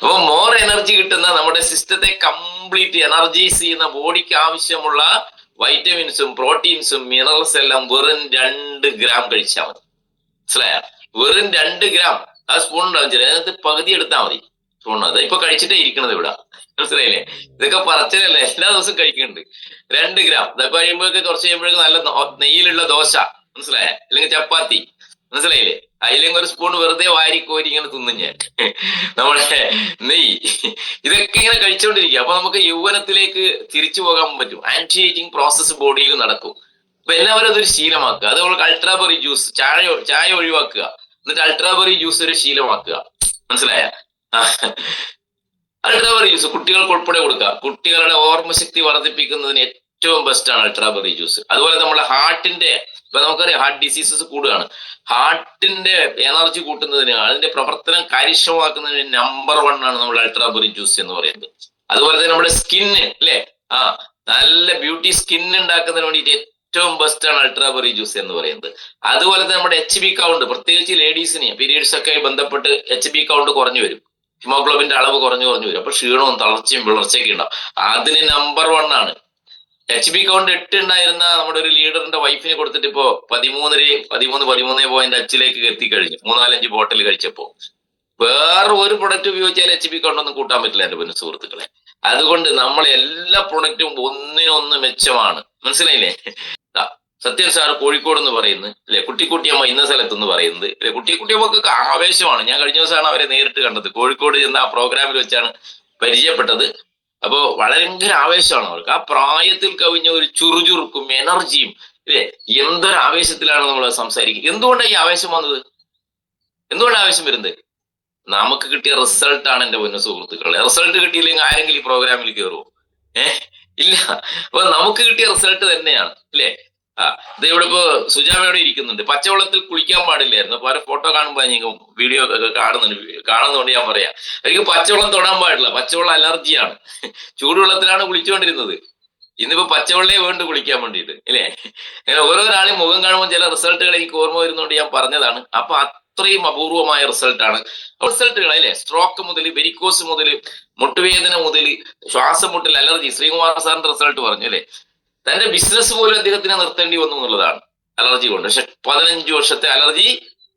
അപ്പൊ മോർ എനർജി കിട്ടുന്ന, നമ്മുടെ സിസ്റ്റത്തെ കംപ്ലീറ്റ് എനർജൈസ് ചെയ്യുന്ന, ബോഡിക്ക് ആവശ്യമുള്ള വൈറ്റമിൻസും പ്രോട്ടീൻസും മിനറൽസ് എല്ലാം വെറും 2 ഗ്രാം കഴിച്ചാൽ മതി. മനസ്സിലായ? വെറും 2 ഗ്രാം. ആ സ്പൂൺ ഉണ്ടാവും, അതിനകത്ത് പകുതി എടുത്താൽ മതി. സ്പൂൺ ഇപ്പൊ കഴിച്ചിട്ടേ ഇരിക്കണത് ഇവിടെ, മനസ്സിലായില്ലേ? ഇതൊക്കെ പറച്ചിലല്ലേ, എല്ലാ ദിവസവും കഴിക്കുന്നുണ്ട്. 2 ഗ്രാം ഇതൊക്കെ കഴിയുമ്പോഴേക്ക് കുറച്ച് കഴിയുമ്പോഴേക്ക് നല്ല നെയ്യിലുള്ള ദോശ, മനസ്സിലായ, അല്ലെങ്കിൽ ചപ്പാത്തി, മനസ്സിലായില്ലേ? അതിലെങ്കിൽ ഒരു സ്പൂൺ വെറുതെ വാരിക്കോരി ഇങ്ങനെ തിന്നും ഞാൻ. നമ്മുടെ നെയ്യ് ഇതൊക്കെ ഇങ്ങനെ കഴിച്ചുകൊണ്ടിരിക്കുക. അപ്പൊ നമുക്ക് യൗവനത്തിലേക്ക് തിരിച്ചു പോകാൻ പറ്റും. ആന്റി ഏജിങ് പ്രോസസ്സ് ബോഡിയിൽ നടക്കും. അപ്പൊ എല്ലാവരും അതൊരു ശീലമാക്കുക. അത് നമ്മൾ അൾട്രാബെറി ജ്യൂസ്, ചായ ഒഴിവാക്കുക, എന്നിട്ട് അൾട്രാബെറി ജ്യൂസ് ഒരു ശീലമാക്കുക, മനസ്സിലായ? അൾട്രാബെറി ജ്യൂസ് കുട്ടികൾക്ക് ഉൾപ്പെടെ കൊടുക്കുക. കുട്ടികളുടെ ഓർമ്മശക്തി വർദ്ധിപ്പിക്കുന്നതിന് ഏറ്റവും ബെസ്റ്റ് ആണ് അൾട്രാബെറി ജ്യൂസ്. അതുപോലെ നമ്മുടെ ഹാർട്ടിന്റെ, ഇപ്പൊ നമുക്കറിയാം ഹാർട്ട് ഡിസീസസ് കൂടുകയാണ്. ഹാർട്ടിന്റെ എനർജി കൂട്ടുന്നതിന്, അതിന്റെ പ്രവർത്തനം കാര്യക്ഷമമാക്കുന്നതിന് നമ്പർ 1 ആണ് നമ്മൾ അൾട്രാബെറി ജ്യൂസ് എന്ന് പറയുന്നത്. അതുപോലെ തന്നെ നമ്മുടെ സ്കിന്ന് അല്ലെ, നല്ല ബ്യൂട്ടി സ്കിൻ ഉണ്ടാക്കുന്നതിന് വേണ്ടിയിട്ട് ഏറ്റവും ബെസ്റ്റ് ആണ് അൾട്രാബെറി ജ്യൂസ് എന്ന് പറയുന്നത്. അതുപോലെ തന്നെ നമ്മുടെ HB കൗണ്ട്, പ്രത്യേകിച്ച് ലേഡീസിന് പീരീഡ്സ് ഒക്കെ ബന്ധപ്പെട്ട് HB കൗണ്ട് കുറഞ്ഞു വരും, ഹിമോഗ്ലോബിന്റെ അളവ് കുറഞ്ഞു വരും. അപ്പൊ ക്ഷീണവും തളർച്ചയും വിളർച്ചയൊക്കെ ഉണ്ടാവും. അതിന് നമ്പർ 1 ആണ്. HB കൗണ്ട് 8 ഉണ്ടായിരുന്ന നമ്മുടെ ഒരു ലീഡറിന്റെ വൈഫിന് കൊടുത്തിട്ട് ഇപ്പോ 13.5 എത്തിക്കഴിഞ്ഞു, 3-4-5 ബോട്ടിൽ കഴിച്ചപ്പോ. വേറെ ഒരു പ്രൊഡക്റ്റ് ഉപയോഗിച്ചാൽ HB കൗണ്ട് ഒന്നും കൂട്ടാൻ പറ്റില്ല എന്റെ പൊന്നു സുഹൃത്തുക്കളെ. അതുകൊണ്ട് നമ്മൾ എല്ലാ പ്രൊഡക്റ്റും ഒന്നിനൊന്ന് മെച്ചമാണ്, മനസ്സിലായില്ലേ? സത്യൻ സാർ കോഴിക്കോട് എന്ന് പറയുന്നത് അല്ലെ, കുട്ടിക്കുട്ടിയമ്മ ഇന്ന സ്ഥലത്തെന്ന് പറയുന്നത് അല്ലെ. കുട്ടിക്കുട്ടിയമ്മക്കൊക്കെ ആവേശമാണ്. ഞാൻ കഴിഞ്ഞ ദിവസമാണ് അവരെ നേരിട്ട് കണ്ടത്, കോഴിക്കോട് ചെന്ന ആ പ്രോഗ്രാമിൽ വെച്ചാണ് പരിചയപ്പെട്ടത്. അപ്പോ ഭയങ്കര ആവേശമാണ് അവർക്ക്. ആ പ്രായത്തിൽ കവിഞ്ഞ ഒരു ചുറുചുറുക്കും എനർജിയും അല്ലെ. എന്തൊരു ആവേശത്തിലാണ് നമ്മൾ സംസാരിക്കുന്നത്. എന്തുകൊണ്ടാണ് ഈ ആവേശം വന്നത്? എന്തുകൊണ്ടാണ് ആവേശം വരുന്നത്? നമുക്ക് കിട്ടിയ റിസൾട്ടാണ് എന്റെ പൊന്നു സുഹൃത്തുക്കളെ. റിസൾട്ട് കിട്ടിയില്ലെങ്കിൽ ആരെങ്കിലും ഈ പ്രോഗ്രാമിൽ കയറുമോ? ഇല്ല. അപ്പൊ നമുക്ക് കിട്ടിയ റിസൾട്ട് തന്നെയാണ് അല്ലേ. ഇത് ഇവിടെ ഇപ്പോ സുജാമയോടെ ഇരിക്കുന്നുണ്ട്. പച്ചവെള്ളത്തിൽ കുളിക്കാൻ പാടില്ലായിരുന്നു. അപ്പൊ അവരെ ഫോട്ടോ കാണുമ്പോൾ ഞാൻ വീഡിയോ ഒക്കെ കാണുന്നതുകൊണ്ട് ഞാൻ പറയാം, എനിക്ക് പച്ചവെള്ളം തൊടാൻ പാടില്ല, പച്ചവെള്ളം അലർജിയാണ്. ചൂടുവെള്ളത്തിലാണ് കുളിച്ചുകൊണ്ടിരുന്നത്. ഇന്നിപ്പോ പച്ചവെള്ളയെ വേണ്ട കുളിക്കാൻ വേണ്ടിയിട്ട് അല്ലേ. അങ്ങനെ ഓരോരാളെയും മുഖം കാണുമ്പോൾ ചില റിസൾട്ടുകൾ എനിക്ക് ഓർമ്മ വരുന്നതുകൊണ്ട് ഞാൻ പറഞ്ഞതാണ്. അപ്പൊ അത്രയും അപൂർവമായ റിസൾട്ടാണ് റിസൾട്ടുകൾ അല്ലെ. സ്ട്രോക്ക് മുതൽ, വെരിക്കോസ് മുതൽ, മുട്ടുവേദന മുതൽ, ശ്വാസം മുട്ടൽ, അലർജി. ശ്രീകുമാർ സാറിന്റെ റിസൾട്ട് പറഞ്ഞു അല്ലെ. തന്റെ ബിസിനസ് പോലും അദ്ദേഹത്തിന് നിർത്തേണ്ടി വന്നു എന്നുള്ളതാണ് അലർജി കൊണ്ട്. പക്ഷെ 15 വർഷത്തെ അലർജി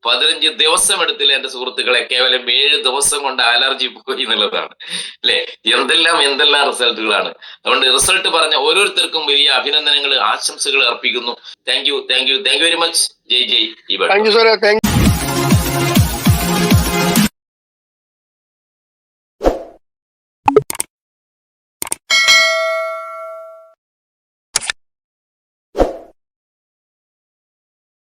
15 ദിവസം എടുത്തില്ല എന്റെ സുഹൃത്തുക്കളെ. കേവലം 7 ദിവസം കൊണ്ട് അലർജി പോയി എന്നുള്ളതാണ് അല്ലെ. എന്തെല്ലാം റിസൾട്ടുകളാണ്. അതുകൊണ്ട് റിസൾട്ട് പറഞ്ഞ ഓരോരുത്തർക്കും വലിയ അഭിനന്ദനങ്ങൾ, ആശംസകൾ അർപ്പിക്കുന്നു. Thank you very much. Jai. Thank you സാറേ.